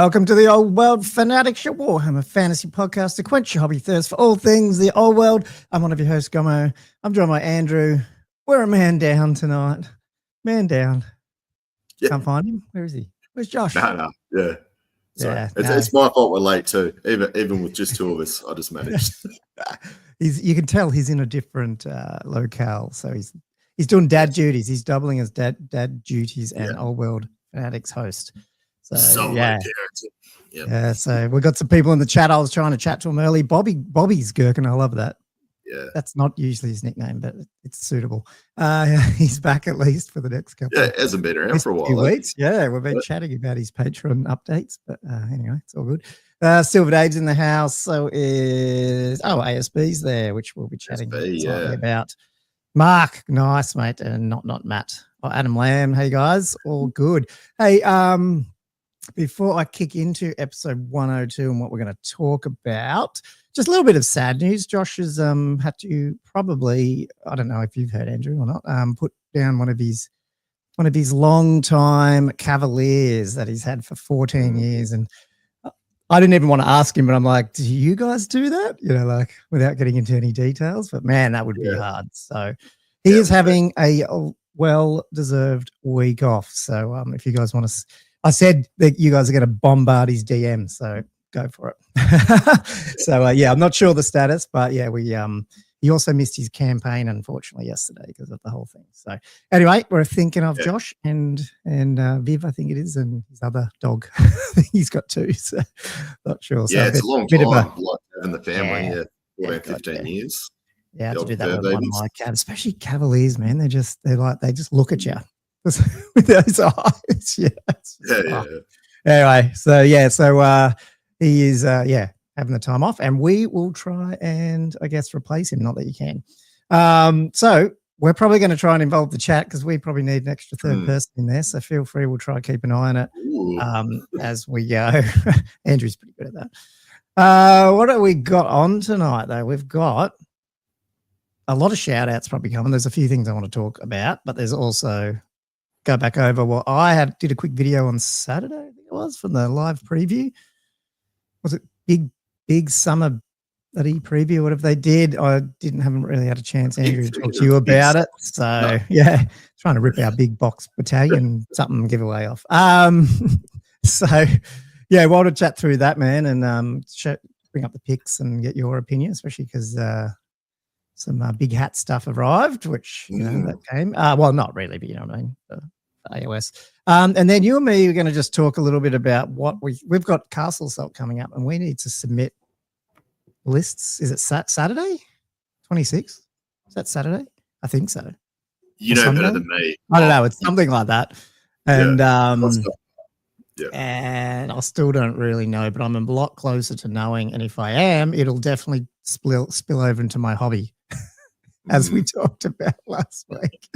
Welcome to the Old World Fanatics, your Warhammer fantasy podcast to quench your hobby thirst for all things the old world. I'm one of your hosts, Gommo. I'm joined by Andrew. We're a man down tonight. Man down. Yeah. Can't find him. Where is he? Where's Josh? No. Yeah. Sorry. Yeah, it's my fault we're late too. Even with just two of us, I just managed. You can tell he's in a different locale. So he's doing dad duties. He's doubling as dad duties and Old World Fanatics host. So yeah. Yep. Yeah, so we've got some people in the chat. I was trying to chat to him early. Bobby's Gherkin. I love that. Yeah. That's not usually his nickname, but it's suitable. He's back at least for the next couple. Yeah, it hasn't been around for a while. Weeks. Yeah, we've been chatting about his Patron updates, but anyway, it's all good. Silver Dave's in the house. So is ASB's there, which we'll be chatting about. Mark, nice mate, and not Matt. Adam Lamb. Hey guys, all good. Hey, before I kick into episode 102 and what we're going to talk about, just a little bit of sad news. Josh has had to probably, I don't know if you've heard Andrew or not, put down one of his long-time Cavaliers that he's had for 14 years. And I didn't even want to ask him, but I'm like, do you guys do that? You know, like without getting into any details. But man, that would be hard. So he is having a well-deserved week off. So if you guys want to, I said that you guys are going to bombard his DM, so go for it. So I'm not sure the status, but yeah, he also missed his campaign unfortunately yesterday because of the whole thing. So anyway, we're thinking of Josh and Viv, I think it is, and his other dog. I think he's got two, so not sure. So it's a long time, like having the family, 15 years. Yeah, to do that with one of my cats, especially Cavaliers, man. They just look at you with those eyes. Anyway, so he is having the time off, and we will try and I guess replace him. Not that you can. So we're probably going to try and involve the chat because we probably need an extra third person in there. So feel free. We'll try and keep an eye on it as we go. Andrew's pretty good at that. What have we got on tonight though? We've got a lot of shout outs probably coming. There's a few things I want to talk about, but there's also go back over what I did a quick video on Saturday, I think it was, from the live preview. Was it big summer bloody preview? Whatever they did. I haven't really had a chance, Andrew, to talk to you about it. So trying to rip our big box battalion something giveaway off. So we'll to chat through that, man, and bring up the pics and get your opinion, especially because some big hat stuff arrived, which that came. Well, not really, but you know what I mean. AOS. And then you and me are going to just talk a little bit about what we've got Castle Assault coming up, and we need to submit lists. Is it Saturday? 26th? Is that Saturday? I think so. You know better than me. I don't know. It's something like that. And and I still don't really know, but I'm a lot closer to knowing. And if I am, it'll definitely spill over into my hobby. As we talked about last week.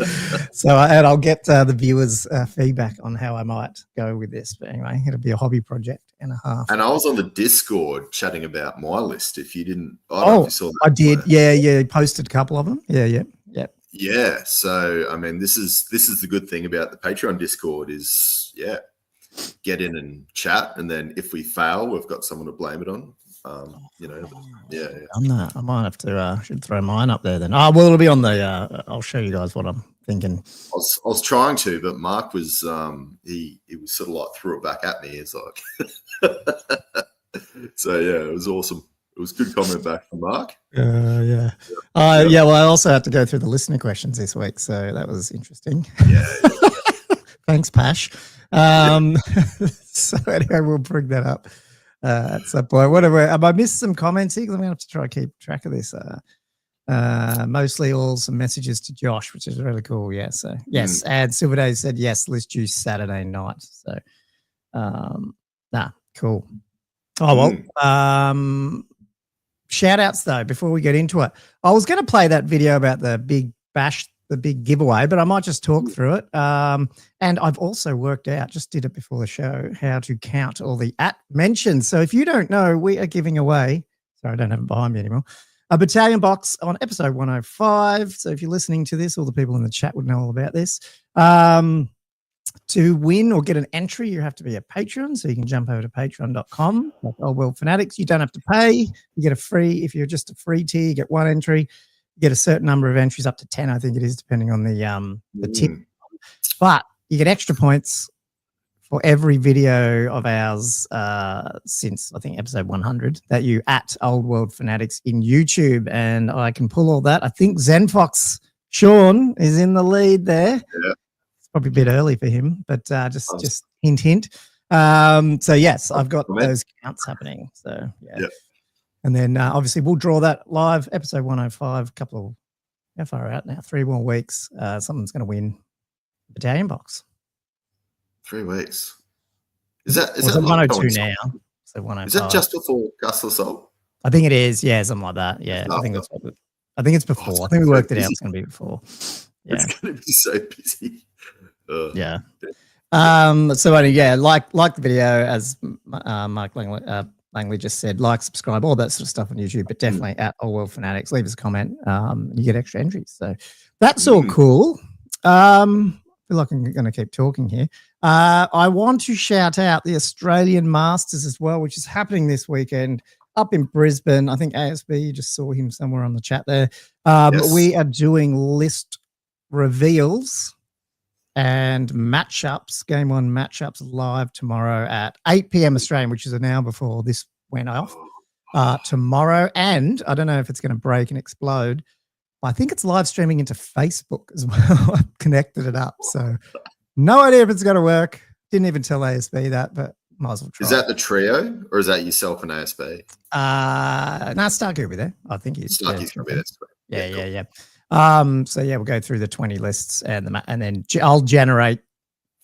So, and I'll get the viewers' feedback on how I might go with this. But anyway, it'll be a hobby project and a half. And I was on the Discord chatting about my list. If you didn't, I don't know if you saw that. I did. Yeah. Posted a couple of them. Yeah. Yeah. So, I mean, this is the good thing about the Patreon Discord is, get in and chat. And then if we fail, we've got someone to blame it on. On that, I might have to should throw mine up there then. It'll be on the I'll show you guys what I'm thinking. I was trying to, but Mark was he was sort of like threw it back at me. It's like so it was awesome. It was good comment back from Mark. Well, I also had to go through the listener questions this week, so that was interesting. Thanks, Pash. So anyway, we'll bring that up. At some point. Whatever. I missed some comments here because I'm going to have to try to keep track of this. Mostly all some messages to Josh, which is really cool. Yeah. So yes, and Silver Day said yes. Let's do Saturday night. So, cool. Oh well. Shout outs though before we get into it. I was going to play that video about the big bash, the big giveaway, but I might just talk through it. And I've also worked out, just did it before the show, how to count all the mentions. So if you don't know, we are giving away, sorry, I don't have it behind me anymore, a battalion box on episode 105. So if you're listening to this, all the people in the chat would know all about this. To win or get an entry, you have to be a patron. So you can jump over to patreon.com, like Old World Fanatics. You don't have to pay. You get a free, if you're just a free tier, you get 1 entry. You get a certain number of entries, up to 10, I think it is, depending on the tier. But you get extra points for every video of ours since, I think, episode 100 that you at Old World Fanatics in YouTube. And I can pull all that. I think ZenFox Sean is in the lead there. Yeah. It's probably a bit early for him, but just hint. So, yes, I've got those counts happening. So, yeah. And then, obviously, we'll draw that live, episode 105, how far out now? 3 more weeks. Someone's going to win the battalion box. 3 weeks. Is that 102 now? So 105. Is that just before Castle Assault? I think it is. Yeah, something like that. Yeah, I think it's before. I think we worked it out. It's going to be before. Yeah, it's going to be so busy. Yeah. So anyway, like the video, as Mark Langley just said, like, subscribe, all that sort of stuff on YouTube, but definitely at Old World Fanatics. Leave us a comment. You get extra entries. So that's all cool. I feel like I'm going to keep talking here. I want to shout out the Australian Masters as well, which is happening this weekend up in Brisbane. I think ASB, you just saw him somewhere on the chat there. We are doing list reveals and matchups, game 1 matchups live tomorrow at 8 p.m. Australian, which is an hour before this went off tomorrow. And I don't know if it's going to break and explode. I think it's live streaming into Facebook as well. I've connected it up. So no idea if it's going to work. Didn't even tell ASB that, but might as well try. Is that the trio or is that yourself and ASB? No, Starkey will be there. I think he's going to be there. Yeah. So yeah, we'll go through the 20 lists and then I'll generate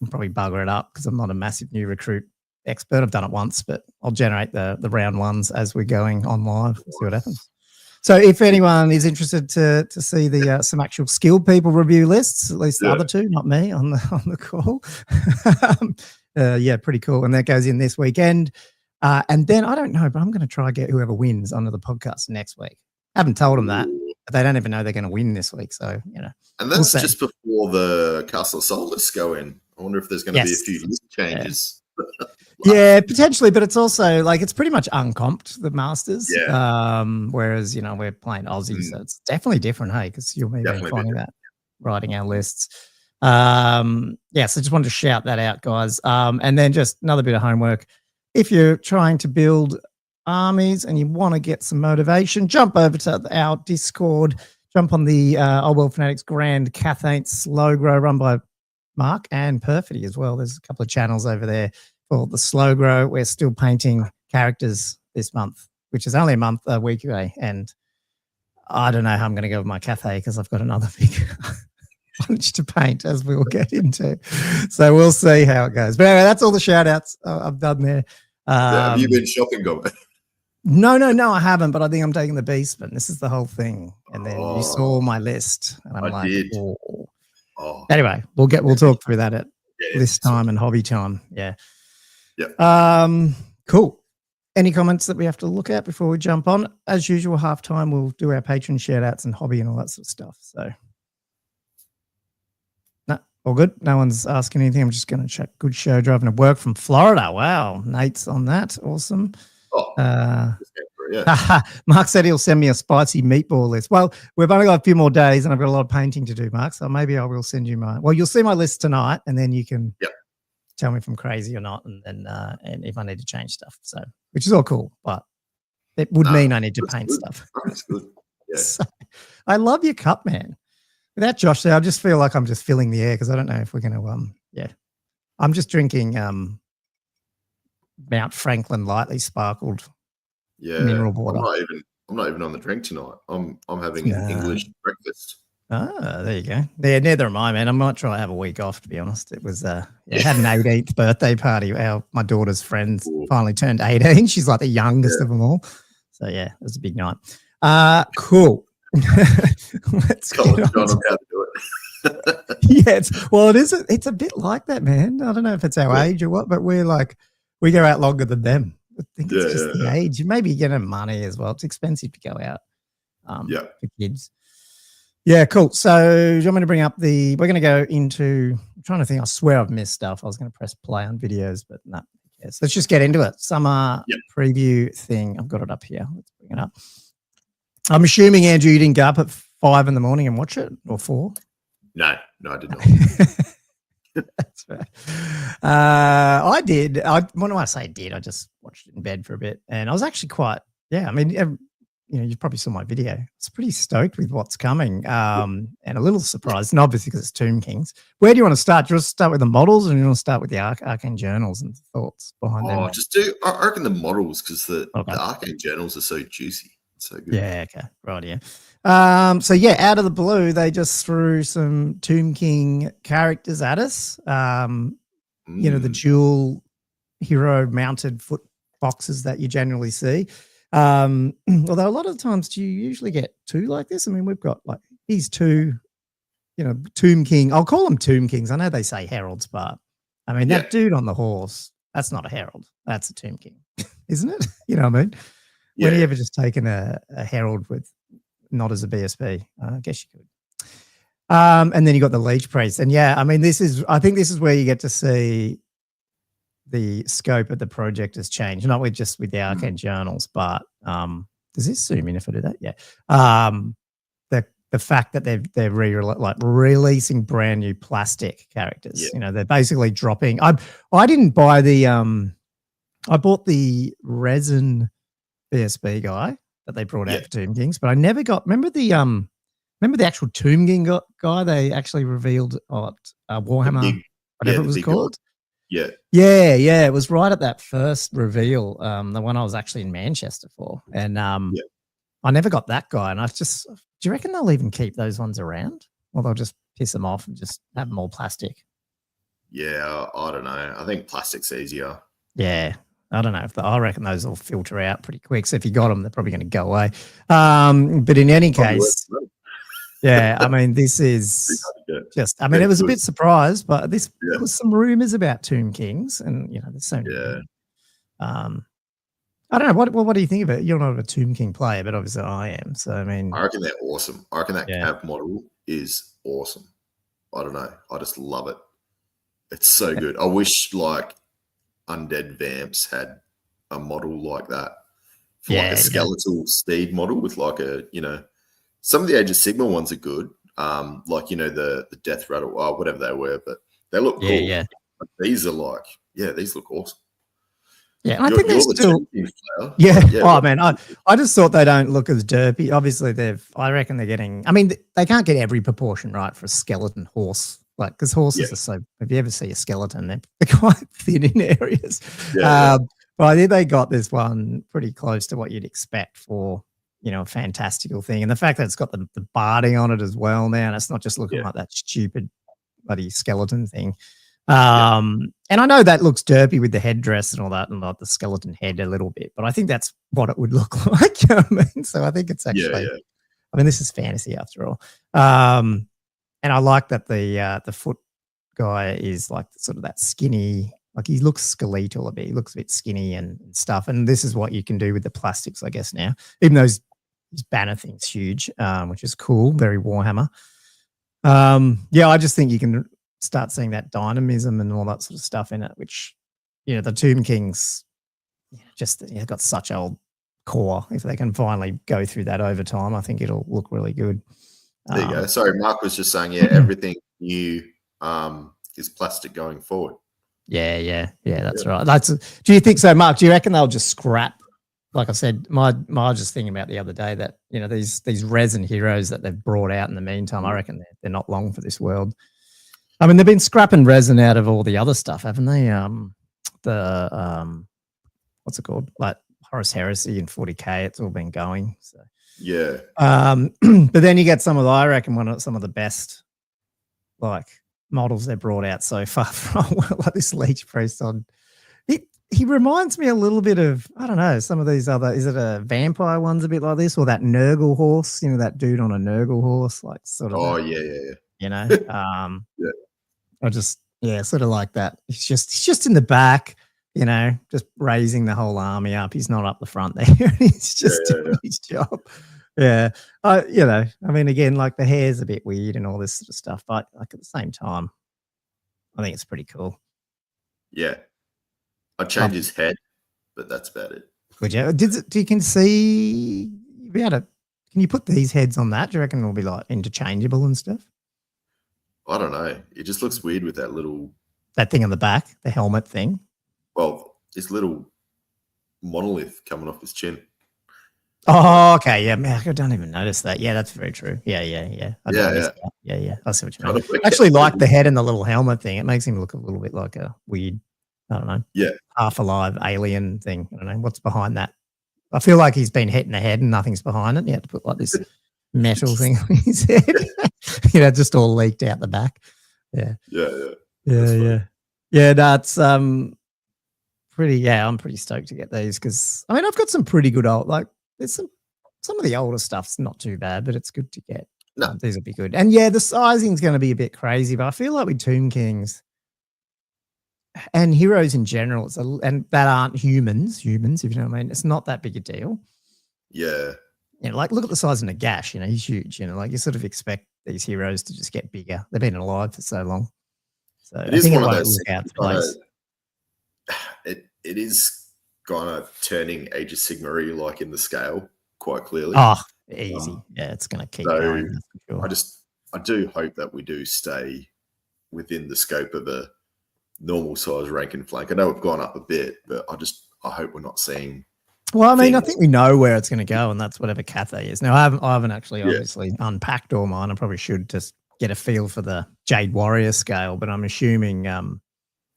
and probably bugger it up because I'm not a massive new recruit expert. I've done it once, but I'll generate the round ones as we're going on live. See what happens. So if anyone is interested to see the some actual skilled people review lists, at least the other two, not me on the call. Pretty cool. And that goes in this weekend. And then I don't know, but I'm going to try get whoever wins onto the podcast next week. I haven't told them that, but they don't even know they're going to win this week. So, And that's just before the Castle Assault lists go in. I wonder if there's going to be a few list changes. Yeah, potentially, but it's also like it's pretty much uncomped, the Masters. Yeah. Whereas we're playing Aussie, so it's definitely different, hey, because you'll be finding that writing our lists. So just wanted to shout that out, guys. And then just another bit of homework. If you're trying to build armies and you want to get some motivation, jump over to our Discord. Jump on the Old World Fanatics Grand Cathaint Slow Grow run by Mark and Perfidy as well. There's a couple of channels over there for the Slow Grow. We're still painting characters this month, which is only a week away. And I don't know how I'm going to go with my Cathay because I've got another big bunch to paint, as we will get into. So we'll see how it goes. But anyway, that's all the shout outs I've done there. Have you been shopping, Gobert? No, I haven't, but I think I'm taking the Beastman. This is the whole thing. And then you saw my list. And I'm did. Anyway, we'll talk through that at list time and hobby time. Yeah. Cool. Any comments that we have to look at before we jump on? As usual, halftime we'll do our patron shout outs and hobby and all that sort of stuff. So no, all good. No one's asking anything. I'm just going to check. Good show driving to work from Florida. Wow. Nate's on that. Awesome. Mark said he'll send me a spicy meatball list. Well, we've only got a few more days and I've got a lot of painting to do, Mark. So maybe I will send you you'll see my list tonight and then you can tell me if I'm crazy or not. And then, and if I need to change stuff. So, which is all cool, but it would mean I need to paint stuff. That's good. Yeah. So, I love your cup, man. Without Josh there, I just feel like I'm just filling the air because I don't know if we're going to, I'm just drinking Mount Franklin lightly sparkled mineral water. I'm not even on the drink tonight. I'm having an English breakfast. Ah, there you go. Yeah, neither am I, man. I might try to have a week off, to be honest. It was had an 18th birthday party. My daughter's friend finally turned 18. She's like the youngest of them all. So yeah, it was a big night. Cool. Let's get on how to do it. It's a bit like that, man. I don't know if it's our age or what, but we go out longer than them. I think it's just the age. Maybe you get money as well. It's expensive to go out for kids. Yeah, cool. So do you want me to bring up we're going to go into, I'm trying to think. I swear I've missed stuff. I was going to press play on videos, but no. Yes, let's just get into it. Summer preview thing. I've got it up here. Let's bring it up. I'm assuming, Andrew, you didn't go up at 5 a.m. and watch it, or 4? No, I did not. That's right. I did. When I say did, I just watched it in bed for a bit, and I was actually quite. Yeah, I mean, you probably saw my video. I was pretty stoked with what's coming, and a little surprised, and obviously because it's Tomb Kings. Where do you want to start? Do you want to start with the models, or do you want to start with the Arcane Journals and thoughts behind them? I reckon the models, because the Arcane Journals are so juicy. So good. Yeah, okay. Right, yeah. So yeah, out of the blue, they just threw some Tomb King characters at us. The dual hero mounted foot boxes that you generally see. Although a lot of the times, do you usually get 2 like this? I mean, we've got like these 2, Tomb King. I'll call them Tomb Kings. I know they say heralds, but I mean, that dude on the horse, that's not a herald. That's a Tomb King, isn't it? You know what I mean? When have you ever just taken a herald with not as a BSB? I guess you could. And then you got the Leech Priest. And I mean, I think this is where you get to see the scope of the project has changed, not with the Arcane Journals, but does this zoom in if I do that? Yeah. The fact that they're releasing brand new plastic characters. Yeah. They're basically dropping. I didn't buy I bought the resin BSB guy that they brought out for Tomb Kings, but I never got. Remember the actual Tomb King guy they actually revealed at Warhammer, whatever it was called. Yeah. It was right at that first reveal, the one I was actually in Manchester for, and I never got that guy. And do you reckon they'll even keep those ones around, or they'll just piss them off and just have them all plastic? Yeah, I don't know. I think plastic's easier. Yeah. I don't know. I reckon those will filter out pretty quick. So if you got them, they're probably going to go away. But in any case, I mean, this is just, I mean, it was a bit surprised, but there was some rumors about Tomb Kings, and, there's so many. Yeah. I don't know. What do you think of it? You're not a Tomb King player, but obviously I am. So, I mean, I reckon they're awesome. I reckon that camp model is awesome. I don't know. I just love it. It's so good. I wish, Undead Vamps had a model like that for a skeletal steed model with some of the Age of Sigma ones are good. The Death Rattle, whatever they were, but they look cool. Yeah. But these are these look awesome. Yeah, I think they're still. Yeah. Oh man, I just thought they don't look as derpy. Obviously, I reckon they're getting. I mean, they can't get every proportion right for a skeleton horse. Because horses are so. If you ever see a skeleton, they're quite thin in areas. But I think they got this one pretty close to what you'd expect for a fantastical thing, and the fact that it's got the barding on it as well now, and it's not just looking like that stupid bloody skeleton thing. And I know that looks derpy with the headdress and all that, and like the skeleton head a little bit, but I think that's what it would look like. You know what I mean? So I think it's actually. I mean, this is fantasy after all. And I like that the foot guy is like sort of that skinny, like he looks skeletal a bit. He looks a bit skinny and stuff. And this is what you can do with the plastics, I guess, now. Even though his banner thing's huge, which is cool, very Warhammer. I just think you can start seeing that dynamism and all that sort of stuff in it, which, the Tomb Kings just got such old core. If they can finally go through that over time, I think it'll look really good. There you go. Sorry, Mark was just saying, everything new is plastic going forward. Yeah, that's right. Do you think so, Mark? Do you reckon they'll just scrap? Like I said, I was just thinking about the other day that, these resin heroes that they've brought out in the meantime, I reckon they're not long for this world. I mean, they've been scrapping resin out of all the other stuff, haven't they? What's it called? Like Horus Heresy and 40K, it's all been going. So. Yeah. But then you get some of the best models they brought out so far from like this Leech Priest on. He reminds me a little bit of, I don't know, some of these other, is it a vampire ones a bit like this, or that Nurgle horse, that dude on a Nurgle horse, like sort of. Oh, yeah. I just sort of like that. He's just in the back. Just raising the whole army up. He's not up the front there. He's just doing his job. Yeah. I mean, again, like the hair's a bit weird and all this sort of stuff, but like at the same time, I think it's pretty cool. Yeah. I'd change his head, but that's about it. Would you? You can see, can you put these heads on that? Do you reckon it'll be like interchangeable and stuff? I don't know. It just looks weird with that thing on the back, the helmet thing. Well, this little monolith coming off his chin. Oh, okay. Yeah, man, I don't even notice that. Yeah, that's very true. Yeah. Yeah. I see what you mean. I actually like the head and the little helmet thing. It makes him look a little bit like a weird, I don't know. Yeah. Half alive alien thing. I don't know what's behind that. I feel like he's been hit in the head and nothing's behind it. You have to put like this metal thing on his head. Just all leaked out the back. Yeah. Yeah. That's pretty. Yeah, I'm pretty stoked to get these because I mean I've got some pretty good old there's some of the older stuff's not too bad, but it's good to get. No, these will be good. And yeah, the sizing's going to be a bit crazy, but I feel like with Tomb Kings and heroes in general, and that aren't humans, if you know what I mean, it's not that big a deal. Yeah. Look at the size of Nagash. He's huge. You sort of expect these heroes to just get bigger. They've been alive for so long. So it is one of those. It is kind of turning Age of Sigmar like in the scale quite clearly. Oh, easy. Yeah, it's going to keep going. For sure. I do hope that we do stay within the scope of a normal size rank and flank. I know we've gone up a bit, but I hope we're not seeing. Well, I mean, I think we know where it's going to go, and that's whatever Cathay is. Now, I haven't actually obviously unpacked all mine. I probably should just get a feel for the Jade Warrior scale, but I'm assuming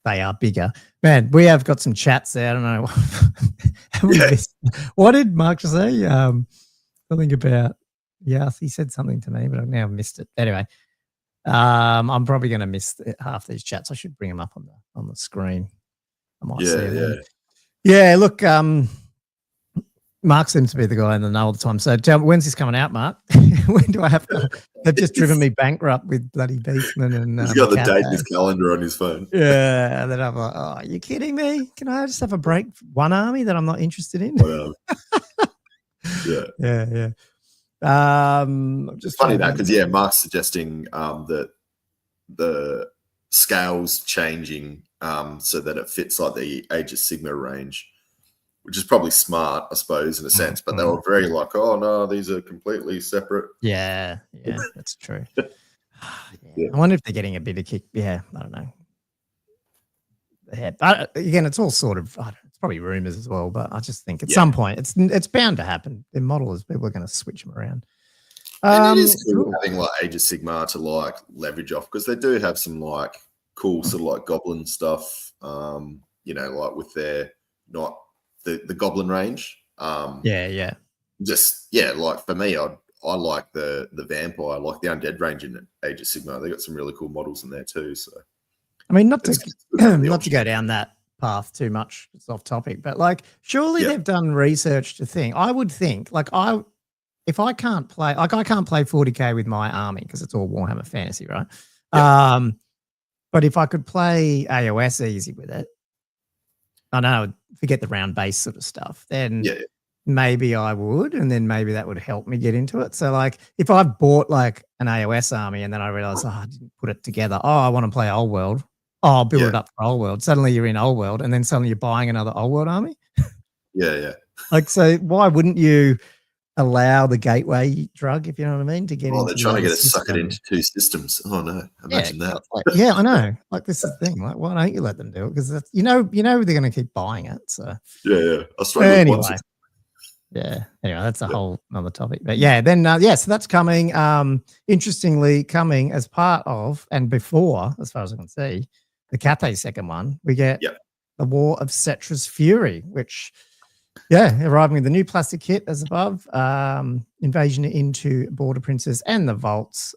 they are bigger. Man, we have got some chats there. I don't know. What did Mark say? Something about, he said something to me, but I've now missed it. Anyway, I'm probably going to miss half these chats. I should bring them up on the screen. I might see them. Yeah, look, Mark seems to be the guy in the know all the time. So tell me, when's this coming out, Mark? When do I have to? They've just driven me bankrupt with bloody Beastman and. He's got the date in his calendar on his phone. Yeah, and then I'm like, oh, are you kidding me? Can I just have a break? One army that I'm not interested in. Yeah. Just funny that because Mark's suggesting that the scale's changing so that it fits like the Age of Sigmar range. Which is probably smart, I suppose, in a sense. But they were very like, oh, no, these are completely separate. Yeah, that's true. I wonder if they're getting a bit of kick. Yeah, I don't know. But again, it's all sort of, it's probably rumors as well. But I just think at some point, it's bound to happen. Their model is people are going to switch them around. And it is cool having like Age of Sigmar to like leverage off because they do have some like cool sort of like goblin stuff, like with their not the goblin range. Like for me, I like the vampire, I like the undead range in Age of Sigmar. They got some really cool models in there too. So I mean, not to go down that path too much, it's off topic, but like surely they've done research to think. I would think if I can't play 40k with my army because it's all Warhammer Fantasy, right? But if I could play AOS easy with it, I know, forget the round base sort of stuff, then maybe I would, and then maybe that would help me get into it. So like if I bought like an AOS army and then I realized, I didn't put it together. I want to play Old World. I'll build it up for Old World. Suddenly you're in Old World and then suddenly you're buying another Old World army. Like, so why wouldn't you allow the gateway drug, if you know what I mean, to get into they're trying to get it sucked into two systems. Oh no, imagine that. I know. Like this is the thing. Like, why don't you let them do it? Because that's you know they're going to keep buying it. So Anyway, that's a whole another topic. But then so that's coming. Interestingly, coming as part of and before, as far as I can see, the Cathay second one, we get the War of Cetra's Fury, which. Arriving with the new plastic kit as above, invasion into Border Princes and the Vaults.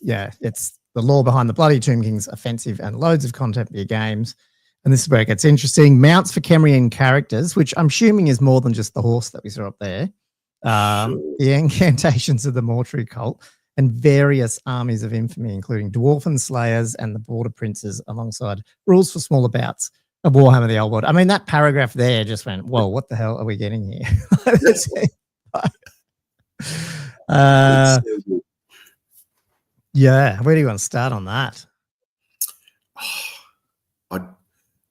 It's the lore behind the Bloody Tomb King's offensive and loads of content for your games. And this is where it gets interesting. Mounts for Kemrian characters, which I'm assuming is more than just the horse that we saw up there. The incantations of the Mortuary Cult and various armies of infamy, including Dwarfen Slayers and the Border Princes, alongside rules for smaller bouts of Warhammer the Old World. I mean, that paragraph there just went, whoa, what the hell are we getting here? Where do you want to start on that?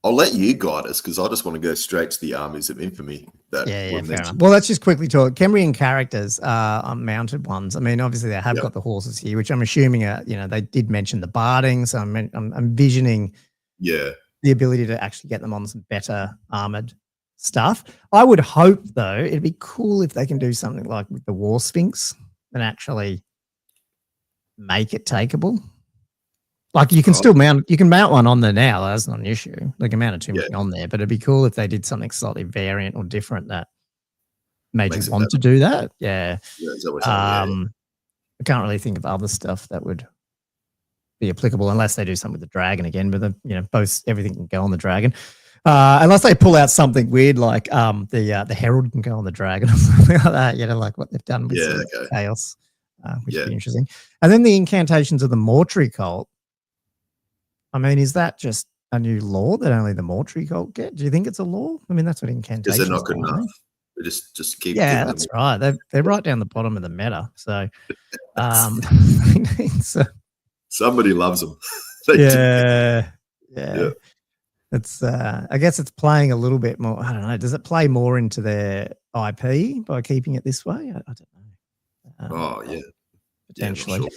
I'll let you guide us because I just want to go straight to the armies of infamy. Fair enough. Well, let's just quickly talk. Kemrian characters are mounted ones. I mean, obviously they have got the horses here, which I'm assuming are, they did mention the barding, so I'm envisioning the ability to actually get them on some better armored stuff. I would hope though it'd be cool if they can do something like with the War Sphinx and actually make it takeable. Like you can still mount one on there now. That's not an issue. They can mount a tomb king on there, but it'd be cool if they did something slightly variant or different that made you want to do that. Yeah. I can't really think of other stuff that would be applicable unless they do something with the dragon again. But everything can go on the dragon, unless they pull out something weird like the herald can go on the dragon or something like that. Like what they've done with chaos, which would be interesting. And then the incantations of the mortuary cult. I mean, is that just a new law that only the mortuary cult get? Do you think it's a law? I mean, that's what incantations are. Because they're not good enough. They just keep. Yeah, that's right. They're right down the bottom of the meta. So, somebody loves them. Yeah. It's. I guess it's playing a little bit more. I don't know. Does it play more into their IP by keeping it this way? I don't know. Potentially. Sure.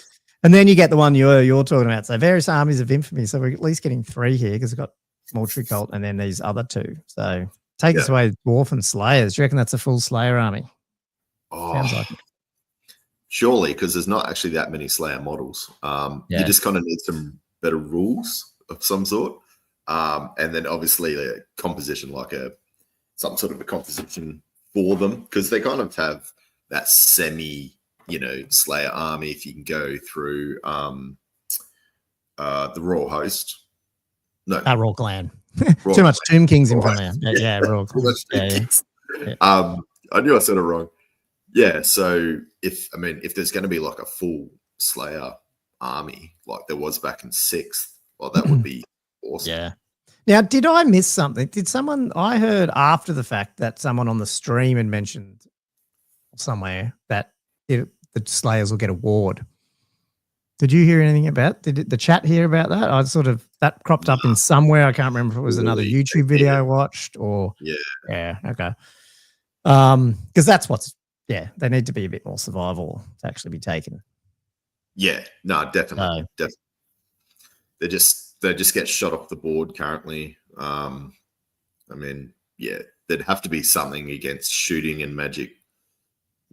And then you get the one you're talking about. So various armies of infamy. So we're at least getting 3 here because we've got mortuary cult and then these other 2. So take us away, dwarf and slayers. Do you reckon that's a full slayer army? Sounds like it. Surely, because there's not actually that many slayer models. You just kind of need some better rules of some sort. And then obviously a composition, like some sort of a composition for them, because they kind of have that semi slayer army. If you can go through the royal host, royal clan. Too much tomb kings in front of you. Royal clan. I knew I said it wrong. So if there's going to be like a full slayer army like there was back in 6th, well, that would be awesome. Now, did I miss something? I heard after the fact that someone on the stream had mentioned somewhere that the slayers will get a ward. Did you hear anything about? Did the chat hear about that? That cropped up in somewhere. I can't remember if it was another YouTube video I watched or okay. Because that's they need to be a bit more survival to actually be taken. Definitely. They just get shot off the board currently. There'd have to be something against shooting and magic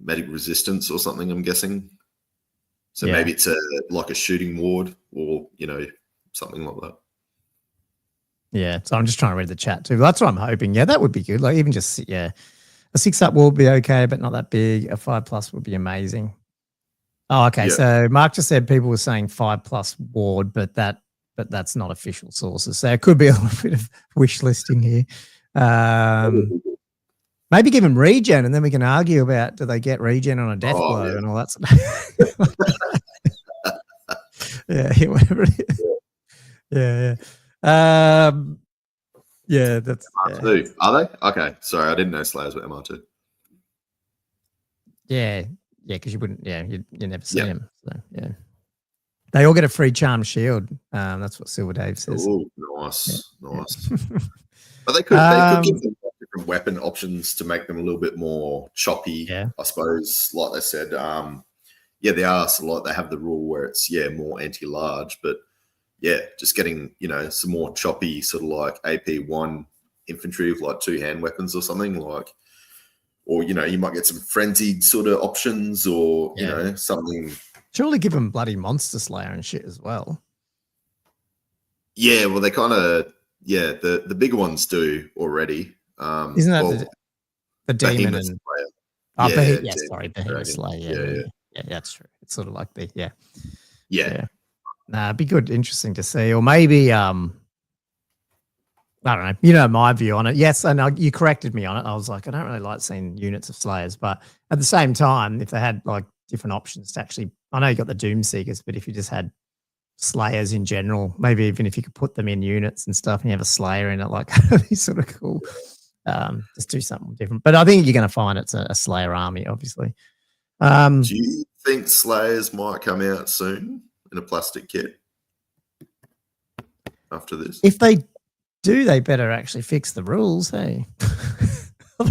resistance or something, I'm guessing. So maybe it's like a shooting ward or something like that. So I'm just trying to read the chat too. That's what I'm hoping. That would be good. Like even just a 6-up ward would be okay, but not that big. A 5+ would be amazing. Oh, okay. So Mark just said people were saying 5+ ward, but that's not official sources. So it could be a little bit of wish listing here. Maybe give them regen, and then we can argue about do they get regen on a death blow and all that sort of whatever it is. That's MR2. Are they? Okay. Sorry, I didn't know Slayers were MR2. Because you wouldn't, you never see them. So, they all get a free charm shield. That's what Silver Dave says. Oh, nice. But they could give them different weapon options to make them a little bit more choppy, I suppose. Like they said, they are they have the rule where it's more anti-large, but just getting some more choppy sort of like AP1 infantry with like 2 hand weapons or something like, or you might get some frenzied sort of options or something. Surely give them bloody monster slayer and shit as well. Well, they kind of the bigger ones do already. Isn't that the demon and Slayer? Behemoth Slayer. Yeah, that's true. It's sort of like the it'd be good, interesting to see, or maybe I don't know. My view on it. Yes, and you corrected me on it. I was like, I don't really like seeing units of slayers, but at the same time, if they had like different options to actually, I know you got the Doom Seekers, but if you just had slayers in general, maybe even if you could put them in units and stuff and you have a slayer in it, like that'd be sort of cool. Just do something different. But I think you're going to find it's a slayer army, obviously. Do you think slayers might come out soon in a plastic kit after this? If they do, they better actually fix the rules, hey?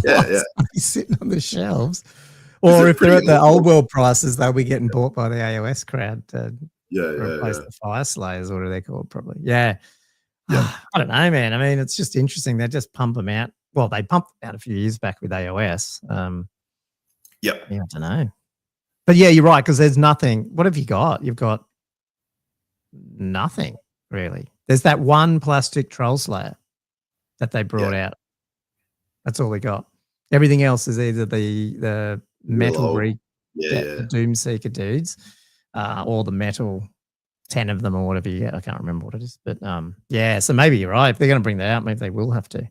Yeah. He's sitting on the shelves. Or if they're at the old world prices, they'll be getting bought by the AOS crowd to replace the Fire Slayers, or what are they called? Probably. Yeah. I don't know, man. I mean, it's just interesting. They just pump them out. Well, they pumped them out a few years back with AOS. Yeah, I don't know. But yeah, you're right, because there's nothing. What have you got? You've got nothing, really. There's that one plastic Troll Slayer that they brought out. That's all we got. Everything else is either the metal the Doomseeker dudes, or the metal 10 of them or whatever you get. I can't remember what it is. But so maybe you're right. If they're going to bring that out, maybe they will have to.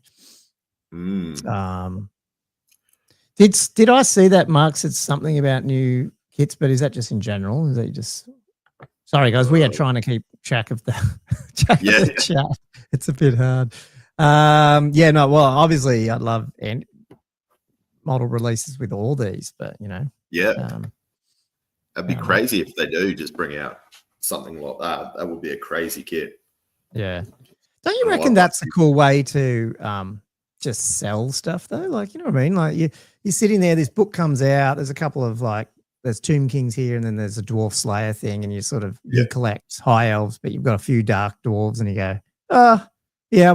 Did I see that Mark said something about new kits, but is that just in general? Is that just sorry guys, we are trying to keep track of the chat. It's a bit hard. Well, obviously I'd love model releases with all these, but that'd be crazy if they do just bring out something like that. That would be a crazy kit. Yeah. Don't you reckon that's a cool way to just sell stuff though? Like, you know what I mean? Like you're sitting there, this book comes out, there's a couple of there's Tomb Kings here, and then there's a Dwarf Slayer thing, and you sort of you collect high elves, but you've got a few dark dwarves, and you go, I'll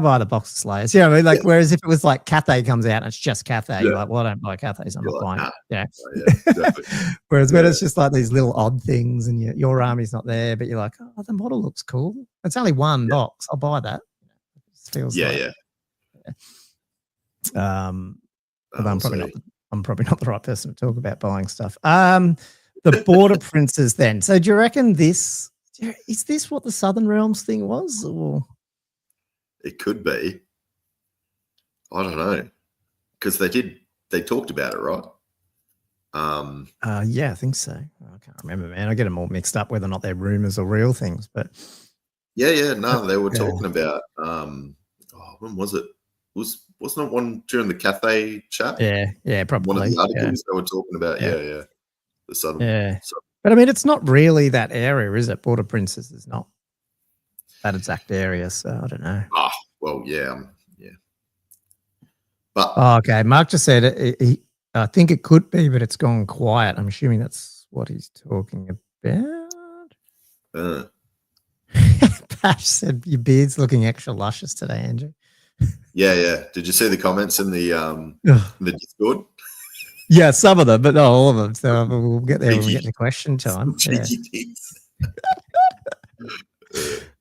buy the box of Slayers. You know what I mean? Like, whereas if it was like Cathay comes out and it's just Cathay, you're like, well, I don't buy Cathays, I'm not buying it. Yeah. Exactly. Whereas when it's just like these little odd things and your army's not there, but you're like, oh, the model looks cool. It's only one box. I'll buy that. It feels I'm probably not the right person to talk about buying stuff. The Border Princes then. So do you reckon is this what the Southern Realms thing was? Or it could be. I don't know. Because they talked about it, right? Yeah, I think so. I can't remember, man. I get them all mixed up whether or not they're rumors or real things, but no, they were talking about when was it? Wasn't it one during the Cathay chat? Yeah, probably. One of the articles they were talking about, the Southern. Yeah. But I mean, it's not really that area, is it? Border Princes is not that exact area, so I don't know. Oh, well, yeah. But okay, Mark just said I think it could be, but it's gone quiet. I'm assuming that's what he's talking about. Pash said your beard's looking extra luscious today, Andrew. Yeah. Did you see the comments in the Discord? Yeah, some of them, but not all of them. So we'll get there when we get to question time.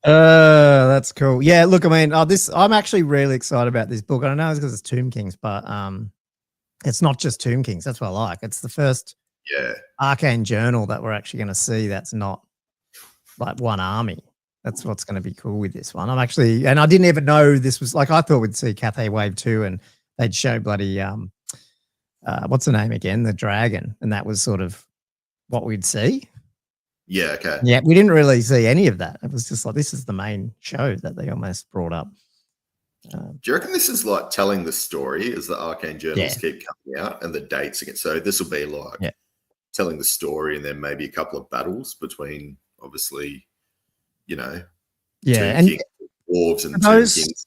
That's cool. Yeah, look, I mean, I'm actually really excited about this book. I know it's because it's Tomb Kings, but it's not just Tomb Kings. That's what I like. It's the first Arcane Journal that we're actually going to see that's not like one army. That's what's going to be cool with this one. I'm actually, and I didn't even know this was like, I thought we'd see Cathay Wave 2 and they'd show bloody, what's the name again? The dragon. And that was sort of what we'd see. Yeah, okay. Yeah, we didn't really see any of that. It was just like, this is the main show that they almost brought up. Do you reckon this is like telling the story as the Arcane Journals keep coming out and the dates again? So this will be like telling the story and then maybe a couple of battles between, obviously, and dwarves and those kings.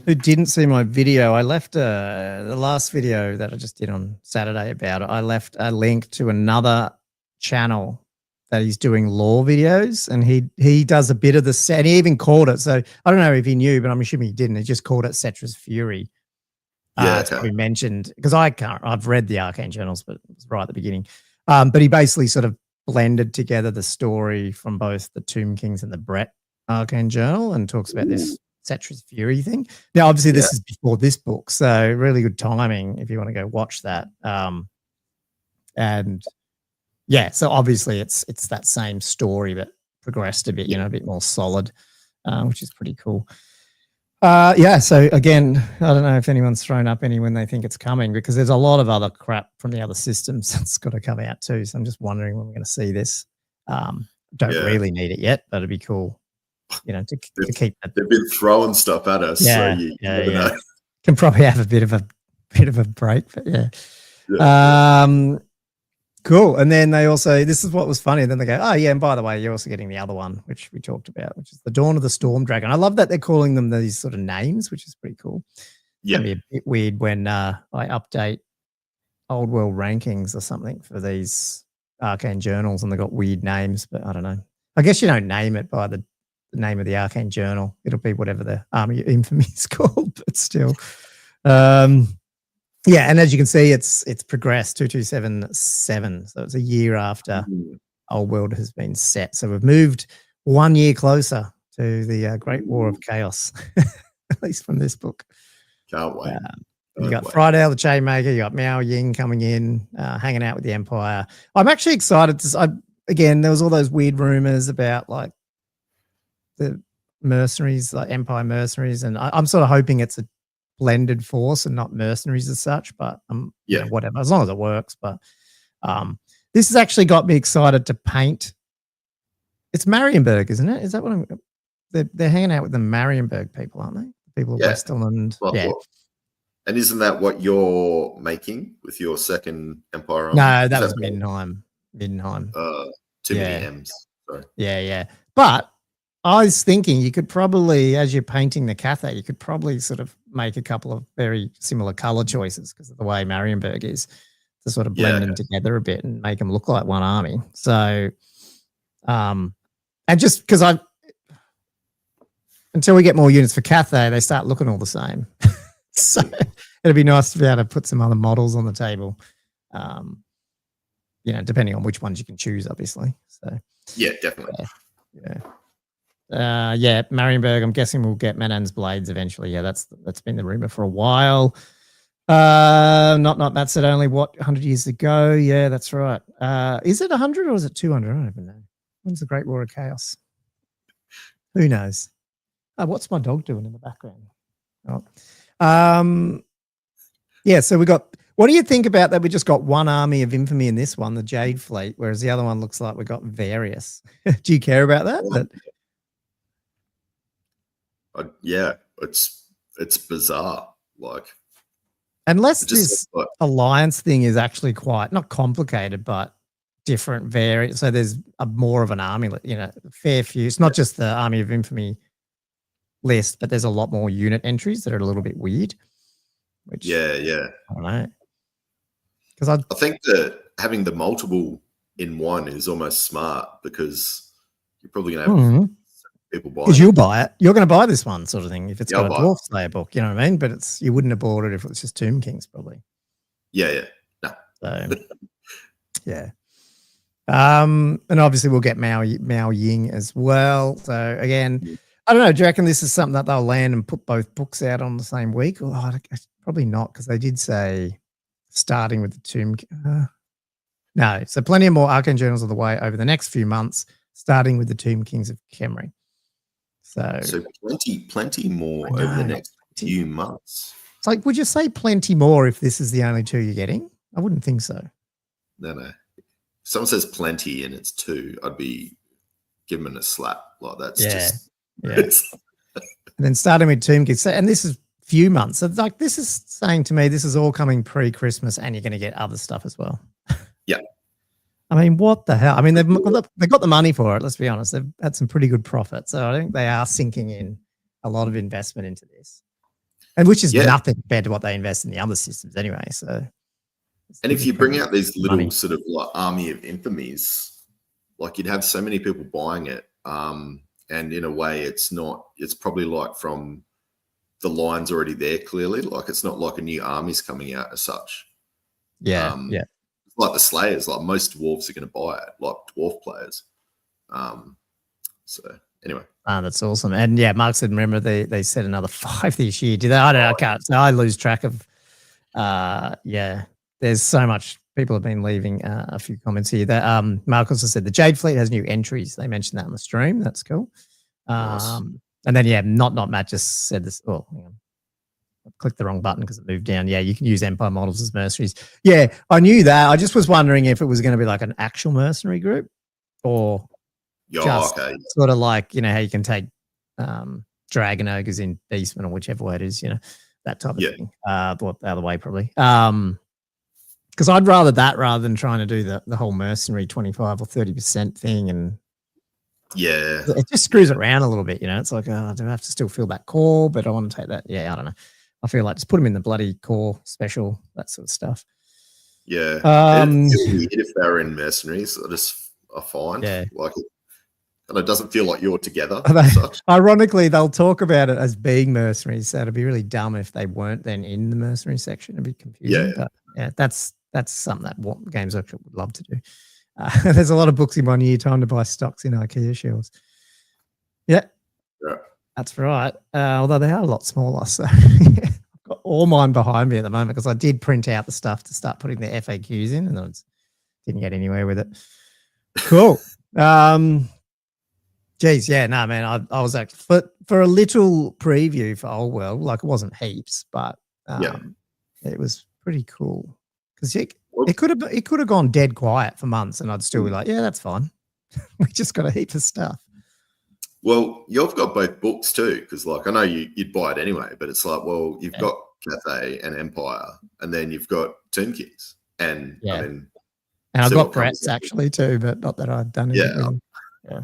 Who didn't see my video, I left the last video that I just did on Saturday about it. I left a link to another channel that he's doing lore videos, and he does a bit of the set. He even called it. So I don't know if he knew, but I'm assuming he didn't. He just called it Cetra's Fury. We mentioned, because I've read the Arcane Journals, but it was right at the beginning. But he basically sort of blended together the story from both the Tomb Kings and the Brett Arcane Journal and talks about this Cetra's Fury thing. Now, obviously, this is before this book, so really good timing if you want to go watch that. So obviously it's that same story but progressed a bit, a bit more solid, which is pretty cool. So again, I don't know if anyone's thrown up any when they think it's coming, because there's a lot of other crap from the other systems that's got to come out too. So I'm just wondering when we're going to see this. Don't really need it yet, but it'd be cool, to keep that. They've been throwing stuff at us. So you never know. Can probably have a bit of a break, but Cool. And then they also, this is what was funny. Then they go, oh yeah, and by the way, you're also getting the other one, which we talked about, which is the Dawn of the Storm Dragon. I love that they're calling them these sort of names, which is pretty cool. Yeah, it'd be a bit weird when I update old world rankings or something for these Arcane Journals, and they got weird names. But I don't know. I guess you don't name it by the name of the Arcane Journal. It'll be whatever the Army of Infamy is called, but still. Yeah, and as you can see, it's progressed 2277. So it's a year after Old World has been set. So we've moved 1 year closer to the Great War of Chaos, at least from this book. Can't wait. You got Friday the Chainmaker, you got Miao Ying coming in, hanging out with the Empire. I'm actually excited again, there was all those weird rumors about like the mercenaries, like Empire mercenaries, and I'm sort of hoping it's a blended force and not mercenaries as such, but you know, whatever, as long as it works. But this has actually got me excited to paint. It's Marienburg, isn't it? Is that what they're hanging out with the Marienburg people, aren't they? People of Westerland. Well, and isn't that what you're making with your second Empire? No, that was Middenheim. Too many M's. Sorry. Yeah. But I was thinking you could probably, as you're painting the Cathay, you could probably sort of make a couple of very similar color choices because of the way Marienburg is, to sort of blend them together a bit and make them look like one army. So, and just because until we get more units for Cathay, they start looking all the same. So it'd be nice to be able to put some other models on the table, you know, depending on which ones you can choose, obviously. So yeah, definitely. Yeah, Marienburg, I'm guessing we'll get Manan's Blades eventually. Yeah, that's been the rumor for a while. Not Matt said only 100 years ago. Yeah, that's right. Is it 100 or is it 200? I don't even know. When's the Great War of Chaos? Who knows? What's my dog doing in the background? Yeah, so we got, what do you think about that? We just got one army of infamy in this one, the Jade Fleet, whereas the other one looks like we got various. Do you care about that? Yeah, it's bizarre. Like, unless this alliance thing is actually quite not complicated, but different variant. So there's more of an army, you know, fair few. It's not just the Army of Infamy list, but there's a lot more unit entries that are a little bit weird. Which I don't know. Because I think that having the multiple in one is almost smart because you're probably going to have people buy it. Because you'll buy it. You're going to buy this one sort of thing if it's got a Dwarf Slayer book, you know what I mean? But you wouldn't have bought it if it was just Tomb Kings, probably. Yeah. No. So, yeah. And obviously we'll get Miao Ying as well. So again, I don't know. Do you reckon this is something that they'll land and put both books out on the same week? Oh, probably not, because they did say starting with the Tomb. No, so plenty of more Arcane Journals on the way over the next few months, starting with the Tomb Kings of Khemri. So plenty more over the next few months. It's like, would you say plenty more if this is the only two you're getting? I wouldn't think so. No. If someone says plenty and it's two, I'd be giving them a slap. Like that's just. Yeah. And then starting with Tomb Kings, and this is few months. So like this is saying to me this is all coming pre-Christmas, and you're going to get other stuff as well. Yeah. I mean, what the hell? I mean, they've got the money for it. Let's be honest. They've had some pretty good profit, so I think they are sinking in a lot of investment into this, and which is nothing compared to what they invest in the other systems anyway. So, and if you bring out these little sort of like army of infamies, like you'd have so many people buying it. And in a way, it's probably like from the line's already there clearly. Like it's not like a new army's coming out as such. Yeah. Like the Slayers, like most dwarves are going to buy it, like dwarf players. So anyway. That's awesome. And yeah, Mark said, remember they said another 5 this year. Did they? I don't know. I can't. So I lose track of, there's so much. People have been leaving a few comments here. That Mark also said the Jade Fleet has new entries. They mentioned that on the stream. That's cool. Nice. And then not Matt just said this. Oh, hang on. I clicked the wrong button because it moved down. Yeah, you can use Empire models as mercenaries. Yeah, I knew that. I just was wondering if it was going to be like an actual mercenary group or sort of like, you know, how you can take Dragon Ogres in Beastmen or whichever way it is, you know, that type of thing. The other way probably. Because I'd rather that rather than trying to do the whole mercenary 25 or 30% thing. And yeah, it just screws it around a little bit, you know. It's like, oh, do I have to still fill that core? But I want to take that. Yeah, I don't know. I feel like just put them in the bloody core special, that sort of stuff. Yeah. It's weird if they're in mercenaries. I find like it, and it doesn't feel like you're together. Ironically, they'll talk about it as being mercenaries. So it'd be really dumb if they weren't then in the mercenary section. It'd be confusing. But yeah, that's something that Games Workshop would love to do. There's a lot of books in 1 year time to buy stocks in IKEA shelves. Yeah, that's right. Although they are a lot smaller, so I've got all mine behind me at the moment because I did print out the stuff to start putting the FAQs in, and I didn't get anywhere with it. Cool. Geez, yeah, no, man, I was actually for a little preview for Old World, like it wasn't heaps, but it was pretty cool because it could have gone dead quiet for months, and I'd still be like, yeah, that's fine. We just got a heap of stuff. Well, you've got both books too, because like I know you'd buy it anyway, but it's like, well, you've got Cathay and Empire, and then you've got Tomb Kings, and I mean, and I've got Brett's actually too, but not that I've done anything. Yeah.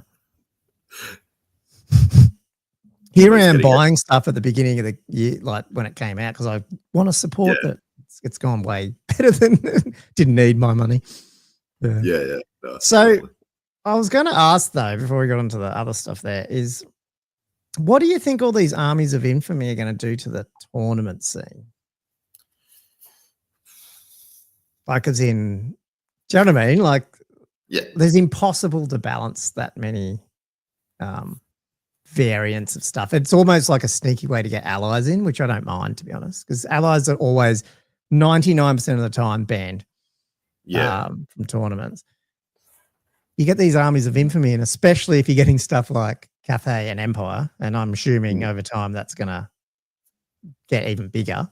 Here I am buying stuff at the beginning of the year, like when it came out, because I want to support that. It's gone way better than didn't need my money. No, so definitely. I was going to ask though, before we got into the other stuff, there is, what do you think all these armies of infamy are going to do to the tournament scene? Like, as in, do you know what I mean? Like, there's impossible to balance that many variants of stuff. It's almost like a sneaky way to get allies in, which I don't mind, to be honest, because allies are always 99% of the time banned from tournaments. You get these armies of infamy, and especially if you're getting stuff like Cathay and Empire, and I'm assuming over time that's going to get even bigger.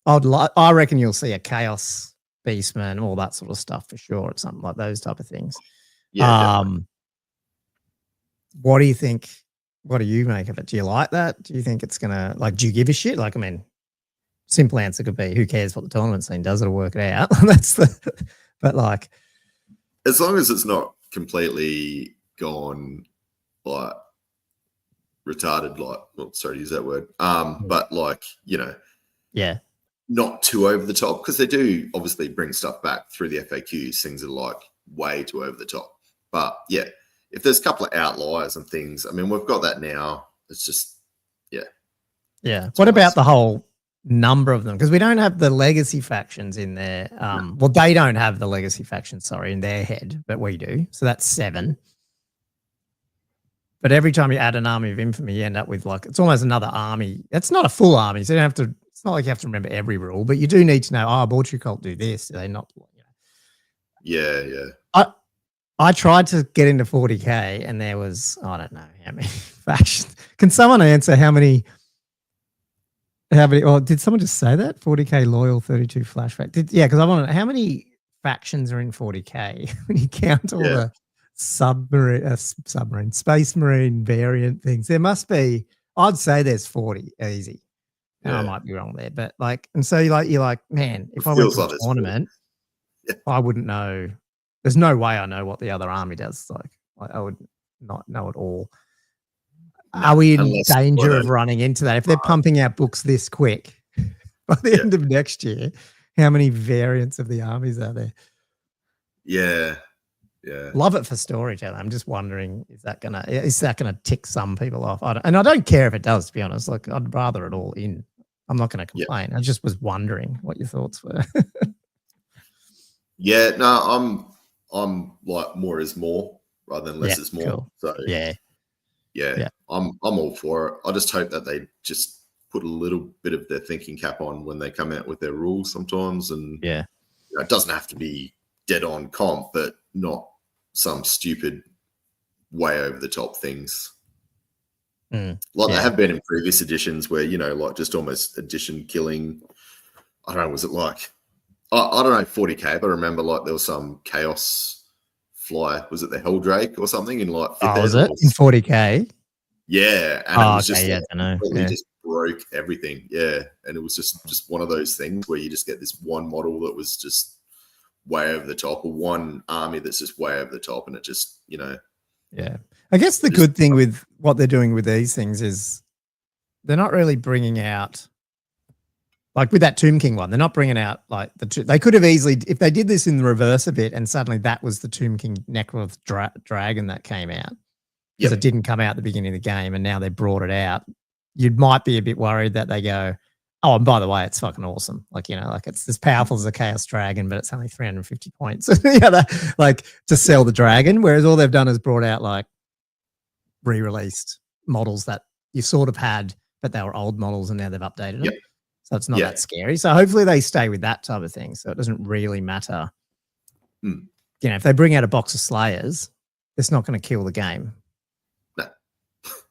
I reckon you'll see a Chaos Beastman, all that sort of stuff for sure, or something like those type of things. What do you think? What do you make of it? Do you like that? Do you think it's going to, like, do you give a shit? Like, I mean, simple answer could be, who cares what the tournament scene does? It'll work it out. But like, as long as it's not completely gone, like, retarded, like, well, sorry to use that word. But like, you know, not too over the top, because they do obviously bring stuff back through the FAQs, things that are like way too over the top. But yeah, if there's a couple of outliers and things, I mean, we've got that now. It's just, What about the whole number of them? Because we don't have the legacy factions in there. Well, they don't have the legacy factions, sorry, in their head, but we do. So that's 7. But every time you add an army of infamy, you end up with, like, it's almost another army. It's not a full army, so you don't have to. It's not like you have to remember every rule, but you do need to know. Oh, Bortry Cult do this. Do they not? You know. I tried to get into 40k, and there was, I don't know how many factions. Can someone answer how many? Or did someone just say that? 40k loyal, 32 flashback. Because I want to know how many factions are in 40k when you count all the submarine, space marine variant things. There must be. I'd say there's 40 easy. And I might be wrong there, but like, and so you're like, man, if I went to a tournament, I wouldn't know. There's no way I know what the other army does. Like I would not know at all. Are we in danger of running into that? If they're pumping out books this quick, by the end of next year, how many variants of the armies are there? Yeah. Love it for storytelling. I'm just wondering, is that gonna tick some people off? I don't care if it does, to be honest. Like, I'd rather it all in. I'm not going to complain. I just was wondering what your thoughts were. I'm like, more is more rather than less is more. Cool. So I'm all for it. I just hope that they just put a little bit of their thinking cap on when they come out with their rules sometimes, and it doesn't have to be dead on comp, but not some stupid way over the top things. They have been in previous editions where, you know, like just almost edition killing. I don't know, was it like, I don't know, 40k, but I remember like there was some chaos fly. Was it the Helldrake or something in like 5th was it in 40k? Yeah, and it was just just broke everything. Yeah, and it was just one of those things where you just get this one model that was just way over the top, or one army that's just way over the top, and it just, Yeah. I guess the good thing with what they're doing with these things is they're not really bringing out, like with that Tomb King one, they're not bringing out like they could have easily, if they did this in the reverse a bit and suddenly that was the Tomb King Necroth dragon that came out, because it didn't come out at the beginning of the game and now they brought it out, you might be a bit worried that they go, oh, and by the way, it's fucking awesome. Like, like it's as powerful as a Chaos Dragon, but it's only 350 points. Like to sell the dragon, whereas all they've done is brought out like re-released models that you sort of had, but they were old models and now they've updated them. So it's not that scary. So hopefully they stay with that type of thing. So it doesn't really matter. If they bring out a box of Slayers, it's not going to kill the game. No.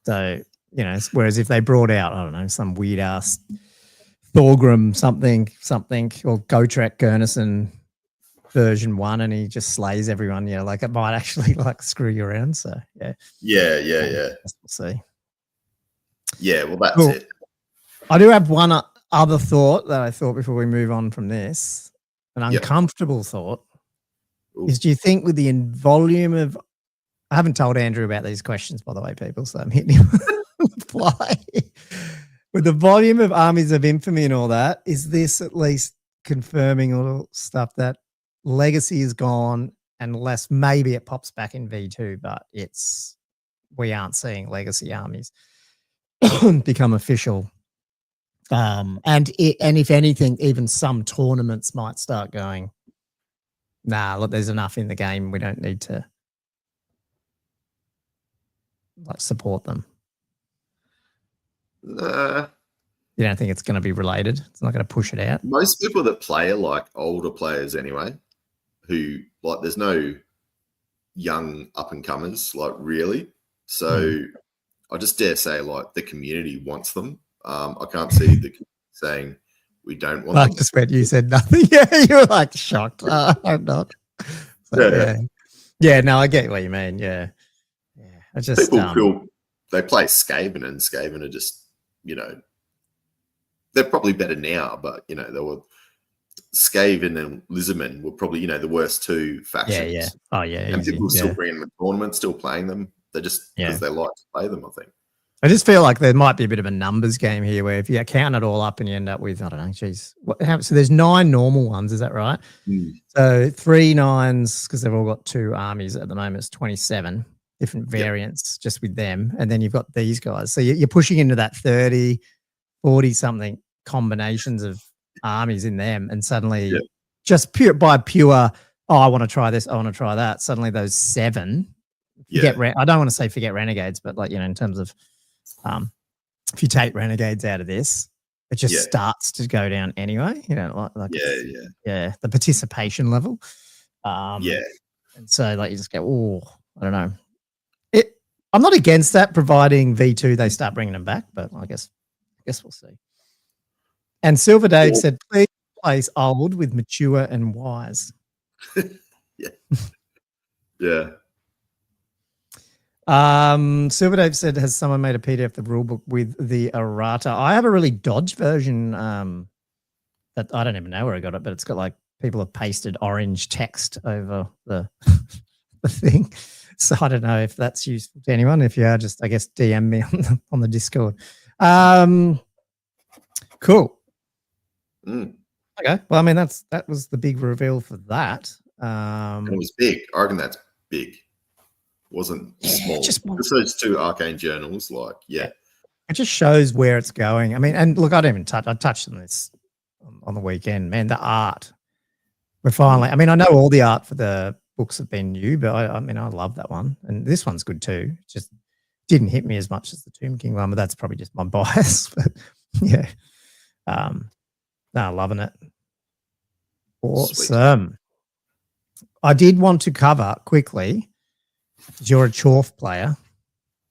So, whereas if they brought out, I don't know, some weird ass Thorgrim something, or Gotrek Gurnison version 1 and he just slays everyone, like it might actually like screw you around. So yeah. We'll see. Yeah, well, that's it. I do have one other thought that I thought before we move on from this. An uncomfortable thought is, do you think with the volume of, I haven't told Andrew about these questions, by the way, people, so I'm hitting him on the fly. With the volume of armies of infamy and all that, is this at least confirming a little stuff that legacy is gone, unless maybe it pops back in V2, but we aren't seeing legacy armies become official. And if anything, even some tournaments might start going, nah, look, there's enough in the game. We don't need to like support them. You don't think it's going to be related? It's not going to push it out? Most people that play are like older players anyway, who like there's no young up-and-comers, like really. So I just dare say like the community wants them. I can't see the saying we don't want them. I just bet you said nothing. Yeah, you were like shocked. I'm not. So, yeah, no, I get what you mean. Yeah. I just people feel they play Skaven, and Skaven are just, they're probably better now, but they were Skaven and Lizardmen were probably, the worst two factions. Yeah. Oh yeah. And people still bringing them to tournaments, still playing them. They're just because they like to play them, I think. I just feel like there might be a bit of a numbers game here where if you count it all up and you end up with, I don't know, geez. So there's 9 normal ones, is that right? So 3 9s, because they've all got 2 armies at the moment, it's 27 different variants just with them. And then you've got these guys. So you're pushing into that 30, 40 something combinations of armies in them. And suddenly just pure, oh, I want to try this, I want to try that. Suddenly those 7, I don't want to say forget Renegades, but like, in terms of, if you take Renegades out of this, it just starts to go down anyway. The participation level. And so like you just go, oh, I don't know. I'm not against that, providing V2 they start bringing them back, but I guess we'll see. And Silver Dave said, please replace old with mature and wise. Yeah. Silver Dave said, has someone made a PDF the rulebook with the errata? I have a really dodgy version that I don't even know where I got it, but it's got like people have pasted orange text over the thing. So I don't know if that's useful to anyone. If you are, just I guess DM me on the Discord. Cool. Okay. Well, I mean that was the big reveal for that. It was big. I reckon that's big. Wasn't small. Just those 2 Arcane Journals, it just shows where it's going. I mean, and look, I touched on this on the weekend, man. The art, we're finally, I mean, I know all the art for the books have been new, but I mean, I love that one, and this one's good too. It just didn't hit me as much as the Tomb King one, but that's probably just my bias. But no, loving it. Awesome. Sweet. I did want to cover quickly. You're a Chorf player.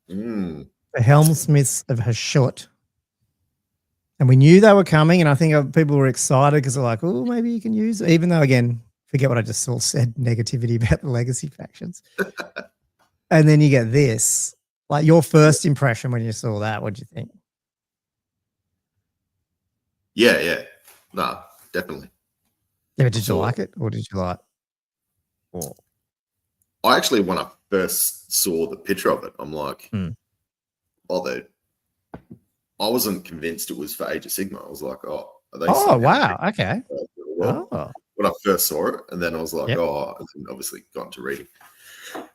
The Helmsmiths of Hashut. And we knew they were coming, and I think people were excited because they're like, oh, maybe you can use it. Even though, again, forget what I just said, negativity about the legacy factions. And then you get this. Like your first impression when you saw that, what did you think? Yeah. No, definitely. Yeah, but did you like it, or did you like Or I actually, when I first saw the picture of it, I'm like, I wasn't convinced it was for Age of Sigma. I was like, oh, are they? Oh, wow. Okay. Well, when I first saw it, and then I was like, oh, and obviously got into reading.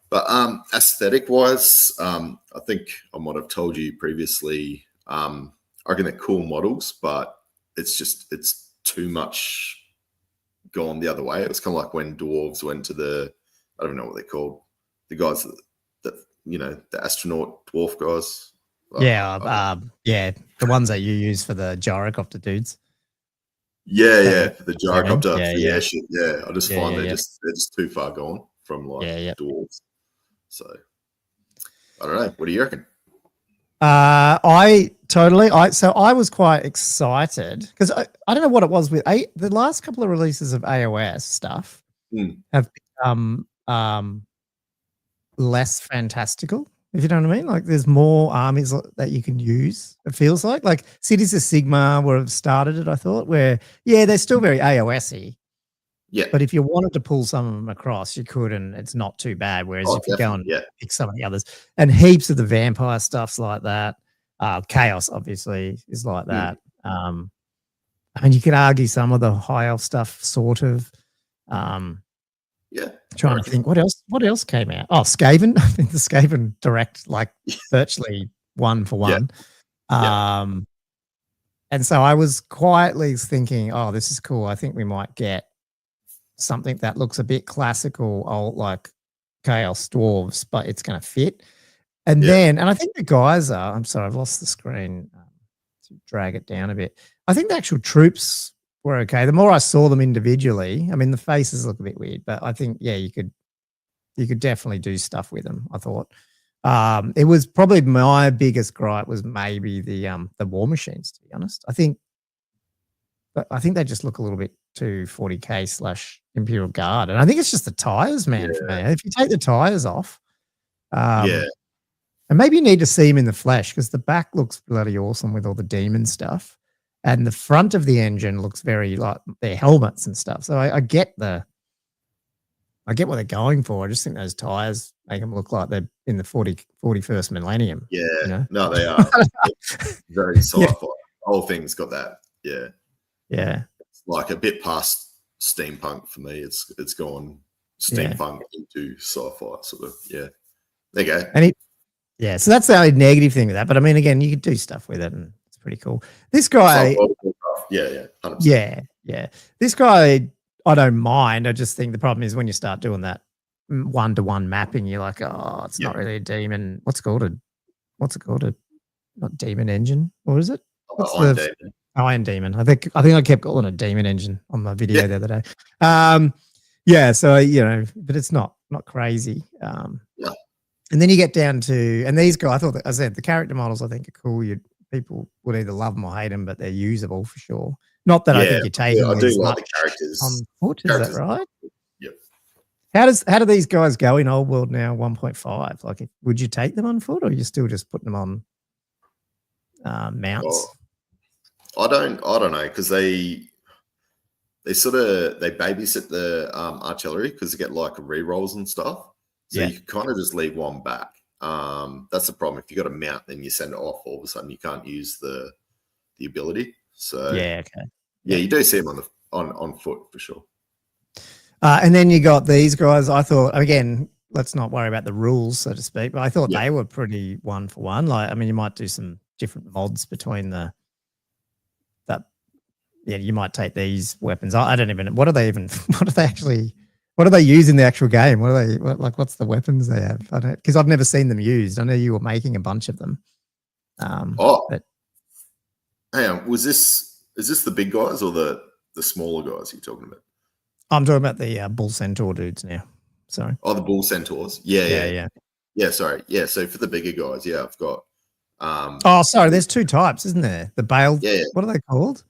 But aesthetic wise, I think I might have told you previously, I reckon they're cool models, but it's too much gone the other way. It was kind of like when Dwarves went to I don't know what they're called, the guys that the astronaut dwarf guys. The ones that you use for the gyrocopter dudes. For the gyrocopter for the airship. Yeah, I just find they're just too far gone from dwarves. So I don't know. What do you reckon? I was quite excited because I don't know what it was with the last couple of releases of AOS stuff have become less fantastical, if you know what I mean. Like there's more armies that you can use. It feels like Cities of Sigma would have started it, I thought, where they're still very AOS-y. Yeah. But if you wanted to pull some of them across, you could, and it's not too bad. Whereas if you go and pick some of the others, and heaps of the vampire stuff's like that. Chaos obviously is like that. I mean, you could argue some of the high elf stuff, sort of. Trying to think what else came out. Oh, Skaven. I think the Skaven Direct, like virtually 1-for-1. And so I was quietly thinking, oh, this is cool. I think we might get something that looks a bit classical, old like Chaos Dwarves, but it's going to fit. And then I think the guys are, I'm sorry, I've lost the screen to drag it down a bit. I think the actual troops were okay. The more I saw them individually, I mean, the faces look a bit weird, but I think, you could definitely do stuff with them, I thought. It was probably my biggest gripe was maybe the war machines, to be honest. I think they just look a little bit too 40k / Imperial Guard. And I think it's just the tires, man, for me. If you take the tires off, and maybe you need to see them in the flesh because the back looks bloody awesome with all the demon stuff. And the front of the engine looks very like their helmets and stuff. So I get what they're going for. I just think those tires make them look like they're in the 41st millennium. Yeah. You know? No, they are. Very sci-fi. The whole thing's got that. Yeah. Yeah. It's like a bit past steampunk for me. It's gone steampunk into sci-fi sort of. Yeah. There you go. And so that's the only negative thing with that. But I mean, again, you could do stuff with it and it's pretty cool. This guy. 100%. Yeah. This guy, I don't mind. I just think the problem is when you start doing that 1-to-1 mapping, you're like, oh, it's not really a demon. What's it called? Not demon engine. What is it? Iron Demon. I think I kept calling it demon engine on my video the other day. So but it's not crazy. And then you get down to, and these guys, I said the character models I think are cool. People would either love them or hate them, but they're usable for sure. Not that I think you're taking I do like the characters on foot. Is that right? Yep. How do these guys go in Old World now 1.5? Like, would you take them on foot, or are you still just putting them on mounts? I don't know because they babysit the artillery because they get like re-rolls and stuff. So you kind of just leave one back. That's the problem. If you got a mount, then you send it off. All of a sudden, you can't use the ability. So you do see them on foot for sure. And then you got these guys. I thought, again, let's not worry about the rules, so to speak. But I thought they were pretty 1-for-1. Like, I mean, you might do some different mods between you might take these weapons. I don't even. What do they use in the actual game? What's the weapons they have? I don't, because I've never seen them used. I know you were making a bunch of them. But hang on, is this the big guys or the smaller guys you're talking about? I'm talking about the Bull Centaur dudes now. Sorry. Oh, the Bull Centaurs. Yeah. Sorry. Yeah. So for the bigger guys, I've got. Sorry. There's two types, isn't there? The Bale. Yeah. What are they called?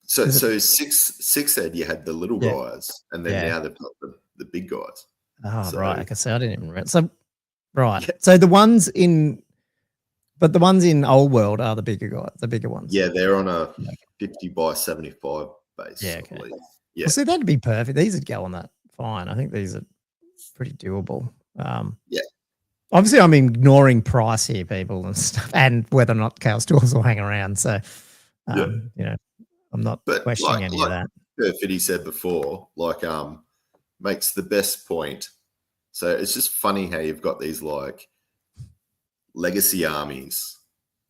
So 6 said you had the little guys, and then now they've got the big guys. Oh, right. Okay, so I didn't even read. So, right. Yeah. So the ones in Old World are the bigger guys, the bigger ones. Yeah, they're on a 50 by 75 base. Yeah, okay. Yeah. Well, see, that'd be perfect. These would go on that fine. I think these are pretty doable. Yeah. Obviously, I'm ignoring price here, people, and stuff, and whether or not Chaos Dwarfs will hang around. So, you know, I'm not questioning any of that. Fiddy said before, like, makes the best point. So it's just funny how you've got these like legacy armies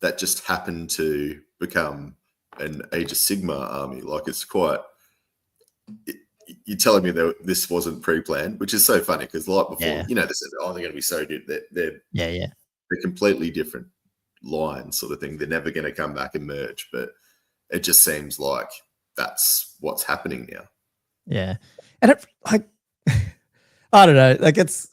that just happen to become an Age of Sigma army. Like, it's quite. You're telling me that this wasn't pre-planned, which is so funny because, like before, you know, they said, "Oh, they're going to be so good." They're completely different lines, sort of thing. They're never going to come back and merge, but it just seems like that's what's happening now. Yeah, and like, I don't know, like this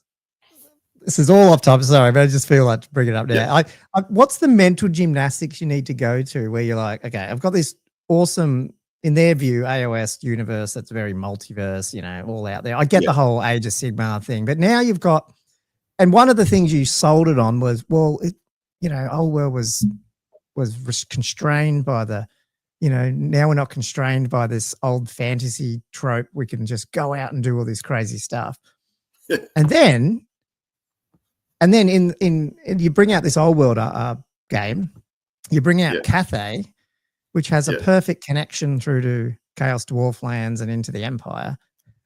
is all off topic. Sorry, but I just feel like to bring it up now. Yeah. What's the mental gymnastics you need to go to where you're like, okay, I've got this awesome, in their view, AOS universe that's very multiverse, you know, all out there. I get the whole Age of Sigmar thing, but now you've got, and one of the things you sold it on was, well, you know, old world was constrained by the, you know, now we're not constrained by this old fantasy trope. We can just go out and do all this crazy stuff. and then in you bring out this old world game, you bring out Cathay, which has a perfect connection through to Chaos Dwarf lands and into the Empire.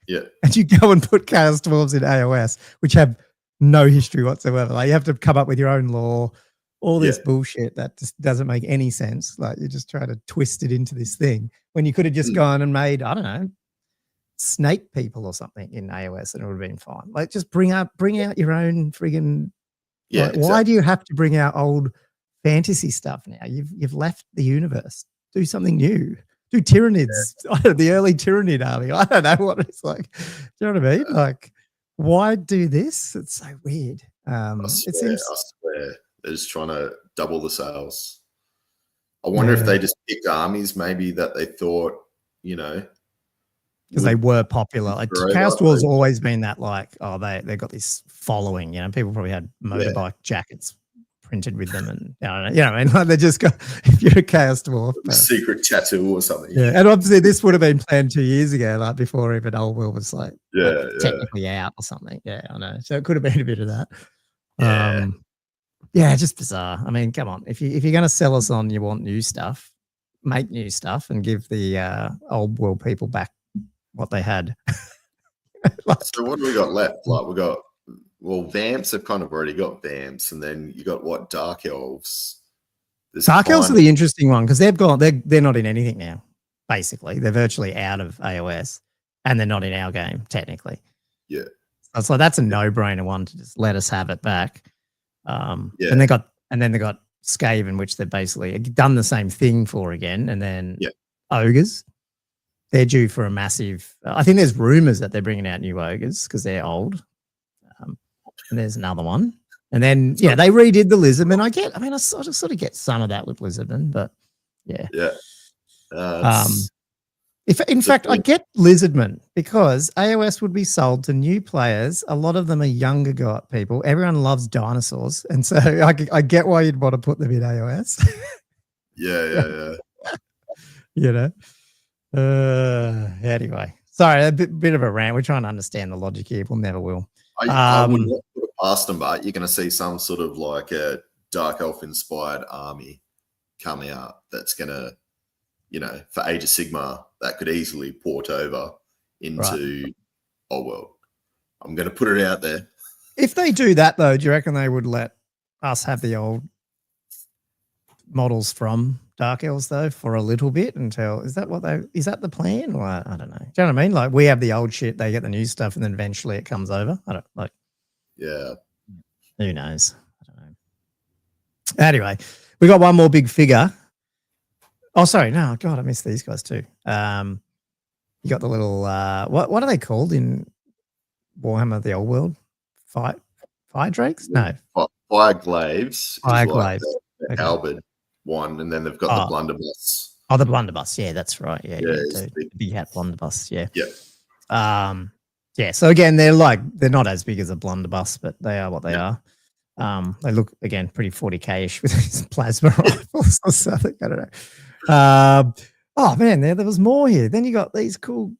Yeah. And you go and put Chaos Dwarves in AOS, which have no history whatsoever. Like, you have to come up with your own lore, all this bullshit that just doesn't make any sense. Like, you just try to twist it into this thing when you could have just gone and made, I don't know, snake people or something in AOS and it would have been fine. Like, just bring out your own friggin' like, exactly. Why do you have to bring out old fantasy stuff now? You've left the universe. Do something new. Do Tyranids. I don't know, the early Tyranid army. I don't know what it's like. Do you know what I mean? Like, why do this? It's so weird. I swear they're just trying to double the sales. I wonder if they just picked armies maybe that they thought, you know, because they were popular. Like, Chaos Dwarves always been that, like, oh, they got this following. You know, people probably had motorbike jackets printed with them, and I don't know, you know, I mean, like, they just got, if you're a Chaos Dwarf, secret tattoo or something. Yeah, and obviously this would have been planned 2 years ago, like before even Old World was like technically out or something. Yeah, I know. So it could have been a bit of that. Just bizarre. I mean, come on, if you're going to sell us on you want new stuff, make new stuff and give the Old World people back what they had. Like, so what do we got left? Like, we got. Well, Vamps have kind of already got Vamps, and then you got what, Dark Elves. Dark Elves are the interesting one because they're not in anything now. Basically, they're virtually out of AOS, and they're not in our game technically. Yeah, so like, that's a no-brainer one to just let us have it back. And then they got Skaven, which they've basically done the same thing for again, and then Ogres. They're due for a massive. I think there's rumors that they're bringing out new Ogres because they're old. And there's another one. And then, they redid the Lizardman. I sort of get some of that with Lizardman, but yeah. In fact, I get Lizardman because AOS would be sold to new players. A lot of them are younger people. Everyone loves dinosaurs. And so I get why you'd want to put them in AOS. Yeah. You know? Anyway. Sorry, a bit of a rant. We're trying to understand the logic here. We'll never will. I wouldn't put it past them, but you're going to see some sort of like a Dark Elf inspired army come out that's going to, you know, for Age of Sigmar, that could easily port over into Old World. I'm going to put it out there. If they do that, though, do you reckon they would let us have the old models from Dark Elves, though, for a little bit until, is that the plan? Or I don't know. Do you know what I mean? Like, we have the old shit, they get the new stuff, and then eventually it comes over. I don't like. Yeah. Who knows? I don't know. Anyway, we got one more big figure. Oh, sorry. No, God, I missed these guys too. You got the little, what are they called in Warhammer, the old world? Fire drakes? No. Fire glaives. Fire glaives. The halberd one, and then they've got the blunderbuss. Oh, the blunderbuss. Yeah, that's right. Yeah. The big hat blunderbuss. Yeah. Yeah. So again, they're not as big as a blunderbuss, but they are what they are. They look again pretty 40k-ish with these plasma rifles or something. I don't know. Oh man, there was more here. Then you got these cool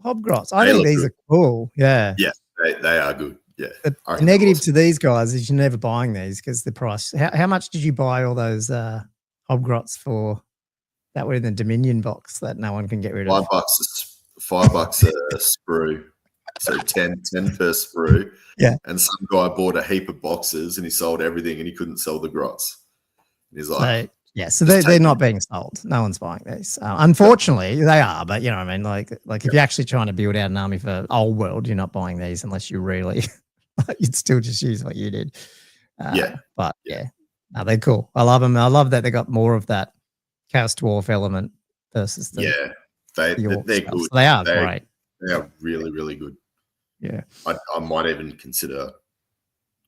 Hobgrots. I think these are cool. Yeah. Yeah, they are good. Yeah. The negative to these guys is you're never buying these because the price. How much did you buy all those Hobgrots for? That were in the Dominion box that no one can get rid of. $5 $5 a sprue. So 10 per sprue. Yeah. And some guy bought a heap of boxes and he sold everything and he couldn't sell the grots. And he's like, so they're not being sold. No one's buying these. Unfortunately, they are, but you know what I mean? Like if you're actually trying to build out an army for old world, you're not buying these unless you really, you'd still just use what you did. But no, they're cool. I love them. I love that they got more of that Chaos Dwarf element versus the they're good. So they are great. They are really, really good. Yeah. I might even consider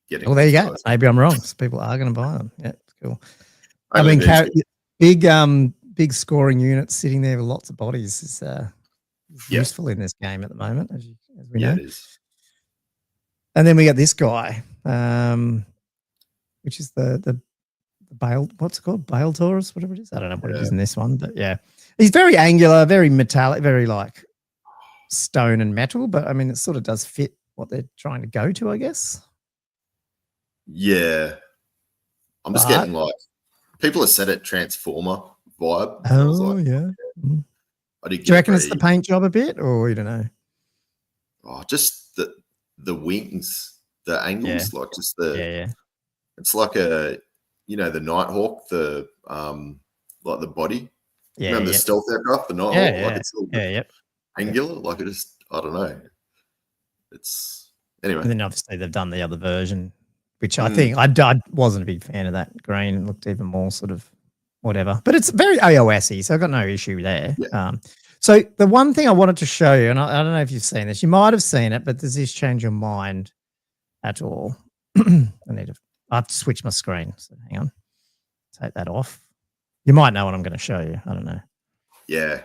getting. Well, there you go. Maybe I'm wrong. So people are going to buy them. Yeah, it's cool. I mean, big scoring units sitting there with lots of bodies is useful in this game at the moment, as we know. It is. And then we got this guy, which is the Bale, what's it called? Bale Taurus, whatever it is. I don't know what it is in this one, but yeah. He's very angular, very metallic, very like stone and metal, but I mean, it sort of does fit what they're trying to go to, I guess. Yeah. I'm just getting like, people have said it Transformer vibe. Oh, yeah. Mm. Do you reckon it's the paint job a bit, or you don't know? Oh, just the wings, the angles, like just the It's like a, you know, the Nighthawk, the like the body. Yeah. Remember the stealth aircraft, the Nighthawk? Like it's all angular. Like it is, I don't know. It's anyway. And then obviously they've done the other version, which I think I wasn't a big fan of that green. It looked even more sort of whatever. But it's very AOS-y, so I've got no issue there. Yeah. So the one thing I wanted to show you, and I don't know if you've seen this, you might have seen it, but does this change your mind at all? I have to switch my screen. So hang on. Take that off. You might know what I'm going to show you. I don't know. Yeah.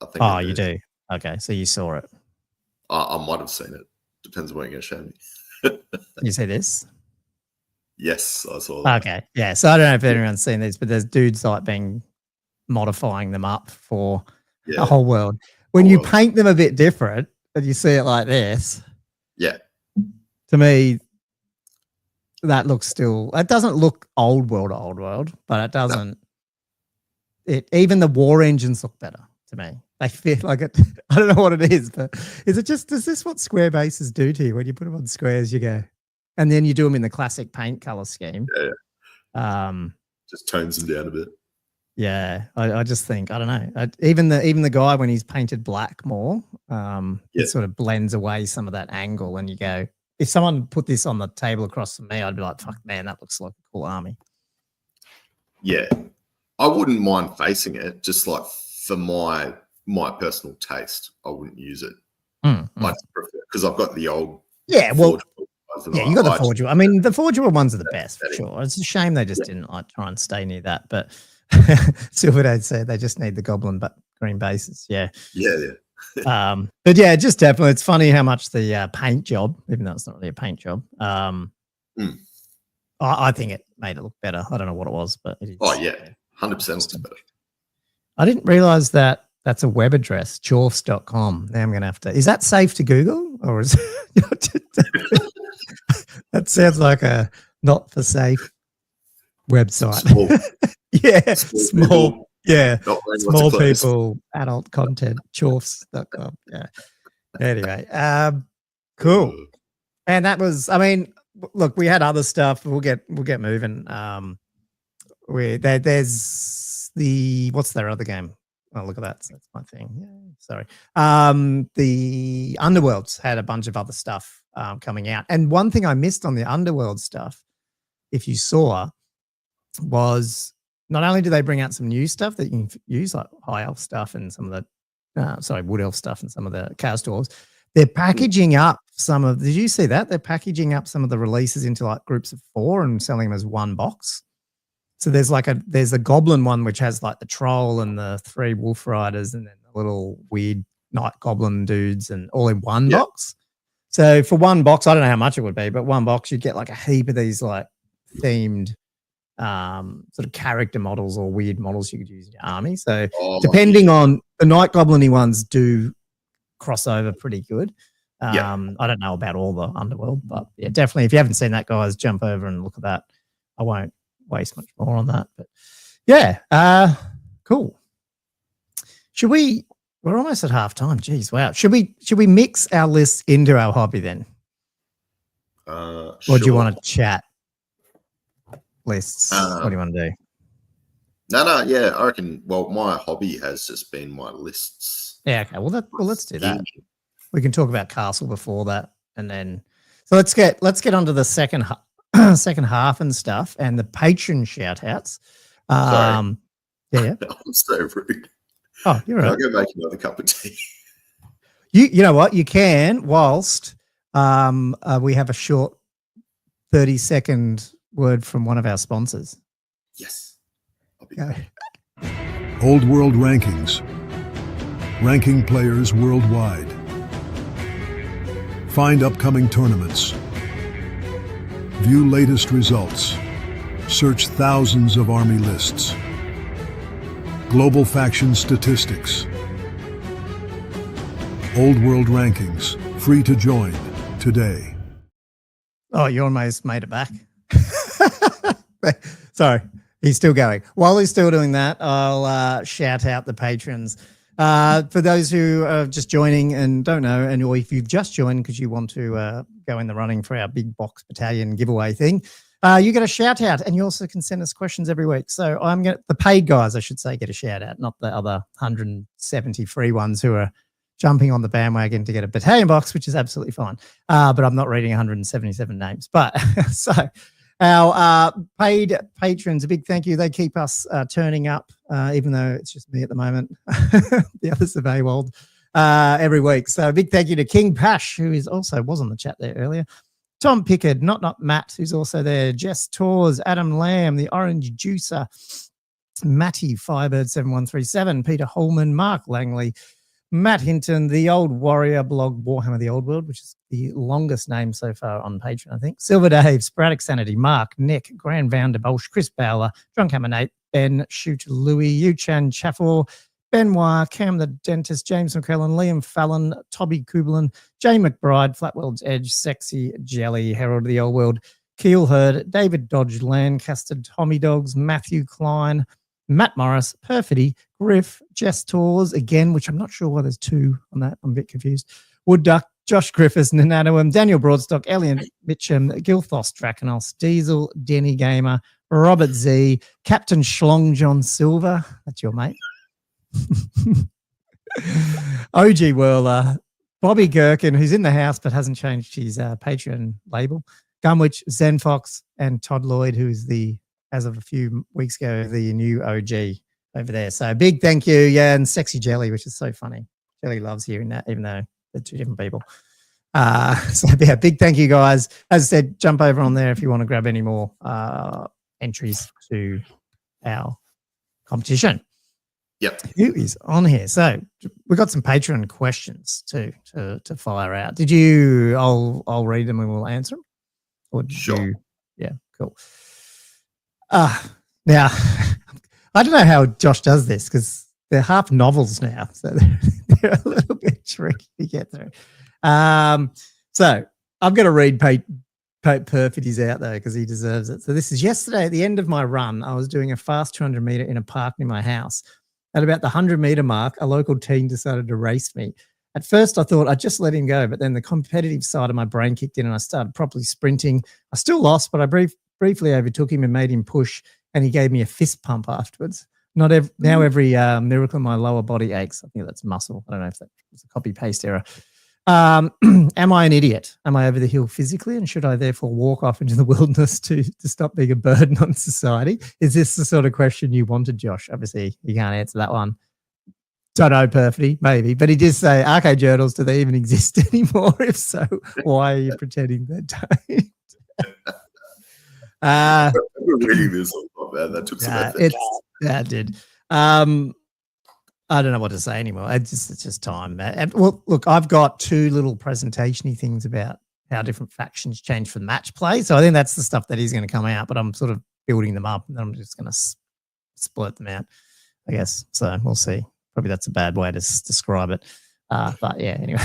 I think you do. Okay. So you saw it. I might have seen it. Depends on what you're going to show me. You see this? Yes, I saw that. Okay. Yeah. So I don't know if anyone's seen these, but there's dudes like modifying them up for the whole world. When you paint them a bit different and you see it like this. Yeah. To me, that looks it doesn't look old world, but it doesn't. Even the war engines look better to me. They feel like it. I don't know what it is, but is this what square bases do to you? When you put them on squares, you go, and then you do them in the classic paint color scheme. Yeah. Just tones them down a bit. Yeah. I just think, I don't know. Even the guy, when he's painted black more, it sort of blends away some of that angle, and you go, if someone put this on the table across from me, I'd be like, fuck, man, that looks like a cool army. Yeah. I wouldn't mind facing it, just like for my personal taste, I wouldn't use it. I prefer, because I've got the old. Yeah, well, you got the Forgeable. I mean, the Forgeable ones are the best for sure. It's a shame they just didn't like try and stay near that. But Silverdade said they just need the Goblin but green bases. Yeah. But yeah, just definitely, it's funny how much the paint job, even though it's not really a paint job, I think it made it look better. I don't know what it was, but it is. Oh yeah, 100% looks better. I didn't realize that that's a web address, dwarfs.com. Now I'm going to have to. Is that safe to Google, or is that sounds like a not for safe website? Small. Yeah, small people, adult content, dwarfs.com. Yeah. Anyway, cool. And that was, I mean, look, we had other stuff. We'll get moving. There's what's their other game? Oh, look at that. That's my thing. Yeah, sorry. The Underworlds had a bunch of other stuff coming out. And one thing I missed on the Underworld stuff, if you saw, was not only do they bring out some new stuff that you can use, like high elf stuff and some of the, wood elf stuff and some of the Chaos Dwarves, they're packaging up some of, did you see that? They're packaging up some of the releases into like groups of 4 and selling them as one box. So there's a Goblin one, which has like the Troll and the 3 Wolf Riders and then the little weird Night Goblin dudes and all in one box. So for one box, I don't know how much it would be, but one box, you'd get like a heap of these like themed sort of character models or weird models you could use in your army. So depending on the Night Goblin-y ones do cross over pretty good. I don't know about all the Underworld, but yeah, definitely if you haven't seen that, guys, jump over and look at that. I won't waste much more on that, but yeah, cool. We're almost at half-time. Jeez, wow. Should we mix our lists into our hobby then? Or do you want to chat lists? What do you want to do? No, yeah, I reckon. Well, my hobby has just been my lists. Yeah, okay. Well, let's do that. We can talk about Castle before that, and then so let's get onto the second half and stuff, and the patron shout-outs. Sorry. Yeah. I'm so rude. Oh, you're right. I'll go make another cup of tea. You know what? You can whilst we have a short 30-second word from one of our sponsors. Yes. Go. Old World Rankings. Ranking players worldwide. Find upcoming tournaments. View latest results. Search thousands of army lists. Global faction statistics. Old World Rankings. Free to join today. Oh, you almost made it back. Sorry, he's still going. While he's still doing that, I'll shout out the patrons. For those who are just joining and don't know, and or if you've just joined because you want to go in the running for our big box battalion giveaway thing, you get a shout out, and you also can send us questions every week. So the paid guys, I should say, get a shout out, not the other 170 free ones who are jumping on the bandwagon to get a battalion box, which is absolutely fine. But I'm not reading 177 names. But so our paid patrons, a big thank you. They keep us turning up, even though it's just me at the moment. The others are AWOL'd every week. So a big thank you to King Pash, who was on the chat there earlier. Tom Pickard, not Matt, who's also there. Jess Tors, Adam Lamb, the Orange Juicer, Matty Firebird 7137, Peter Holman, Mark Langley, Matt Hinton, the Old Warrior blog, Warhammer the Old World, which is the longest name so far on Patreon, I think. Silver Dave, Sporadic Sanity, Mark, Nick, Grand Van der Bolsch, Chris Bowler, Drunk Hammer Nate, Ben, Shoot Louis, Yuchan Chaffel, Benoit, Cam the Dentist, James McClellan, Liam Fallon, Toby Kubelin, Jay McBride, Flatworld's Edge, Sexy Jelly, Herald of the Old World, Keel Herd, David Dodge, Lancaster, Tommy Dogs, Matthew Klein, Matt Morris, Perfidy, Griff, Jess Tors, again, which I'm not sure why there's two on that. I'm a bit confused. Wood Duck, Josh Griffiths, Nananoum, Daniel Broadstock, Elliot Mitchum, Gilthos, Draconos, Diesel, Denny Gamer, Robert Z, Captain Schlong John Silver, that's your mate. OG Whirler, Bobby Gherkin, who's in the house but hasn't changed his Patreon label, Gunwich, Zen Fox, and Todd Lloyd, who is as of a few weeks ago, the new OG over there. So big thank you. Yeah, and Sexy Jelly, which is so funny. Jelly loves hearing that, even though they're two different people. So yeah, big thank you, guys. As I said, jump over on there if you want to grab any more entries to our competition. Yep. Who is on here? So we've got some Patreon questions too to fire out. Did you? I'll read them and we'll answer them. Or sure. Yeah, cool. Now, I don't know how Josh does this because they're half novels now, so they're a little bit tricky to get through. So I'm going to read Perfidy's out though because he deserves it. So this is yesterday at the end of my run. I was doing a fast 200 meter in a park near my house. At about the 100 meter mark, a local teen decided to race me. At first, I thought I'd just let him go, but then the competitive side of my brain kicked in and I started properly sprinting. I still lost, but I briefly overtook him and made him push, and he gave me a fist pump afterwards. Now every miracle in my lower body aches. I think that's muscle. I don't know if that was a copy-paste error. Am I an idiot? Am I over the hill physically, and should I therefore walk off into the wilderness to stop being a burden on society? Is this the sort of question you wanted, Josh? Obviously, you can't answer that one. Don't know, Perfidy, maybe. But he did say, Arcane Journals, do they even exist anymore? If so, why are you pretending they don't? We're reading this a lot, man. That took some effort. That did. I don't know what to say anymore. It's just time. Well, look, I've got two little presentation-y things about how different factions change for match play. So I think that's the stuff that is going to come out, but I'm sort of building them up and then I'm just going to splurt them out, I guess. So we'll see. Probably that's a bad way to describe it. But yeah, anyway,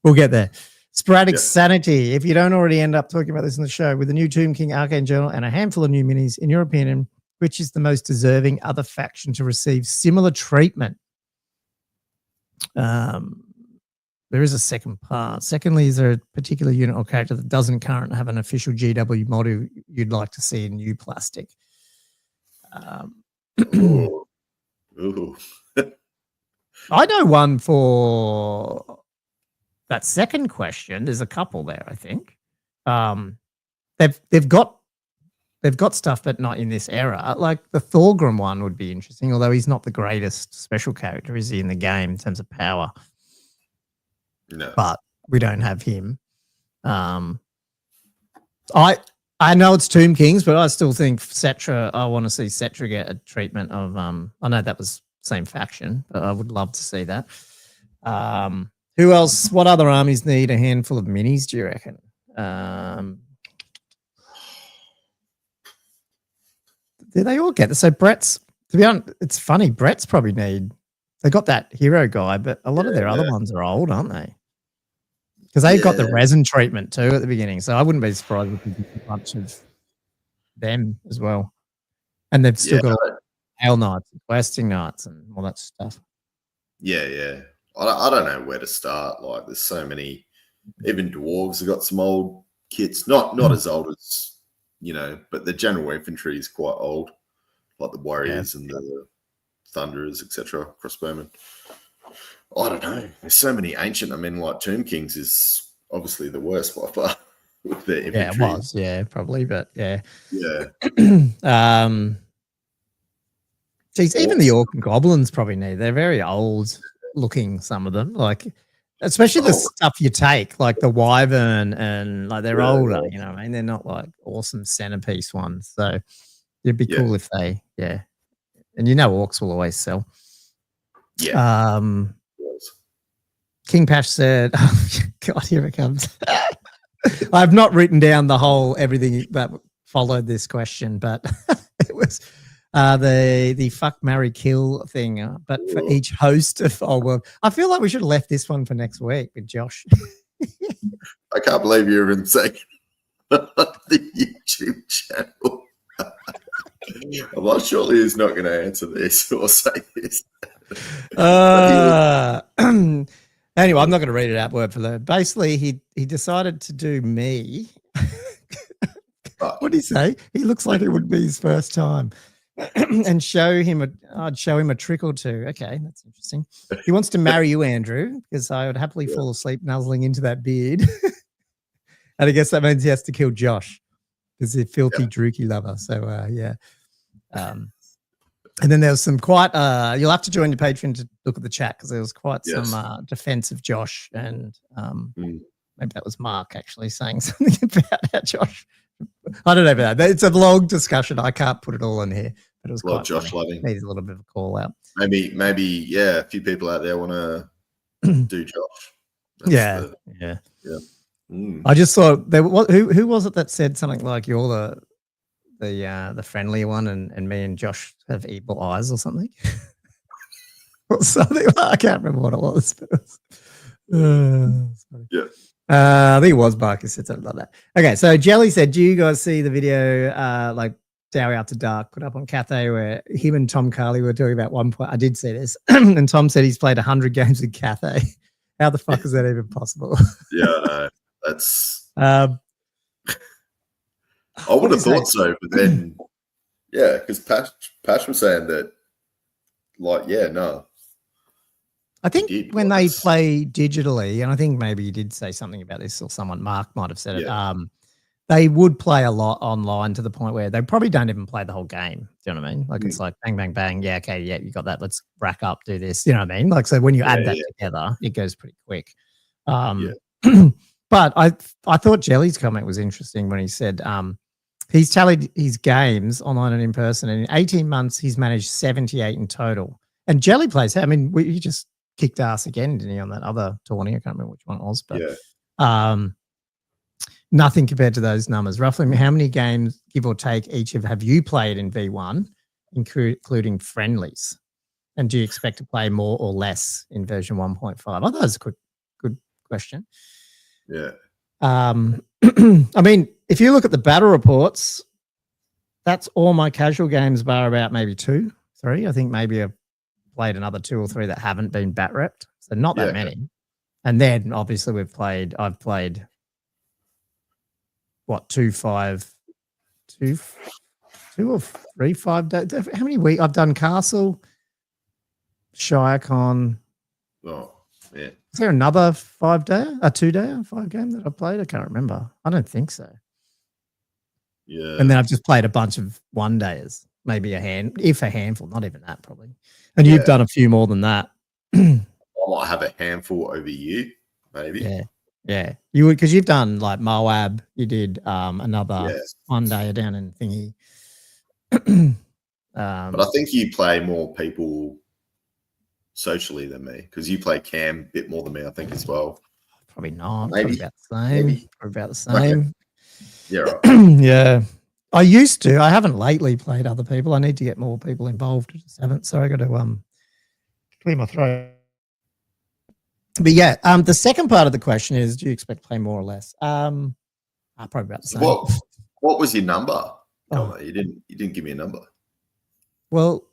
we'll get there. Sporadic Sanity. If you don't already end up talking about this in the show, with the new Tomb King Arcane Journal and a handful of new minis, in your opinion, which is the most deserving other faction to receive similar treatment? There is a second part. Secondly, is there a particular unit or character that doesn't currently have an official GW model you'd like to see in new plastic? Ooh. I know one for that second question. There's a couple there, I think. They've got stuff, but not in this era. Like the Thorgrim one would be interesting, although he's not the greatest special character, is he, in the game in terms of power? No. But we don't have him. I know it's Tomb Kings, but I still think Cetra, I want to see Cetra get a treatment of I know that was same faction, but I would love to see that. Who else? What other armies need a handful of minis, do you reckon? Do they all get this? So Brett's, to be honest, it's funny, Brett's probably they got that hero guy, but a lot of their other ones are old, aren't they? Because they've got the resin treatment too at the beginning. So I wouldn't be surprised if we get a bunch of them as well. And they've still got Hail Knights, Questing Knights, and all that stuff. Yeah. I don't know where to start. Like, there's so many. Even Dwarves have got some old kits. Not as old as, but the general infantry is quite old, like the Warriors and the Thunderers, etc. Crossbowmen. I don't know. There's so many ancient. I mean, like Tomb Kings is obviously the worst by far with their infantry. Yeah, it was. Yeah, probably, but yeah. Geez, even the Orc and Goblins probably need. They're very old looking, some of them. Like, especially the stuff you take, like the Wyvern, and like they're older, you know what I mean? They're not like awesome centerpiece ones. So it'd be cool if they, and Orcs will always sell. Yeah. King Pash said, oh, God, here it comes. I've not written down the whole everything that followed this question, but it was the fuck, marry, kill thing. But for each host of world, I feel like we should have left this one for next week with Josh. I can't believe you're even saying the YouTube channel. I'm like, surely he's not going to answer this or say this. Anyway, I'm not going to read it out word for word. Basically, he decided to do me. What did he say? He looks like it would be his first time, and I'd show him a trick or two. Okay, that's interesting. He wants to marry you, Andrew, because I would happily fall asleep nuzzling into that beard. And I guess that means he has to kill Josh because he's a filthy drookie lover. So and then there was some quite you'll have to join your Patreon to look at the chat, because there was quite some defense of Josh, and maybe that was Mark actually saying something about how Josh. I don't know about that. It's a long discussion. I can't put it all in here, but it was quite Josh loving. Needs a little bit of a call out. Maybe a few people out there want to do Josh. Yeah. I just thought who was it that said something like, "You're the friendly one, and me and Josh have evil eyes," or something. Or something. I can't remember what it was. But I think it was Mark who said something like that. Okay, so Jelly said, do you guys see the video like Dowie After Dark put up on Cathay where him and Tom Carley were talking about one point? I did see this. And Tom said he's played 100 games in Cathay. How the fuck is that even possible? Yeah, that's... I would have thought so, but then, because Pash was saying that, no. I think when they play digitally, and I think maybe you did say something about this, or Mark might have said it, they would play a lot online to the point where they probably don't even play the whole game. Do you know what I mean? Like it's like bang, bang, bang. Yeah, okay, yeah, you got that. Let's rack up, do this. You know what I mean? Like, so when you add that together, it goes pretty quick. But I thought Jelly's comment was interesting when he said he's tallied his games online and in person, and in 18 months he's managed 78 in total. And Jelly plays, he just kicked ass again, didn't he, on that other tourney? I can't remember which one it was, but nothing compared to those numbers. Roughly, how many games, give or take, each have you played in V1, including friendlies? And do you expect to play more or less in version 1.5? I thought that was a good question. Yeah. I mean, if you look at the battle reports, that's all my casual games bar about maybe 2, 3. I think maybe I've played another 2 or 3 that haven't been bat repped. So not that many. And then obviously I've played what, 2 or 3 5 days. How many weeks? I've done Castle, ShireCon. Oh, yeah. Is there another 5-day, a 2-day, 5 game that I played? I can't remember. I don't think so. Yeah. And then I've just played a bunch of 1-dayers, maybe a handful, not even that probably. And you've done a few more than that. I might have a handful over you, maybe. Yeah. Yeah. You would, because you've done like Moab, you did another 1-day down in thingy. But I think you play more people socially than me, because you play Cam a bit more than me, I think, as well. Probably not. Maybe. Probably about the same. Maybe. Probably about the same. Okay. Yeah, right. Yeah. I used to. I haven't lately played other people. I need to get more people involved. I just haven't. So I got to clear my throat. But yeah, the second part of the question is, do you expect to play more or less? Probably about the same. What was your number? Oh. You didn't give me a number. Well,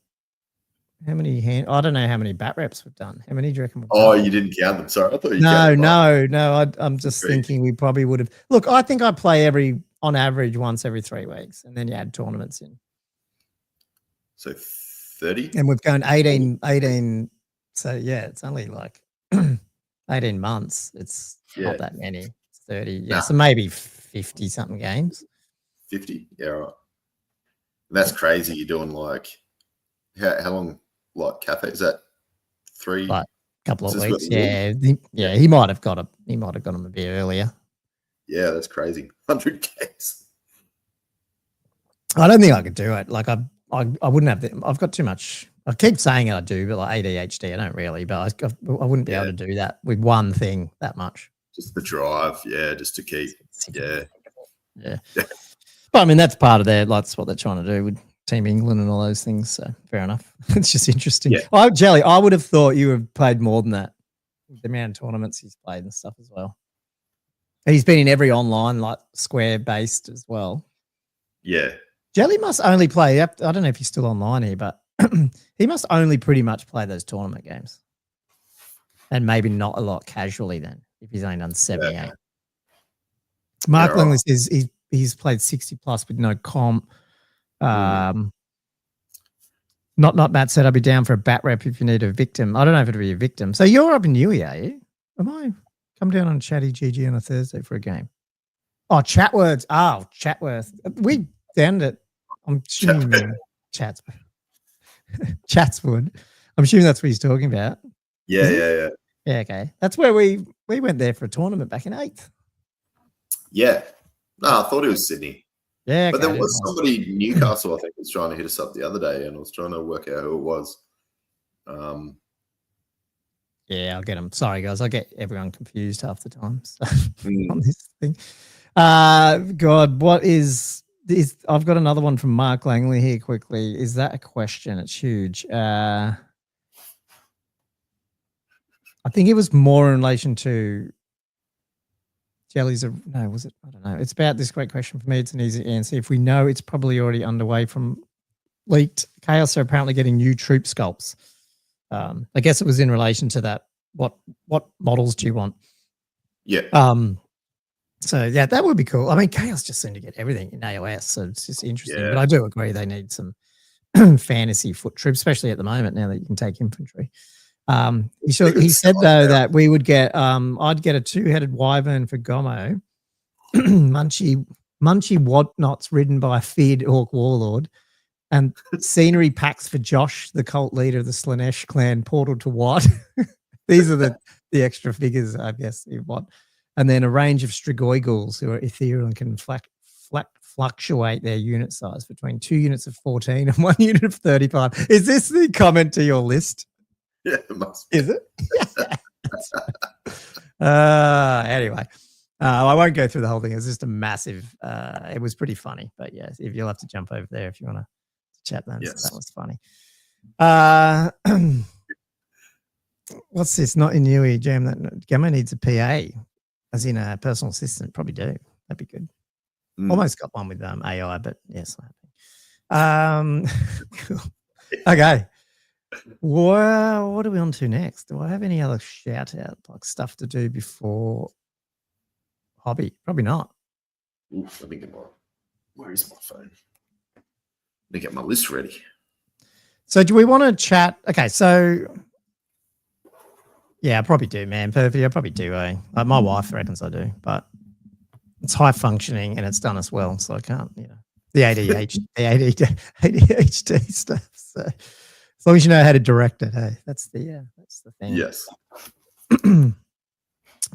how many I don't know how many bat reps we've done. How many do you reckon? You didn't count them. Sorry, I thought you counted them. No. I'm just thinking we probably would have. Look, I think I play on average once every 3 weeks, and then you add tournaments in. So 30? And we've gone 18. So yeah, it's only like 18 months. It's not that many. It's 30. Yeah, so maybe 50 something games. 50? Yeah, right. That's crazy. You're doing like how long? Like cafe? Is that 3? Like a couple of weeks. Yeah. He might have got him a bit earlier. Yeah, that's crazy. 100 games. I don't think I could do it. Like I wouldn't have. I've got too much. I keep saying I do, but like ADHD, I don't really. But I wouldn't be able to do that with one thing that much. Just the drive, just to keep. Yeah. But I mean, that's part of that's what they're trying to do with Team England and all those things. So fair enough. It's just interesting. Yeah. Jelly, I would have thought you have played more than that. The amount of tournaments he's played and stuff as well. He's been in every online, like Square based as well. Yeah. Jelly must only play. I don't know if he's still online here, but he must only pretty much play those tournament games, and maybe not a lot casually. Then, if he's only done 78. Yeah. Mark Langley says he's played 60 plus with no comp. Not Matt said I'd be down for a bat rep if you need a victim. I don't know if it'll be a victim. So you're up in Newey, are you? Am I? Come down on Chatty GG on a Thursday for a game. Oh, Chatworth. Oh, Chatworth. We down at. I'm assuming Chatswood. I'm assuming that's what he's talking about. Yeah. Yeah, okay. That's where we went there for a tournament back in 8th. Yeah. No, I thought it was Sydney. Yeah. But there was somebody in Newcastle, I think, was trying to hit us up the other day, and I was trying to work out who it was. Yeah, I'll get them. Sorry, guys. I get everyone confused half the time on this thing. God, what is... I've got another one from Mark Langley here quickly. Is that a question? It's huge. I think it was more in relation to Jelly's. Was it? I don't know. It's about this great question for me. It's an easy answer. If we know it's probably already underway from leaked, Chaos are apparently getting new troop sculpts. I guess it was in relation to that. What models do you want? Yeah. So yeah, that would be cool. I mean, Chaos just seem to get everything in AOS, so it's just interesting. Yeah. But I do agree they need some fantasy foot troops, especially at the moment now that you can take infantry. He said though that we would get I'd get a 2-headed wyvern for Gomo, Munchie Whatnots ridden by a feared orc warlord, and scenery packs for Josh, the cult leader of the Slanesh clan, portal to Wat. These are the extra figures, I guess, you want. And then a range of Strigoi ghouls who are ethereal and can fluctuate their unit size between 2 units of 14 and 1 unit of 35. Is this the comment to your list? Yeah, it must be. Is it? Anyway, I won't go through the whole thing. It's just a massive, it was pretty funny. But yeah, if you'll have to jump over there if you want to chat then. Yes. So that was funny. What's this? Not in UE Jam. That Gamma needs a PA, as in a personal assistant. Probably do. That'd be good. Almost got one with AI, but yes. Cool. Okay. Well, what are we on to next? Do I have any other shout out, like stuff to do before hobby? Probably not. Oof, let me get where is my phone? Let me get my list ready. So do we want to chat? Okay, so yeah, I probably do, man. Perfect. I probably do, my wife reckons I do, but it's high functioning and it's done as well, so I can't, the ADHD stuff. So as long as you know how to direct it, hey, that's the thing. Yes.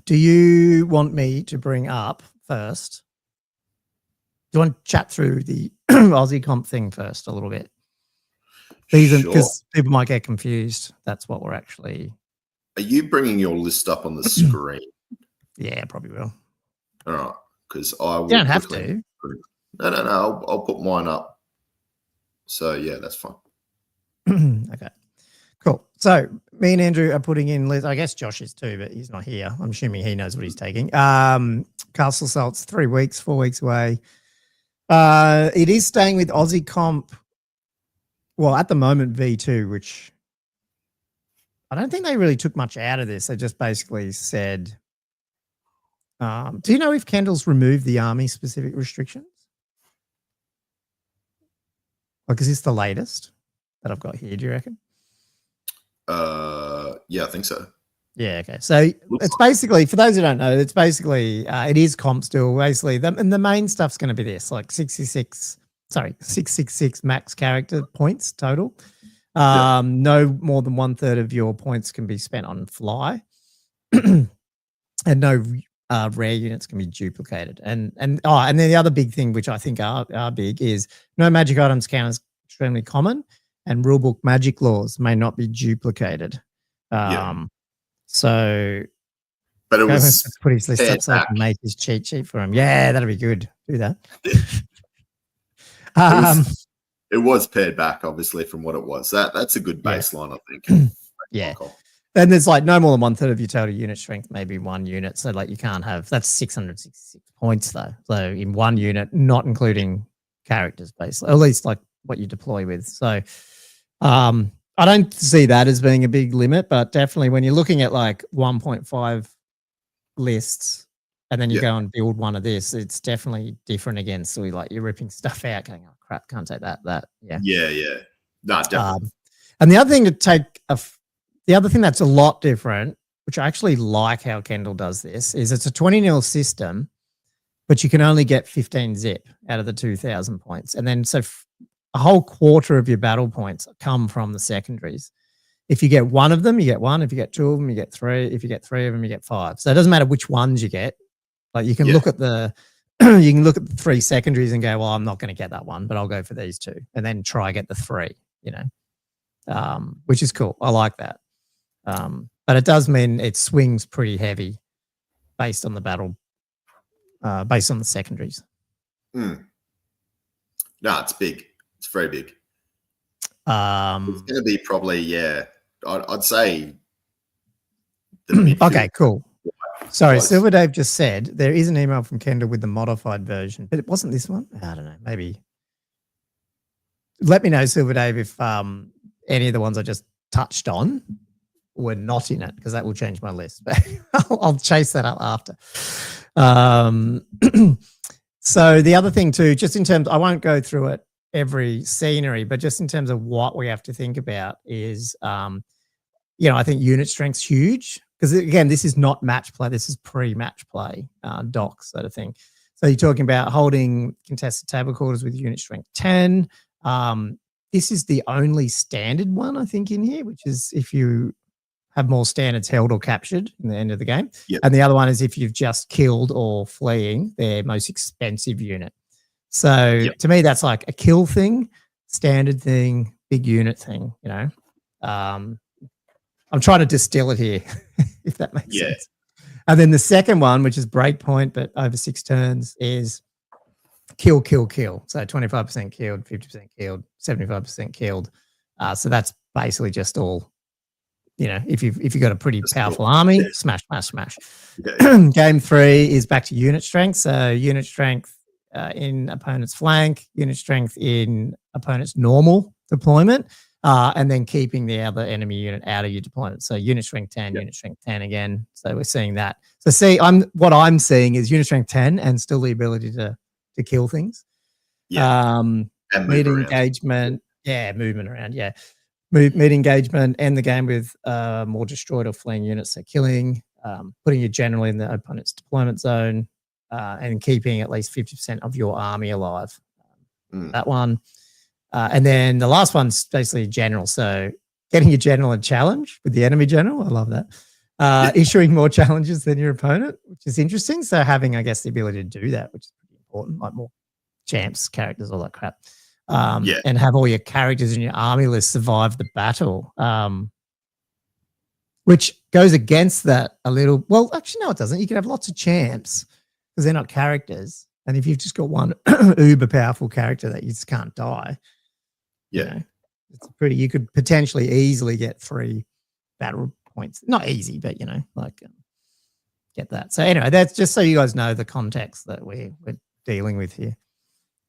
Do you want me to bring up first? Do you want to chat through the Aussie comp thing first a little bit? Because people might get confused. That's what we're actually. Are you bringing your list up on the screen? Yeah, probably will. All right, because I will. You don't have to. No. I'll put mine up. So yeah, that's fine. Okay, cool. So me and Andrew are putting in list. I guess Josh is too, but he's not here. I'm assuming he knows what he's taking. Castle Salt's 3 weeks, 4 weeks away. It is staying with Aussie comp. Well, at the moment, V2, which I don't think they really took much out of this. They just basically said, do you know if Kendall's removed the army-specific restrictions? Like, is this the latest that I've got here, do you reckon? Yeah, I think so. Yeah, okay. So it's basically, for those who don't know, it's basically, it is comp still, basically. And the main stuff's going to be this, like 666 max character points total. No more than 1/3 of your points can be spent on fly. And no rare units can be duplicated. And then the other big thing, which I think are big, is no magic items count as extremely common, and rulebook magic laws may not be duplicated. So, but it was put his list up so I can make his cheat sheet for him. Yeah, that'll be good. Do that. It was pared back, obviously, from what it was. That's a good baseline, I think. Yeah. And there's like no more than 1/3 of your total unit strength, maybe 1 unit. So like you can't have, that's 666 points though. So in 1 unit, not including characters, basically, at least like what you deploy with. So I don't see that as being a big limit, but definitely when you're looking at like 1.5 lists and then you go and build one of this, it's definitely different again. So you're ripping stuff out going, oh crap, can't take that. Yeah. No, definitely. And the other thing the other thing that's a lot different, which I actually like how Kendall does this, is it's a 20 0 system, but you can only get 15 zip out of the 2,000 points. And then so a whole quarter of your battle points come from the secondaries. If you get 1 of them, you get 1. If you get 2 of them, you get 3. If you get 3 of them, you get 5. So it doesn't matter which ones you get. Like you can look at the 3 secondaries and go, well, I'm not going to get that one, but I'll go for these 2, and then try get the 3. Which is cool. I like that. But it does mean it swings pretty heavy based on the battle, based on the secondaries. No, it's big. It's very big. It's going to be probably, I'd say. Okay, cool. Sorry, Silver Dave just said there is an email from Kendall with the modified version, but it wasn't this one. I don't know. Maybe. Let me know, Silver Dave, if any of the ones I just touched on were not in it, because that will change my list. But I'll chase that up after. So the other thing too, just in terms, I won't go through it every scenery, but just in terms of what we have to think about is, I think unit strength's huge, because again, this is not match play. This is pre-match play doc sort of thing. So you're talking about holding contested table quarters with unit strength 10. This is the only standard one, I think, in here, which is if you have more standards held or captured in the end of the game. Yep. And the other one is if you've just killed or fleeing their most expensive unit. So to me, that's like a kill thing, standard thing, big unit thing, I'm trying to distill it here, if that makes sense. And then the second one, which is breakpoint, but over 6 turns, is kill. So 25% killed, 50% killed, 75% killed. So that's basically just all, if you've got a pretty powerful army, smash. Okay. Game 3 is back to unit strength. So unit strength in opponent's flank, unit strength in opponent's normal deployment, and then keeping the other enemy unit out of your deployment. So unit strength 10, unit strength 10 again. So we're seeing that. So what I'm seeing is unit strength 10 and still the ability to kill things. Yeah. Meat engagement. Yeah, movement around. Yeah. Meat engagement, end the game with more destroyed or fleeing units, so killing, putting your general in the opponent's deployment zone, and keeping at least 50% of your army alive. That one. And then the last one's basically general. So getting your general a challenge with the enemy general. I love that. Issuing more challenges than your opponent, which is interesting. So having, I guess, the ability to do that, which is pretty important, like more champs, characters, all that crap. And have all your characters in your army list survive the battle, which goes against that a little. Well, actually, no, it doesn't. You can have lots of champs because they're not characters. And if you've just got one uber powerful character that you just can't die, it's you could potentially easily get 3 battle points. Not easy, but get that. So anyway, that's just so you guys know the context that we're dealing with here.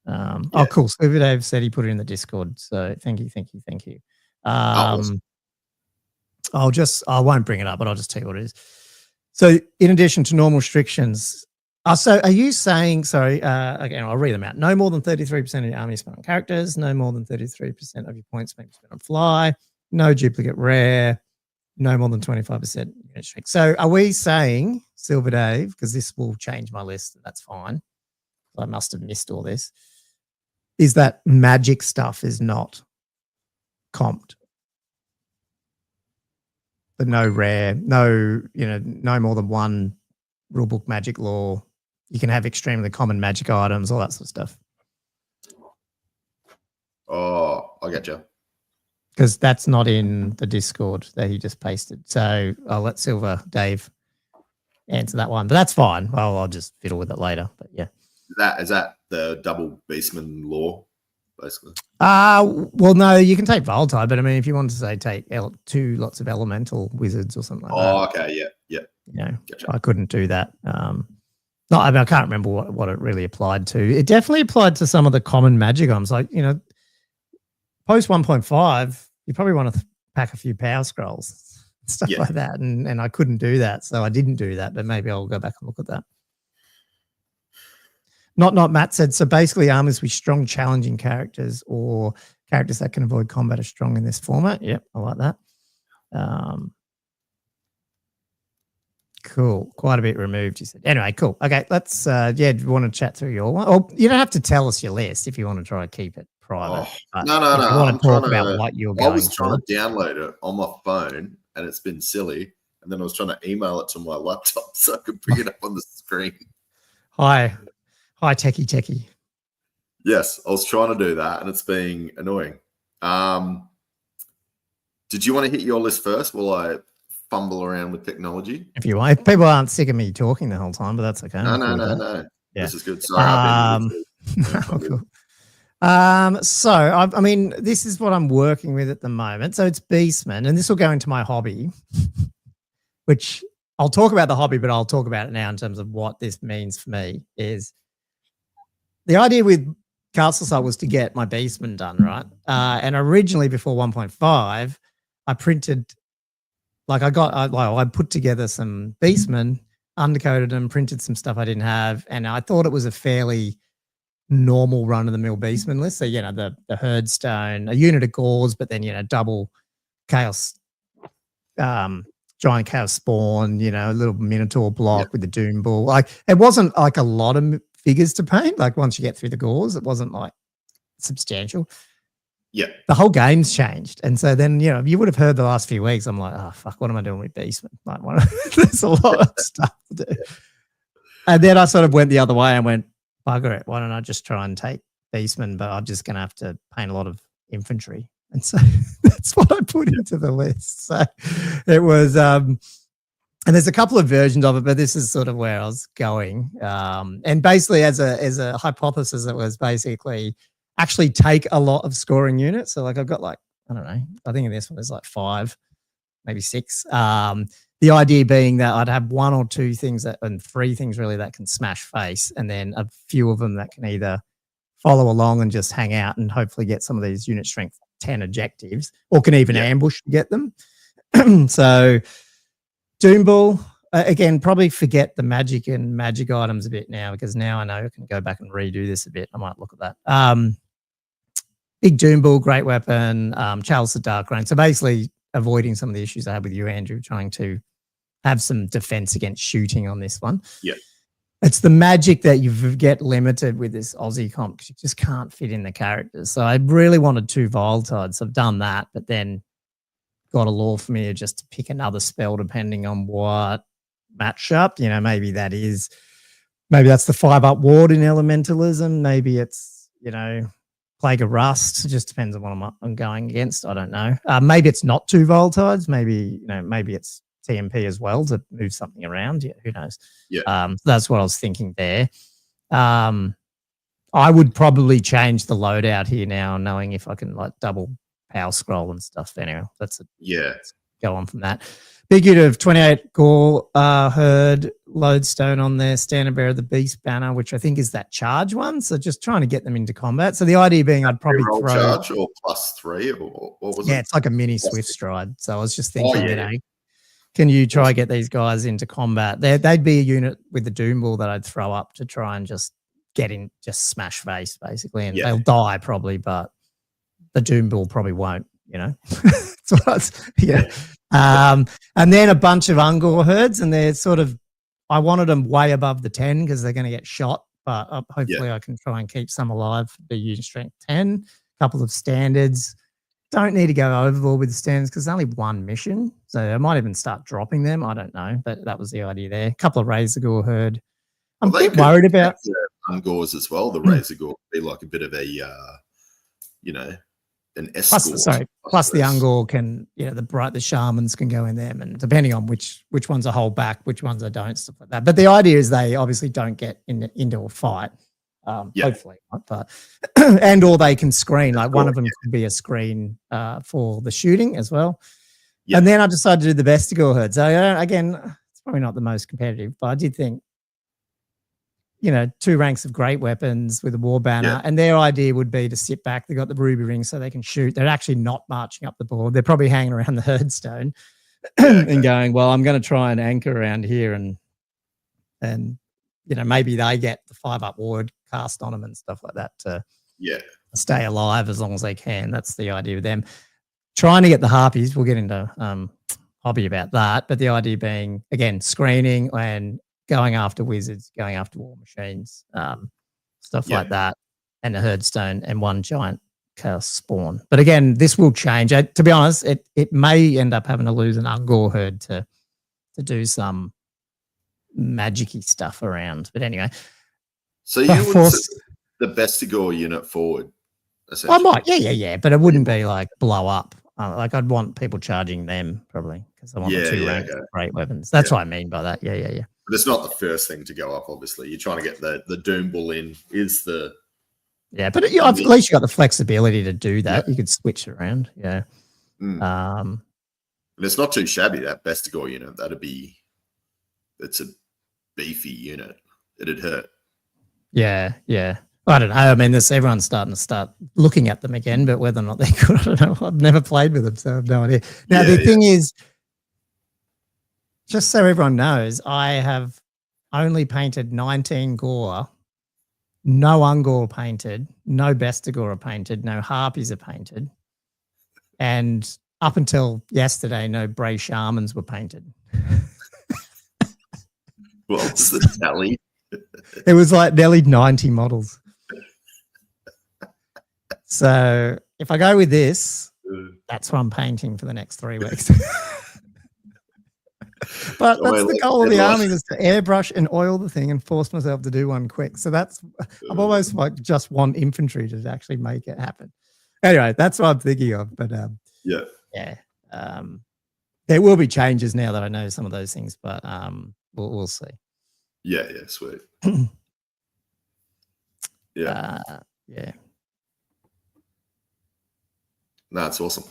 Oh, cool. Silver Dave said he put it in the Discord. So thank you. I won't bring it up, but I'll just tell you what it is. So in addition to normal restrictions, so are you saying, again, I'll read them out. No more than 33% of your army spent on characters, no more than 33% of your points may be spent on fly, no duplicate rare, no more than 25% unit strength. So are we saying, Silver Dave, because this will change my list, and that's fine. I must have missed all this. Is that magic stuff is not comped? The no rare, no more than one rulebook magic law. You can have extremely common magic items, all that sort of stuff. Oh, I get you. Because that's not in the Discord that he just pasted. So I'll let Silver Dave answer that one. But that's fine. Well, I'll just fiddle with it later. But yeah. Is that the double beastman law, basically? Well, no, you can take Voltide, but I mean, if you want to say take 2 lots of elemental wizards or something like that. Oh, okay, yeah. Gotcha. I couldn't do that. I can't remember what it really applied to. It definitely applied to some of the common magic items, like post 1.5, you probably want to pack a few power scrolls, stuff like that, and I couldn't do that, so I didn't do that. But maybe I'll go back and look at that. Not Matt said, so basically armies with strong challenging characters or characters that can avoid combat are strong in this format. Yep, I like that. Cool. Quite a bit removed, you said. Anyway, cool. Okay, let's, do you want to chat through your one? Or you don't have to tell us your list if you want to try to keep it private. No. I want to talk about what you're going I was trying to download it on my phone and it's been silly. And then I was trying to email it to my laptop so I could bring it up on the screen. Hi, techie. Yes, I was trying to do that and it's being annoying. Did you want to hit your list first while I fumble around with technology? If you want. If people aren't sick of me talking the whole time, but that's okay. No. Yeah. This is good. Sorry. Cool. So, I mean, this is what I'm working with at the moment. So it's Beastman, and this will go into my hobby, which I'll talk about the hobby, but I'll talk about it now in terms of what this means for me. Is the idea with Castleside was to get my Beastman done, right? And originally before 1.5, I printed, I put together some Beastmen, undercoated them, printed some stuff I didn't have, and I thought it was a fairly normal run-of-the-mill Beastman list. So, the Herdstone, a unit of Gauls, but then, double Chaos, giant Chaos Spawn, a little Minotaur block with the Doom Bull. Like, it wasn't like a lot of figures to paint. Like, once you get through the Gauls, it wasn't like substantial. Yeah. The whole game's changed. And so then, you would have heard the last few weeks, I'm like, oh, fuck, what am I doing with Beastman? Like, there's a lot of stuff to do. And then I sort of went the other way and went, bugger it. Why don't I just try and take Beastman, but I'm just going to have to paint a lot of infantry. And so that's what I put into the list. So it was, and there's a couple of versions of it, but this is sort of where I was going. And basically as a hypothesis, it was basically actually take a lot of scoring units. So I've got I don't know. I think in this one there's like 5, maybe 6. The idea being that I'd have 1 or 2 things and 3 things really that can smash face, and then a few of them that can either follow along and just hang out and hopefully get some of these unit strength 10 objectives, or can even ambush to get them. So Doomball, again, probably forget the magic and magic items a bit now, because now I know I can go back and redo this a bit. I might look at that. Big Doomball, great weapon, Chalice of Dark Rain. So basically avoiding some of the issues I had with you, Andrew, trying to have some defense against shooting on this one. Yeah. It's the magic that you get limited with this Aussie comp, because you just can't fit in the characters. So I really wanted 2 Volatides. I've done that, but then got a law for me just to pick another spell depending on what matchup. You know, maybe that's the 5-up ward in elementalism. Maybe it's, you know, Plague of Rust. It just depends on what I'm going against. I don't know. Maybe it's not 2 Volatides. Maybe it's TMP as well to move something around. Yeah, who knows? Yeah. That's what I was thinking there. I would probably change the loadout here now, knowing if I can like double power scroll and stuff. Anyway, let's go on from that. Big unit of 28 Gore Herd, Lodestone on there, Standard Bearer of the Beast banner, which I think is that charge one. So just trying to get them into combat. So the idea being I'd probably throw charge or +3 or what was it? Yeah, it's like a mini Swift Stride. So I was just thinking, you know, can you try get these guys into combat? They'd be a unit with the Doomball that I'd throw up to try and just get in, just smash face basically, and they'll die probably, but the Doomball probably won't, you know. And then a bunch of Ungor herds, and they're sort of, I wanted them way above the 10 because they're going to get shot, but hopefully I can try and keep some alive. The unit strength 10, a couple of standards. Don't need to go overboard with the standards because it's only 1 mission. So I might even start dropping them. I don't know. But that was the idea there. A couple of Razor Gore herd. I'm a bit worried about Ungors as well. The Razor Gore would be like a bit of a, you know, an escort. Plus the Ungor can, you know, the shamans can go in them, and depending on which ones I hold back, which ones I don't, stuff like that. But the idea is they obviously don't get into a fight. Hopefully not, but and or they can screen, like one of them could be a screen for the shooting as well. And then I decided to do the Vestigor herd. So again, it's probably not the most competitive, but I did think, you know, 2 ranks of great weapons with a war banner, and their idea would be to sit back. They got the ruby ring so they can shoot. They're actually not marching up the board. They're probably hanging around the herdstone and going, well, I'm going to try and anchor around here, and you know, maybe they get the 5-up ward cast on them and stuff like that to stay alive as long as they can. That's the idea of them. Trying to get the harpies, we'll get into hobby about that, but the idea being, again, screening and going after wizards, going after war machines, stuff like that, and a herdstone and 1 giant chaos spawn. But again, this will change. To be honest, it may end up having to lose an Ungor herd to do some magic-y stuff around. But anyway. So you would set the Vestigor unit forward, essentially? I might, yeah. But it wouldn't be like blow up. Like I'd want people charging them probably because I want the 2 ranks of great weapons. That's what I mean by that. Yeah. But it's not the first thing to go up, obviously. You're trying to get the Doomball in is the... Yeah, but at least you got the flexibility to do that. You could switch it around. Yeah. And it's not too shabby, that Vestigor unit. It's a beefy unit. It'd hurt. Yeah. I don't know. I mean, everyone's starting to looking at them again, but whether or not they're good, I don't know. I've never played with them, so I have no idea. Now, the thing is, just so everyone knows, I have only painted 19 Gore, no Ungor painted, no Vestigor are painted, no Harpies are painted, and up until yesterday, no Bray Shamans were painted. Well, it's the tally. It was like nearly 90 models. So if I go with this, that's what I'm painting for the next 3 weeks. But that's the goal of the army, is to airbrush and oil the thing and force myself to do one quick. So I'm almost like just want infantry to actually make it happen. Anyway, that's what I'm thinking of. But there will be changes now that I know some of those things, but we'll see. Yeah, sweet. Yeah. No, it's awesome.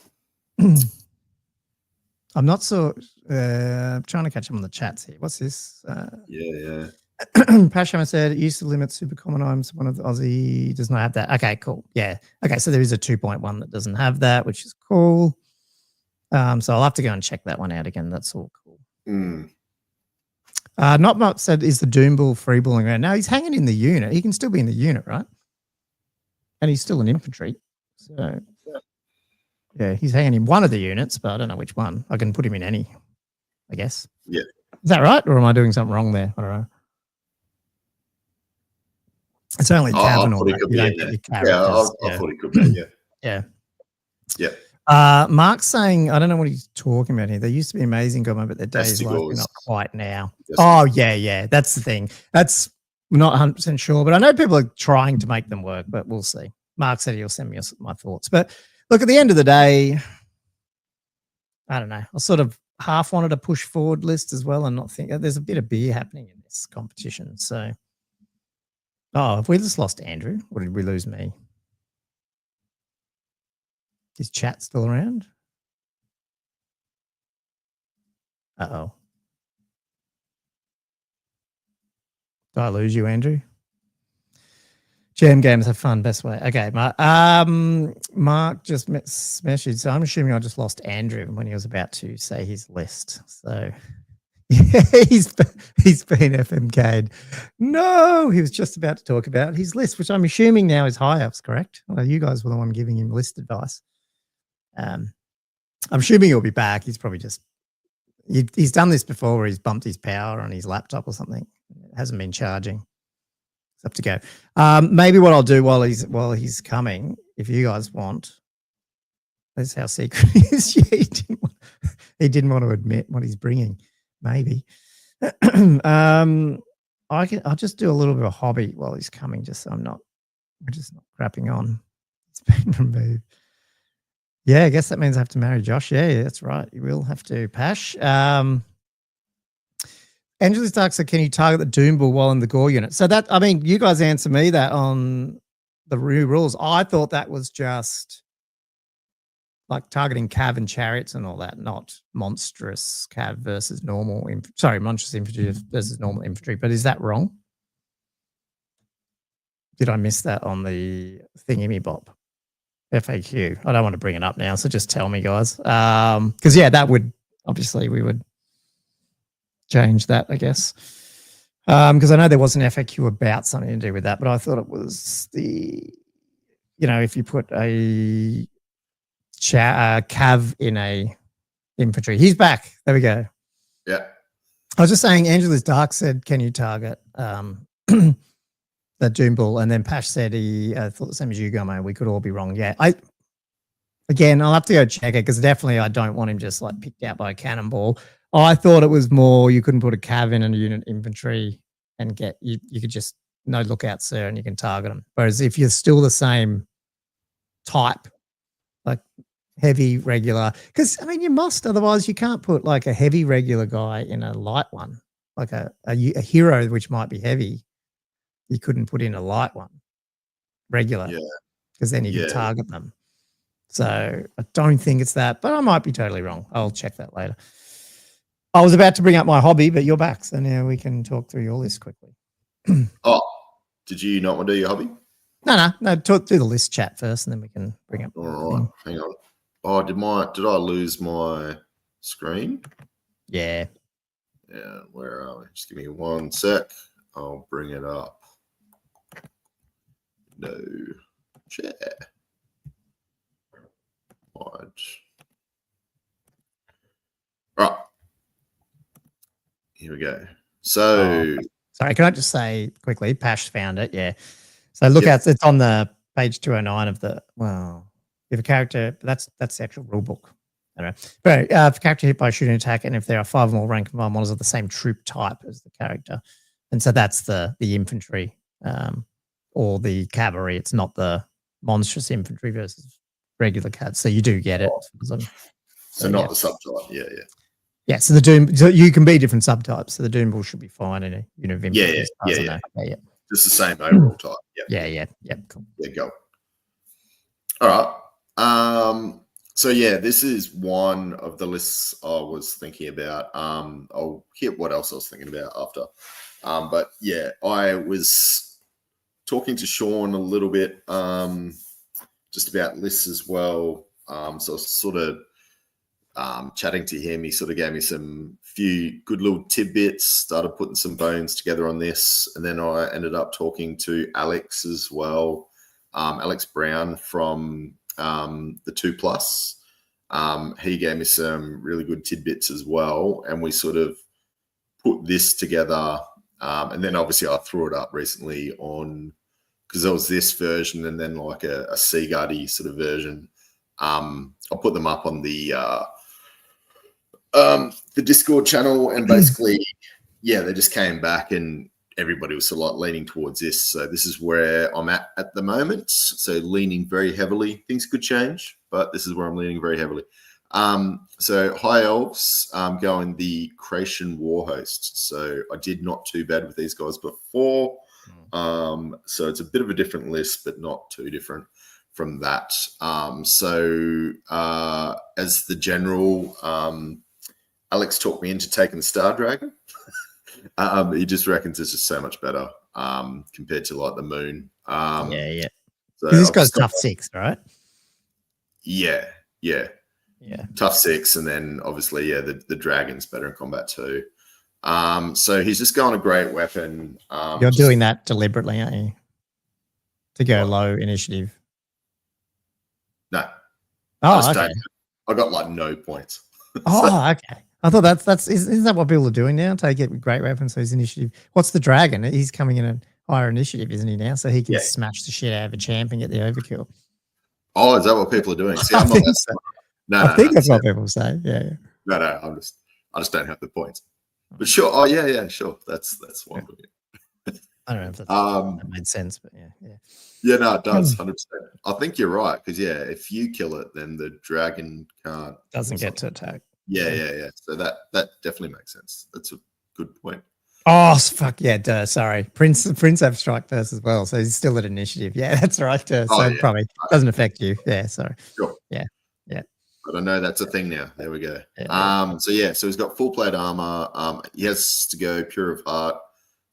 I'm not so trying to catch him on the chats here. What's this? Yeah. Pashama said it used to limit super common items. One of the Aussie does not have that. Okay, cool. Yeah. Okay, so there is a 2.1 that doesn't have that, which is cool. So I'll have to go and check that one out again. That's all cool. Not much said is the Doom Bull free balling around. Now he's hanging in the unit. He can still be in the unit, right? And he's still an infantry. So yeah, he's hanging in one of the units, but I don't know which one. I can put him in any, I guess. Yeah. Is that right? Or am I doing something wrong there? I don't know. It's only Cavan or I thought he could be, yeah. Mark's saying, I don't know what he's talking about here. They used to be amazing, but their days like not quite now. Oh, yeah. That's the thing. That's not 100% sure, but I know people are trying to make them work, but we'll see. Mark said he'll send me my thoughts. But look, at the end of the day, I don't know. I sort of half wanted to push forward list as well and not think there's a bit of beer happening in this competition. So, have we just lost Andrew or did we lose me? Is chat still around? Uh-oh. Did I lose you, Andrew? Jam games have fun, best way. Okay, Mark just messaged, so I'm assuming I just lost Andrew when he was about to say his list. So yeah, he's been FMK'd. No, he was just about to talk about his list, which I'm assuming now is high ups, correct? Well, you guys were the one giving him list advice. I'm assuming he'll be back. He's probably just he's done this before where he's bumped his power on his laptop or something. It hasn't been charging. It's up to go. Maybe what I'll do while he's coming, if you guys want, that's how secret he is. Yeah, he didn't want to admit what he's bringing. Maybe. I'll just do a little bit of a hobby while he's coming, just so we're just not crapping on. It's been removed. Yeah, I guess that means I have to marry Josh. Yeah, that's right. You will have to, Pash. Angela Stark said, can you target the Doom Bull while in the Gore unit? So that, I mean, you guys answer me that on the new rules. I thought that was just like targeting cav and chariots and all that, not monstrous cav versus normal. Monstrous infantry versus normal infantry. But is that wrong? Did I miss that on the thingy bop? FAQ. I don't want to bring it up now, so just tell me, guys. Because yeah, that would obviously we would change that, I guess. Because I know there was an FAQ about something to do with that, but I thought it was if you put a cav in a infantry. He's back. There we go. Yeah. I was just saying, Angela's Dark said, can you target the Doom Bull? And then Pash said he thought the same as you, Gomo. We could all be wrong. Yeah. I'll have to go check it because definitely I don't want him just like picked out by a cannonball. I thought it was more you couldn't put a cav in a unit infantry and you could just no lookout, sir, and you can target them. Whereas if you're still the same type, like heavy regular, because I mean you must, otherwise you can't put like a heavy regular guy in a light one, like a hero which might be heavy. You couldn't put in a light one, regular, because then you could target them. So I don't think it's that, but I might be totally wrong. I'll check that later. I was about to bring up my hobby, but you're back, so now we can talk through your list quickly. Did you not want to do your hobby? No. Do the list chat first, and then we can bring up. All right, hang on. Oh, did I lose my screen? Yeah. Yeah, where are we? Just give me 1 sec. I'll bring it up. No chat. Watch. Right. Here we go. So, sorry, can I just say quickly? Pash found it. Yeah. So look out. It's on the page 209 of the. Well, if a character, that's the actual rule book. Anyway, but if a character hit by a shooting attack, and if there are 5 or more rank combined models of the same troop type as the character, and so that's the infantry or the cavalry. It's not the monstrous infantry versus regular cats. So you do get it. So not the subtype. Yeah. Yeah, so the Doom, so you can be different subtypes. So the Doom Bull should be fine in a unit of infantry. Yeah. Just the same overall type. Yeah. Cool. Yeah, go. All right. So yeah, this is one of the lists I was thinking about. I'll hit what else I was thinking about after. But yeah, I was talking to Sean a little bit just about lists as well. So I was sort of chatting to him. He sort of gave me some few good little tidbits, started putting some bones together on this. And then I ended up talking to Alex as well, Alex Brown from the 2+. He gave me some really good tidbits as well. And we sort of put this together. And then obviously I threw it up recently on, because there was this version and then like a Seaguardy sort of version. I'll put them up on the Discord channel, and basically, yeah, they just came back and everybody was sort of like leaning towards this. So this is where I'm at the moment. So leaning very heavily. Things could change, but this is where I'm leaning very heavily. So High Elves going the Creation Warhost. So I did not too bad with these guys before. So it's a bit of a different list, but not too different from that. So as the general, Alex talked me into taking the Star Dragon. He just reckons it's just so much better compared to like the Moon. Yeah. So this guy's tough 6, right? Yeah. Tough 6, and then obviously, yeah, the Dragon's better in combat too. So he's just going a great weapon. You're doing that deliberately, aren't you? To go low initiative. No. Oh, okay. I got like no points. Oh, okay. I thought isn't that what people are doing now? Take it with great weapons, so his initiative. What's the Dragon? He's coming in a higher initiative, isn't he now? So he can smash the shit out of a champ and get the overkill. Oh, is that what people are doing? See, I'm not that. No, I think that's what people say. Yeah. No, I just don't have the points. But sure. Oh, yeah, sure. That's what I'm doing. I don't know if that made sense, but yeah. Yeah, no, it does, 100%. I think good right, because if you kill it, then the Dragon doesn't get to attack. Yeah. So that definitely makes sense. That's a good point. Oh fuck yeah, duh. Sorry, Prince have strike first as well, so he's still at initiative. Yeah, that's right. So probably doesn't affect you. Yeah, sorry. Sure. Yeah. But I know that's a thing now. There we go. So he's got full plate armor. He has to go Pure of Heart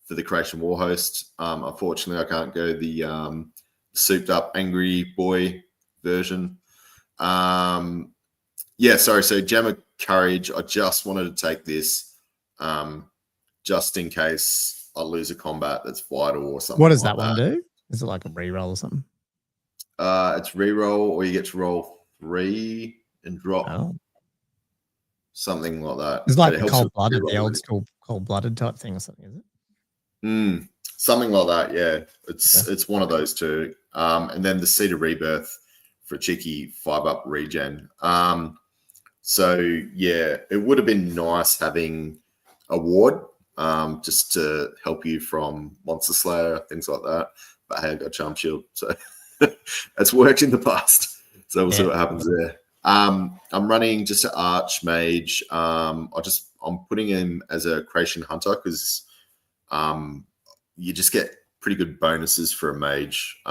for the Creation Warhost. Unfortunately, I can't go the souped up angry boy version. So Gem of Courage. I just wanted to take this just in case I lose a combat that's vital or something. What does that one do? Is it like a reroll or something? It's reroll, or you get to roll 3 and drop something like that. It's like the cold-blooded, the old school cold-blooded type thing or something, is it? Something like that, yeah. It's one of those two. And then the Seed of Rebirth for a cheeky 5-up regen. It would have been nice having a ward just to help you from Monster Slayer, things like that. But hey, I got Charm Shield, so it's worked in the past. So we'll see what happens there. I'm running just an Archmage. I'm putting him as a Creation Hunter because you just get pretty good bonuses for a mage.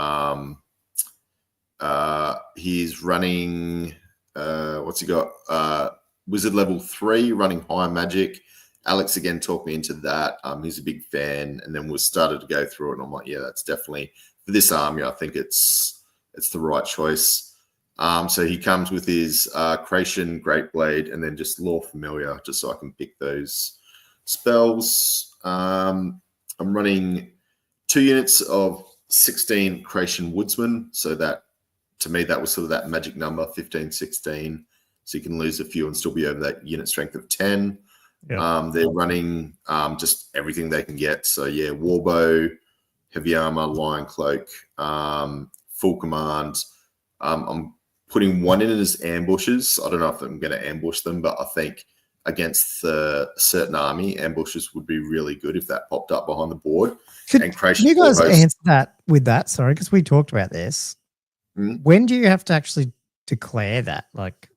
He's running what's he got? Wizard level 3, running high magic. Alex again talked me into that. He's a big fan, and then we started to go through it, and I'm like, yeah, that's definitely for this army. I think it's the right choice. So he comes with his Creation Great Blade, and then just Lore Familiar, just so I can pick those spells. I'm running 2 units of 16 Creation Woodsman, so that to me that was sort of that magic number, 15, 16. So you can lose a few and still be over that unit strength of 10. Yeah. They're running just everything they can get. So yeah, Warbow, Heavy Armor, Lion Cloak, Full Command. I'm putting one in as ambushes. I don't know if I'm going to ambush them, but I think against a certain army, ambushes would be really good if that popped up behind the board. Can you guys answer that with that? Sorry, because we talked about this. When do you have to actually declare that? Like,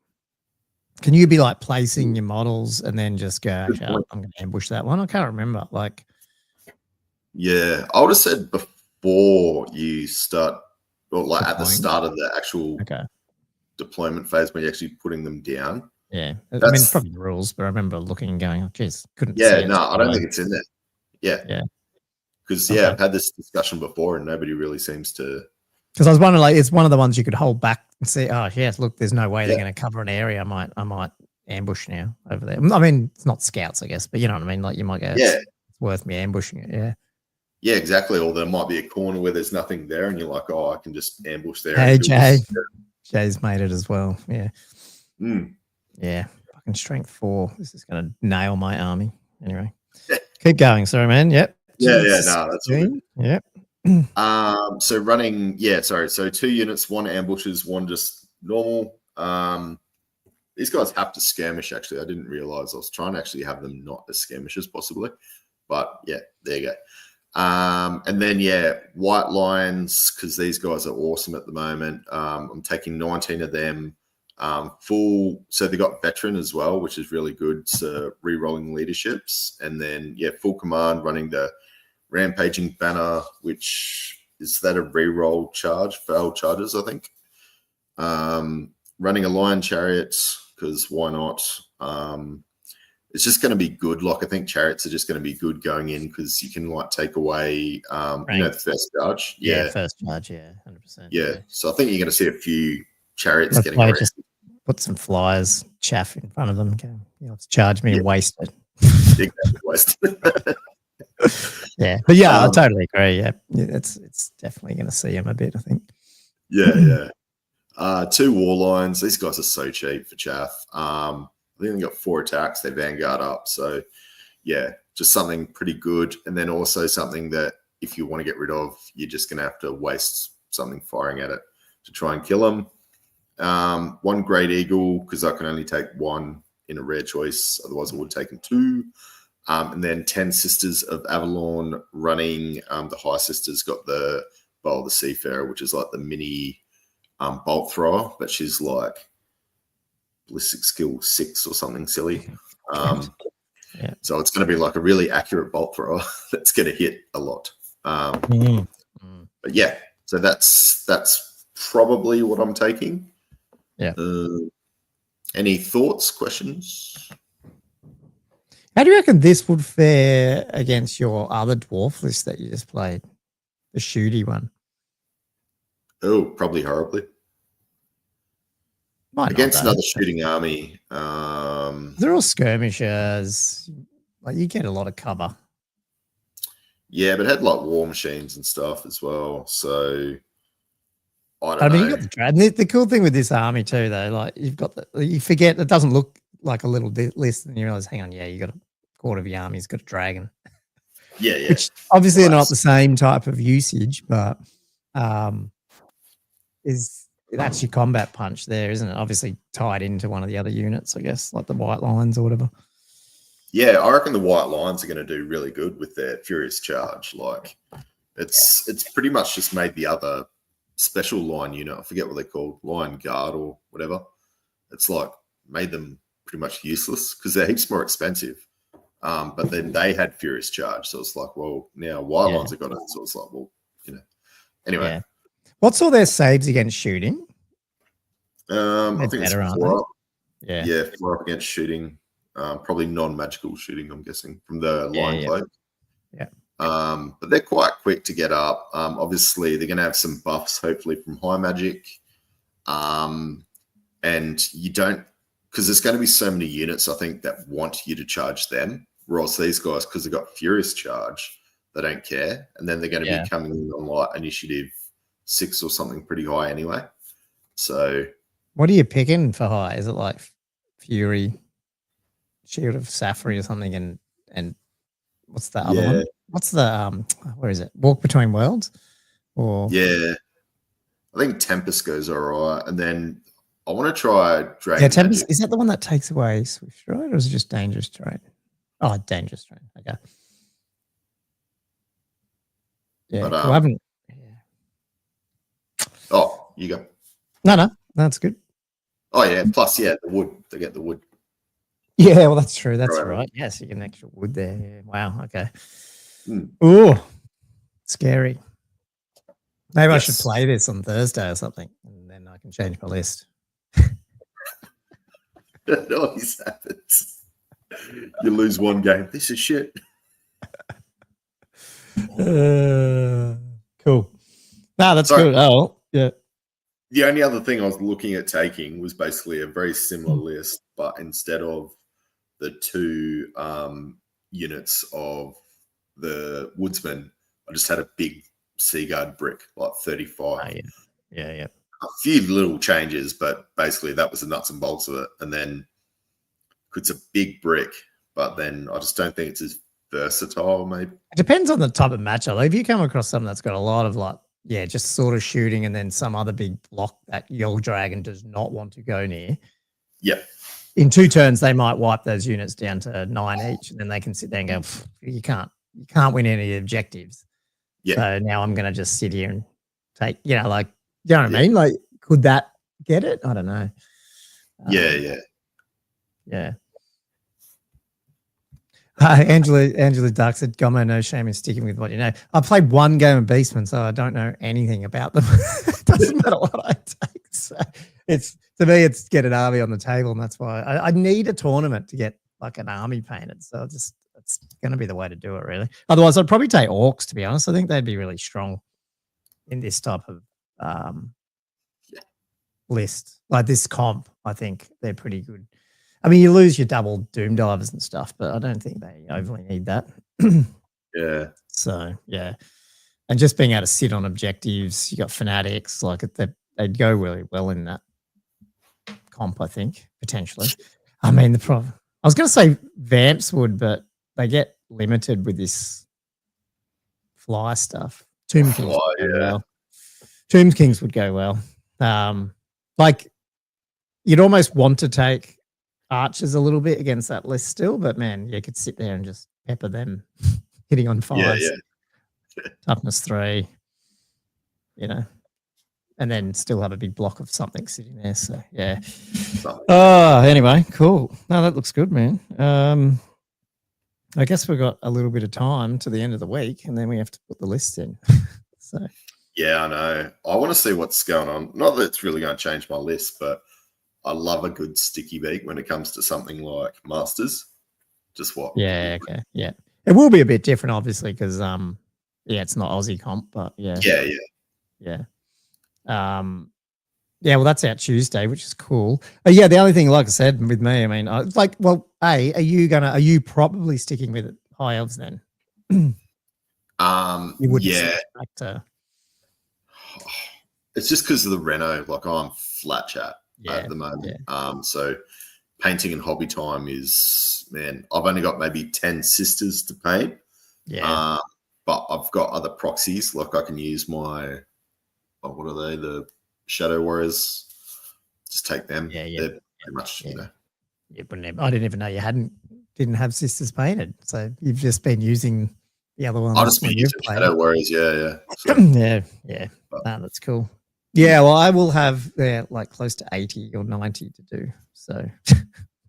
can you be like placing your models and then just go, okay, I'm going to ambush that one? I can't remember. Like, yeah, I would have said before you start, or like at the start of the actual. Okay. deployment phase when you're actually putting them down. Yeah, I mean, it's probably the rules, but I remember looking and going, "Oh, geez, couldn't." Yeah, no, I don't think it's in there. Yeah, because I've had this discussion before, and nobody really seems to. Because I was wondering, like, it's one of the ones you could hold back and see. Oh, yes, look, there's no way they're going to cover an area. I might ambush now over there. I mean, it's not scouts, I guess, but you know what I mean. Like, you might go, it's worth me ambushing it. Yeah. Yeah, exactly. Or there might be a corner where there's nothing there, and you're like, oh, I can just ambush there. Hey, Jay's made it as well. Yeah. Mm. Yeah. Fucking strength 4. This is going to nail my army. Anyway, keep going. Sorry, man. Yep. Yeah. No, that's all good. Yep. So running, So 2 units, 1 ambushes, 1 just normal. These guys have to skirmish. Actually, I didn't realize. I was trying to actually have them not as skirmishes possibly, but yeah, there you go. And then white lions, because these guys are awesome at the moment. I'm taking 19 of them. Full, so they got veteran as well, which is really good. So re-rolling leaderships, and then full command running the rampaging banner, which is that a re-roll charge, failed charges, I think. Running a lion chariot, because why not? It's just going to be good. Like, I think chariots are just going to be good going in because you can like take away, the first charge. Yeah, first charge. Yeah, 100%. Yeah. So I think you're going to see a few chariots getting around. Just put some flyers, chaff in front of them. Okay, you have to charge me and waste it. Exactly, waste it. Yeah, but I totally agree. Yeah, it's definitely going to see him a bit, I think. Yeah. 2 war lions. These guys are so cheap for chaff. I think they got 4 attacks. They vanguard up. So, just something pretty good. And then also something that if you want to get rid of, you're just going to have to waste something firing at it to try and kill them. 1 great eagle, because I can only take 1 in a rare choice. Otherwise, I would have taken 2. And then 10 Sisters of Avalon running. The High Sisters got the Bow of the Seafarer, which is like the mini bolt thrower, but she's like ballistic skill 6 or something silly. So it's going to be like a really accurate bolt thrower that's going to hit a lot. But so that's probably what I'm taking. Yeah. Any thoughts, questions? How do you reckon this would fare against your other dwarf list that you just played? The shooty one. Oh, probably horribly. Against another shooting army. They're all skirmishers. Like, you get a lot of cover. Yeah, but it had like war machines and stuff as well. So I don't know. You got the dread. The cool thing with this army too, though, like you forget it doesn't look like a little list, and you realize, hang on, you got a quarter of your army's got a dragon. Yeah. Which obviously are not the same type of usage, but that's your combat punch there, isn't it? Obviously tied into one of the other units, I guess, like the white lines or whatever. Yeah, I reckon the white lines are going to do really good with their furious charge. Like, it's pretty much just made the other special line unit, I forget what they're called, line guard or whatever. It's like made them pretty much useless because they're heaps more expensive. But then they had furious charge, so it's like, well, now white lines have got it, so it's like, well, anyway. Yeah. What's all their saves against shooting? I think it's 4 up. Yeah, 4 up against shooting. Probably non-magical shooting, I'm guessing, from the line cloak. Yeah. But they're quite quick to get up. Obviously, they're going to have some buffs, hopefully, from high magic. And you don't, because there's going to be so many units, I think, that want you to charge them. Whereas these guys, because they've got furious charge, they don't care. And then they're going to be coming in on like initiative 6 or something pretty high anyway. So what are you picking for high? Is it like Fury, Shield of Safri or something? And what's the other one? What's the where is it? Walk Between Worlds? Or I think Tempest goes all right. And then I want to try Dragon. Yeah, Tempest, is that the one that takes away Swift Stride, or is it just Dangerous Terrain? Oh, Dangerous Terrain. Okay. Yeah, but, I haven't. Oh, you go. No, that's good. Oh yeah, plus the wood. They get the wood. Yeah, well, that's true. That's right. Yes, you get an extra wood there. Yeah. Wow. Okay. Oh, scary. Maybe I should play this on Thursday or something, and then I can change my list. It always happens. You lose one game. This is shit. Cool. No, that's good. Oh, yeah. The only other thing I was looking at taking was basically a very similar list, but instead of the 2 units of the Woodsman, I just had a big Seaguard brick, like 35. Oh, yeah. A few little changes, but basically that was the nuts and bolts of it. And then it's a big brick, but then I just don't think it's as versatile, maybe. It depends on the type of matchup. Like if you come across something that's got a lot of just sort of shooting and then some other big block that your dragon does not want to go near. Yeah. In 2 turns, they might wipe those units down to 9 each, and then they can sit there and go, you can't win any objectives. Yeah. So now I'm going to just sit here and take, you know what I mean? Like, could that get it? I don't know. Yeah. Angela Duck said, Gomo, no shame in sticking with what you know. I played 1 game of Beastman, so I don't know anything about them. It doesn't matter what I take. So to me, it's get an army on the table, and that's why I need a tournament to get like an army painted. So it's going to be the way to do it, really. Otherwise, I'd probably take Orcs, to be honest. I think they'd be really strong in this type of list. Like this comp, I think they're pretty good. I mean, you lose your double Doom Divers and stuff, but I don't think they overly need that. Yeah. So, yeah. And just being able to sit on objectives, you got Fanatics, like they'd go really well in that comp, I think, potentially. I mean, the problem, I was going to say Vamps would, but they get limited with this fly stuff. Tomb Kings would go well. Tomb Kings would go well. Like, you'd almost want to take Archers a little bit against that list still, but man, you could sit there and just pepper them, hitting on 5s, toughness 3, you know, and then still have a big block of something sitting there. So yeah. Anyway, cool. No, that looks good, man. I guess we've got a little bit of time to the end of the week, and then we have to put the list in. So yeah, I know. I want to see what's going on. Not that it's really going to change my list, but I love a good sticky beak when it comes to something like Masters. Just what? Yeah, okay. Yeah. It will be a bit different, obviously, because it's not Aussie comp, but yeah. Yeah. Well, that's out Tuesday, which is cool. Yeah, the only thing, like I said, with me, I mean, are you probably sticking with High Elves then? You wouldn't expect to. It's just because of the Reno, like I'm flat chat at the moment. Yeah. So painting and hobby time is, man, I've only got maybe 10 sisters to paint. Yeah. But I've got other proxies. Like I can use my, what are they? The Shadow Warriors. Just take them. Yeah. They're pretty much, you know. Yeah, I didn't even know you didn't have sisters painted. So you've just been using the other ones. I'll just be using Shadow Warriors. Yeah. So, yeah. No, that's cool. Yeah, well, I will have like close to 80 or 90 to do. So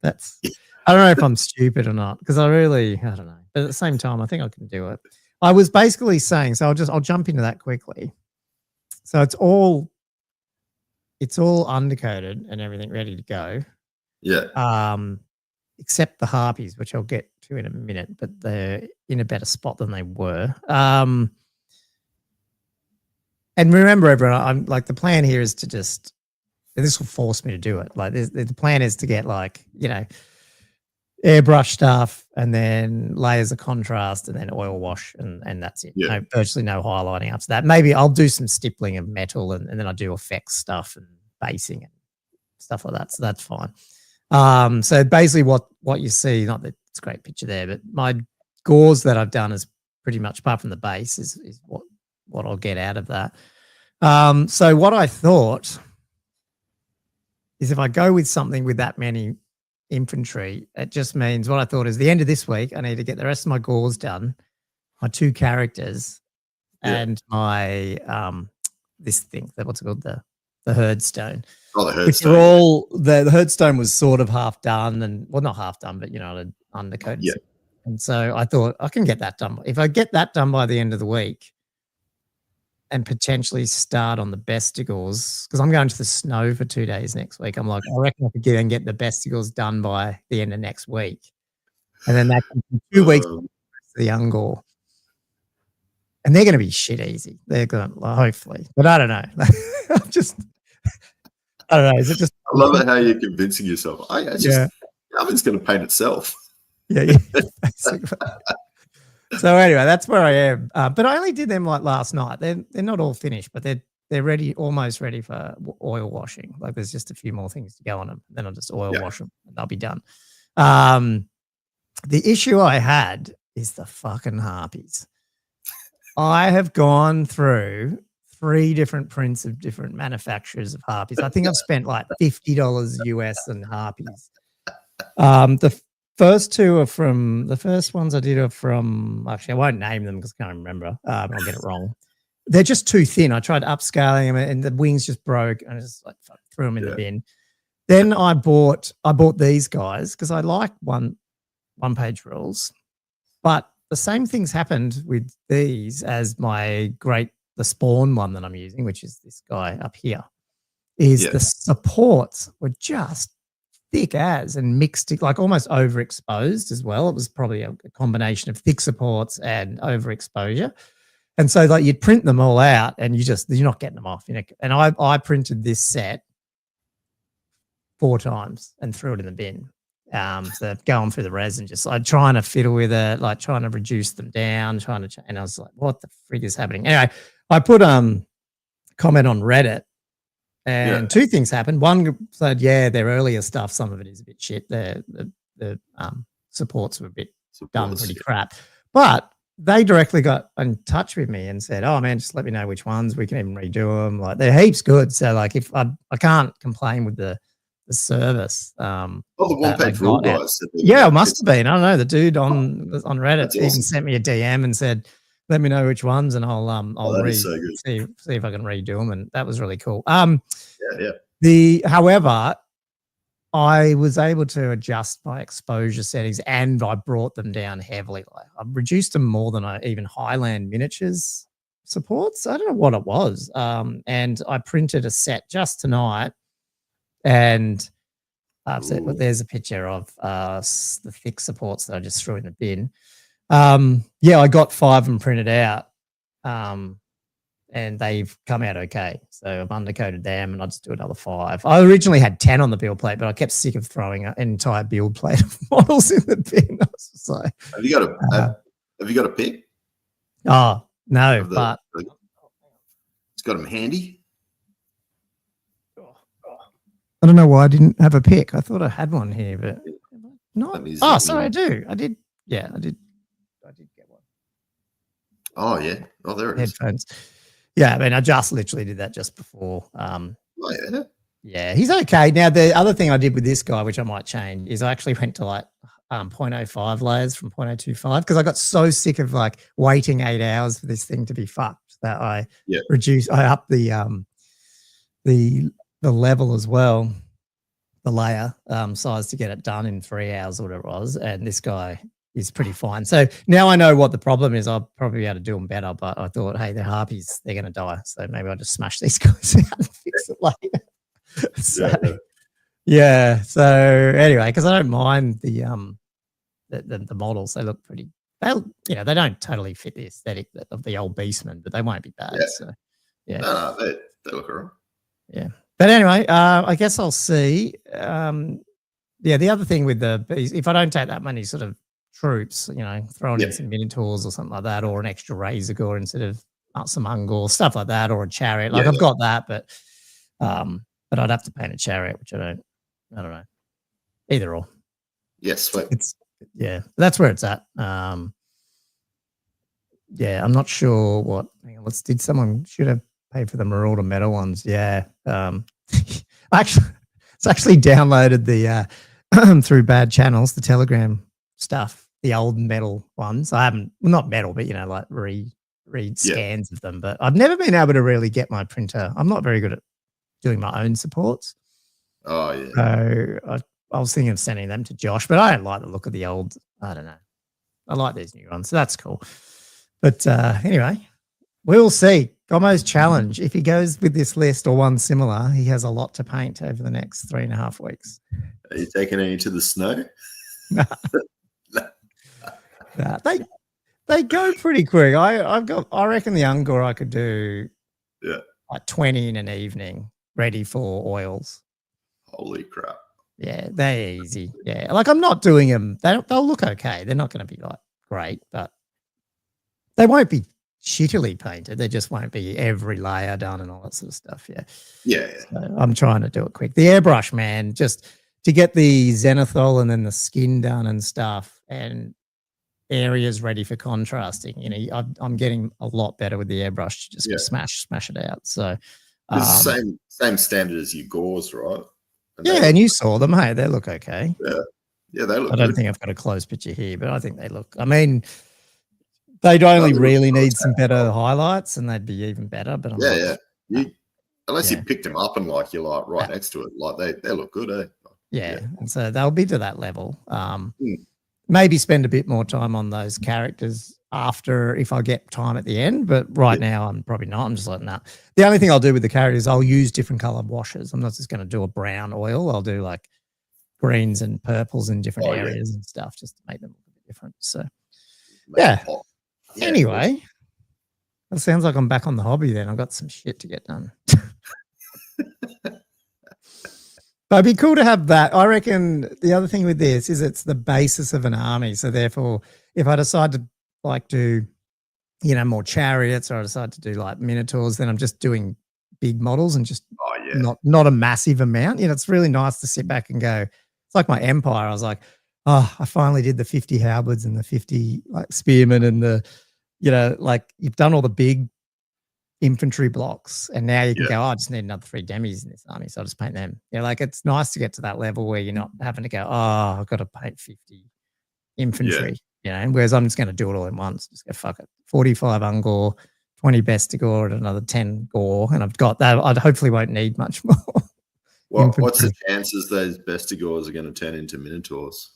that's, I don't know if I'm stupid or not, because I don't know. But at the same time, I think I can do it. I was basically saying, so I'll jump into that quickly. So it's all undercoated and everything ready to go. Yeah. Except the harpies, which I'll get to in a minute, but they're in a better spot than they were. And remember, everyone, I'm like, the plan here is to just, and this will force me to do it. Like, the plan is to get like, you know, airbrush stuff and then layers of contrast and then oil wash and that's it. Yeah. Virtually no highlighting after that. Maybe I'll do some stippling of metal and then I do effects stuff and basing and stuff like that. So that's fine. So basically what you see, not that it's a great picture there, but my gauze that I've done is pretty much, apart from the base, is what I'll get out of that. So what I thought is if I go with something with that many infantry, it just means what I thought is the end of this week, I need to get the rest of my gauze done, my 2 characters, and my this thing, what's it called, the herdstone. Oh, the herdstone. Which are all the herdstone was sort of half done, and well, not half done, but you know, undercoated. Yeah. And so I thought I can get that done. If I get that done by the end of the week, and potentially start on the besticles because I'm going to the snow for 2 days next week. I'm like, I reckon I could get the besticles done by the end of next week. And then that can be 2 weeks for the Ungor. And they're going to be shit easy. They're going to, hopefully. But I don't know. I don't know. Is it just? I love it how you're convincing yourself. Oven's going to paint itself. Yeah. Basically. So anyway, that's where I am. But I only did them like last night. They're not all finished, but they're ready, almost ready for oil washing. Like there's just a few more things to go on them. Then I'll just oil wash them and they'll be done. The issue I had is the fucking harpies. I have gone through 3 different prints of different manufacturers of harpies. I think I've spent like $50 US on harpies. The first 2 are from the first ones I did are from. Actually, I won't name them because I can't remember. I'll get it wrong. They're just too thin. I tried upscaling them and the wings just broke. And I just like threw them in the bin. Then I bought these guys because I like one-page rules, but the same things happened with these as the spawn one that I'm using, which is this guy up here, is the supports were just thick as and mixed, like almost overexposed as well. It was probably a combination of thick supports and overexposure. And so like you'd print them all out and you're not getting them off. And I printed this set 4 times and threw it in the bin. So going through the resin, just like trying to fiddle with it, like trying to reduce them down, and I was like, what the frig is happening? Anyway, I put comment on Reddit and 2 things happened. One said, their earlier stuff, some of it is a bit shit. The supports were a bit done pretty crap. But they directly got in touch with me and said, oh man, just let me know which ones, we can even redo them. Like they're heaps good. So like if I can't complain with the service. The one-page rule guys. Yeah, it must have been. I don't know. The dude on Reddit even sent me a DM and said, "Let me know which ones, and I'll see if I can redo them." And that was really cool. However, I was able to adjust my exposure settings, and I brought them down heavily. Like I reduced them more than I even Highland Miniatures supports. I don't know what it was. And I printed a set just tonight. And there's a picture of the thick supports that I just threw in the bin. I got 5 of them printed out, and they've come out okay. So I've undercoated them, and I'll just do another 5. I originally had 10 on the build plate, but I kept sick of throwing an entire build plate of models in the bin. So, have you got a pick? Oh no, but it's got them handy. I don't know why I didn't have a pick. I thought I had one here, but not. Oh, sorry, I do. I did. Yeah, I did get one. Oh yeah. Oh, there it is. Headphones. Yeah, I mean, I just literally did that just before. Yeah, he's okay. Now, the other thing I did with this guy, which I might change, is I actually went to like 0.05 layers from 0.025 because I got so sick of like waiting 8 hours for this thing to be fucked that I upped the level as well, the layer size to get it done in 3 hours or whatever it was. And this guy is pretty fine. So now I know what the problem is. I'll probably be able to do them better, but I thought, hey, they're harpies. They're going to die. So maybe I'll just smash these guys out and fix it later. So anyway, because I don't mind the models. They look pretty, they don't totally fit the aesthetic of the old Beastmen, but they won't be bad. So they look all right. Yeah. But anyway, I guess I'll see. The other thing with the bees, if I don't take that many sort of troops, throwing in some Minotaurs or something like that, or an extra Razor Gore instead of some Ungor, stuff like that, or a Chariot. Like I've got that, but I'd have to paint a Chariot, which I don't know. Either or. Yes, that's where it's at. I'm not sure what. Did someone should have paid for the Marauder Metal ones? Yeah. It's actually downloaded the through bad channels, the Telegram stuff, the old metal ones. I haven't, not metal, but like read scans of them. But I've never been able to really get my printer. I'm not very good at doing my own supports. Oh yeah. So I was thinking of sending them to Josh, but I don't like the look of the old. I don't know. I like these new ones, so that's cool. But anyway, We'll see. Gomo's challenge. If he goes with this list or one similar, he has a lot to paint over the next 3.5 weeks. Are you taking any to the snow? Nah, they go pretty quick. I reckon the Ungor I could do like 20 in an evening, ready for oils. Holy crap. Yeah, they're easy. Yeah. Like I'm not doing them. They'll look okay. They're not going to be like great, but they won't be shittily painted. They just won't be every layer done and all that sort of stuff. Yeah. Yeah. So I'm trying to do it quick. The airbrush, man, just to get the zenithal and then the skin done and stuff and areas ready for contrasting. You know, I'm getting a lot better with the airbrush to just smash it out. So it's the same standard as your gauze, right? And you saw them. Hey, they look okay. Yeah, they look. I don't think I've got a close picture here, but I think they look. I mean, they'd only really need some better highlights, and they'd be even better. But unless you picked them up and like you're like right next to it, like they look good, eh? Yeah, and so they'll be to that level. Maybe spend a bit more time on those characters after if I get time at the end, but right now I'm probably not. I'm just like, nah. The only thing I'll do with the characters, I'll use different colored washes. I'm not just going to do a brown oil. I'll do like greens and purples in different areas and stuff just to make them look a bit different. So, anyway, it sounds like I'm back on the hobby then. I've got some shit to get done. But it'd be cool to have that. I reckon the other thing with this is it's the basis of an army. So therefore, if I decide to like do, you know, more chariots or I decide to do like minotaurs, then I'm just doing big models and just not a massive amount. You know, it's really nice to sit back and go, it's like my empire. I was like, oh, I finally did the 50 halberds and the 50 like spearmen and the, you know, like you've done all the big infantry blocks and now you can go, oh, I just need another 3 demis in this army, so I'll just paint them. Yeah, like it's nice to get to that level where you're not having to go, oh, I've got to paint 50 infantry, you know, whereas I'm just going to do it all in once. Just go, fuck it. 45 Ungor, 20 Bestigor and another 10 Gore, and I've got that. I hopefully won't need much more. Well, what's the chances those Bestigors are going to turn into Minotaurs?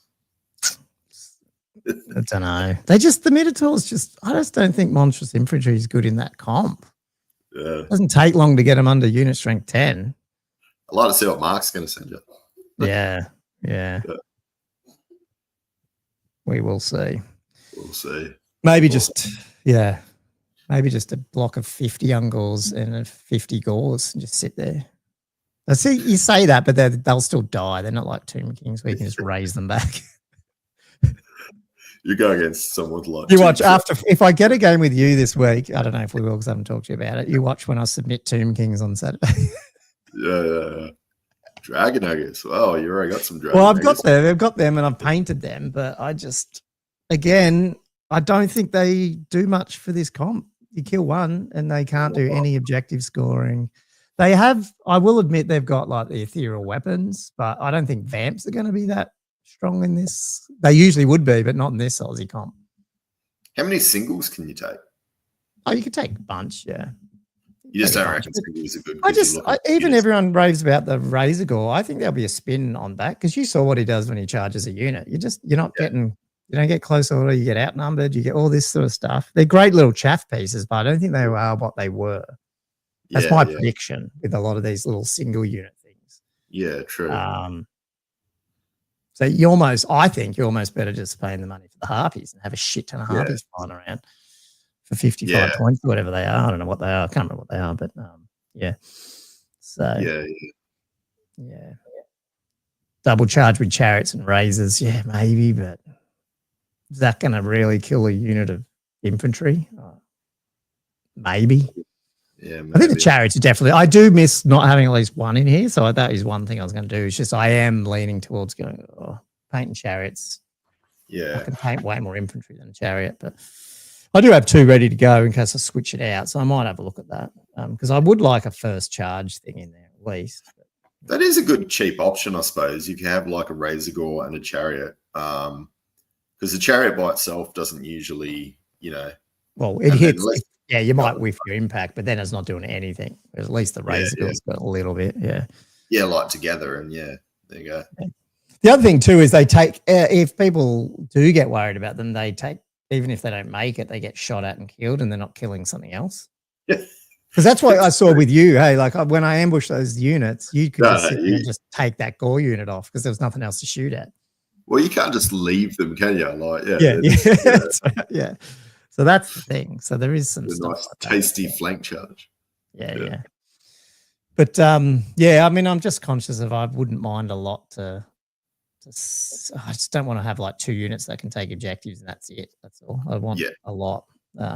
I don't know. The Minotaurs I just don't think Monstrous Infantry is good in that comp. Yeah. It doesn't take long to get them under unit strength 10. I'd like to see what Mark's going to send you. Yeah. We will see. We'll see. Maybe just a block of 50 Ungors and 50 Gores and just sit there. I see you say that, but they'll still die. They're not like Tomb Kings where you can just raise them back. You go against someone like you watch after. If I get a game with you this week, I don't know if we will because I haven't talked to you about it. You watch when I submit Tomb Kings on Saturday. Yeah. Dragon Nuggets. Oh, you already got some dragon. Well, I've got them, and I've painted them, but I don't think they do much for this comp. You kill one, and they can't do any objective scoring. They have. I will admit they've got like the ethereal weapons, but I don't think vamps are going to be that strong in this. They usually would be, but not in this Aussie comp. How many singles can you take? Oh, you could take a bunch, yeah. You just don't reckon singles are good? Everyone raves about the Razor Gore. I think there'll be a spin on that because you saw what he does when he charges a unit. You don't get close order, you get outnumbered, you get all this sort of stuff. They're great little chaff pieces, but I don't think they are what they were. That's my prediction with a lot of these little single unit things. Yeah, true. So I think you're almost better just paying the money for the harpies and have a shit ton of harpies flying around for 55 points or whatever they are. I don't know what they are. I can't remember what they are, but So yeah. Double charge with chariots and razors. Yeah, maybe, but is that going to really kill a unit of infantry? Maybe. Yeah, maybe. I think the chariots are definitely. I do miss not having at least one in here, so that is one thing I was going to do. It's just I am leaning towards going painting chariots. Yeah, I can paint way more infantry than a chariot, but I do have 2 ready to go in case I switch it out. So I might have a look at that because I would like a first charge thing in there at least. That is a good cheap option, I suppose. If you have like a Razor Gore and a chariot, because the chariot by itself doesn't usually, Well, it hits. Yeah, you might whiff your impact, but then it's not doing anything. At least the Razor Gore's got a little bit, Yeah, like together, and there you go. Yeah. The other thing too is they take, if people do get worried about them, they take, even if they don't make it, they get shot at and killed and they're not killing something else. Because that's what I saw with you. Hey, like when I ambushed those units, you could just sit there and just take that gore unit off because there was nothing else to shoot at. Well, you can't just leave them, can you? Like, Yeah. So that's the thing. So there is some stuff nice, like tasty flank charge. Yeah. But I mean, I'm just conscious of I wouldn't mind a lot to I just don't want to have like 2 units that can take objectives and that's it. That's all. I want a lot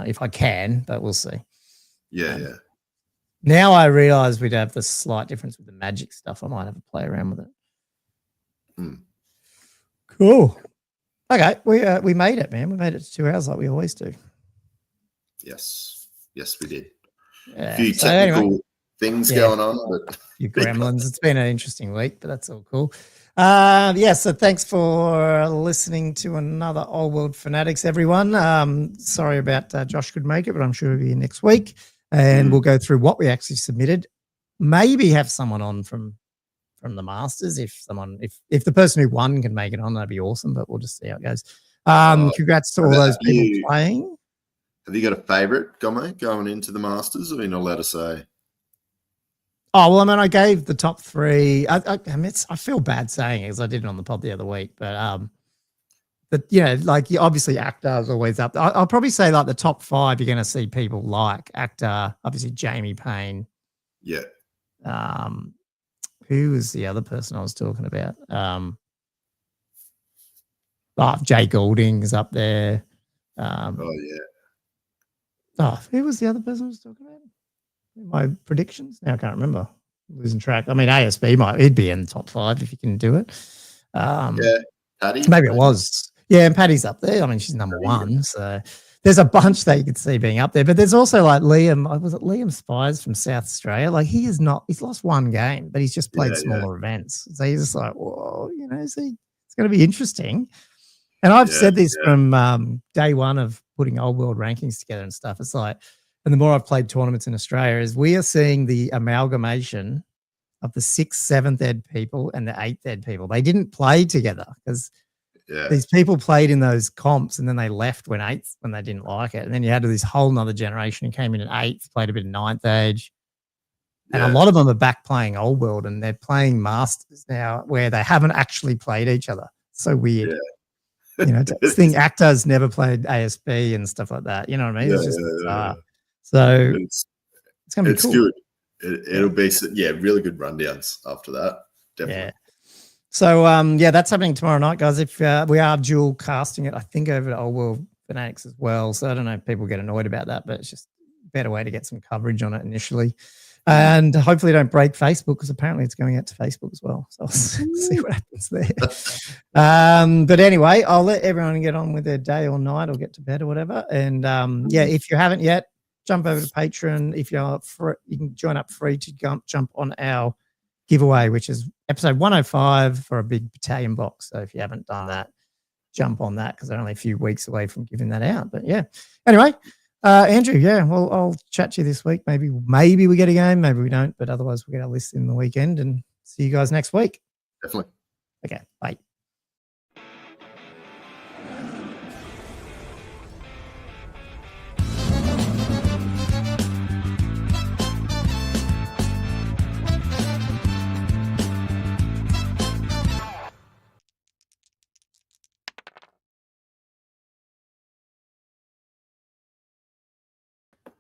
if I can, but we'll see. Yeah. Now I realise we'd have the slight difference with the magic stuff. I might have a play around with it. Cool. Okay, we made it, man. We made it to 2 hours like we always do. Yes, we did. Yeah. A few technical things going on, but few gremlins. It's been an interesting week, but that's all cool. So thanks for listening to another Old World Fanatics, everyone. Sorry about Josh couldn't make it, but I'm sure he'll be here next week. And we'll go through what we actually submitted. Maybe have someone on from the Masters if the person who won can make it on, that'd be awesome. But we'll just see how it goes. Congrats to all those people playing. Have you got a favourite, Gomo, going into the Masters? Or are you not allowed to say? Oh well, I mean, I gave the top 3. I mean, I feel bad saying it because I did it on the pod the other week, but like obviously Actor is always up. I'll probably say like the top 5 you're going to see people like Actor, obviously Jamie Payne. Yeah. Who was the other person I was talking about? Jay Goulding is up there. Who was the other person I was talking about? My predictions? Now I can't remember. I'm losing track. I mean, ASB he'd be in the top 5 if you can do it. Paddy. Maybe it was. Yeah, and Paddy's up there. I mean, she's number 1. So there's a bunch that you could see being up there. But there's also like Liam. Was it Liam Spies from South Australia? Like he's lost 1 game, but he's just played smaller events. So he's just like, whoa, it's going to be interesting. And I've said this from day one of putting Old World rankings together and stuff. It's like, and the more I've played tournaments in Australia, is we are seeing the amalgamation of the 6th, 7th ed people and the 8th ed people. They didn't play together because these people played in those comps and then they left when 8th when they didn't like it. And then you had this whole nother generation who came in at 8th, played a bit of 9th age. And a lot of them are back playing Old World and they're playing Masters now where they haven't actually played each other. So weird. This thing Actors never played ASB and stuff like that. You know what I mean? It's just bizarre. So it's going to be cool. Good. It'll be really good rundowns after that. Definitely. Yeah. So that's happening tomorrow night, guys. If we are dual casting it, I think over to Old World Fanatics as well. So I don't know if people get annoyed about that, but it's just a better way to get some coverage on it initially. And hopefully don't break Facebook because apparently it's going out to Facebook as well. So I'll see what happens there. But anyway, I'll let everyone get on with their day or night or get to bed or whatever. And if you haven't yet, jump over to Patreon. If you're free, you can join up free to jump on our giveaway, which is episode 105 for a big battalion box. So if you haven't done that, jump on that because they're only a few weeks away from giving that out. But anyway, Andrew, well, I'll chat to you this week. Maybe we get a game, maybe we don't, but otherwise we'll get our list in the weekend and see you guys next week. Definitely. Okay, bye.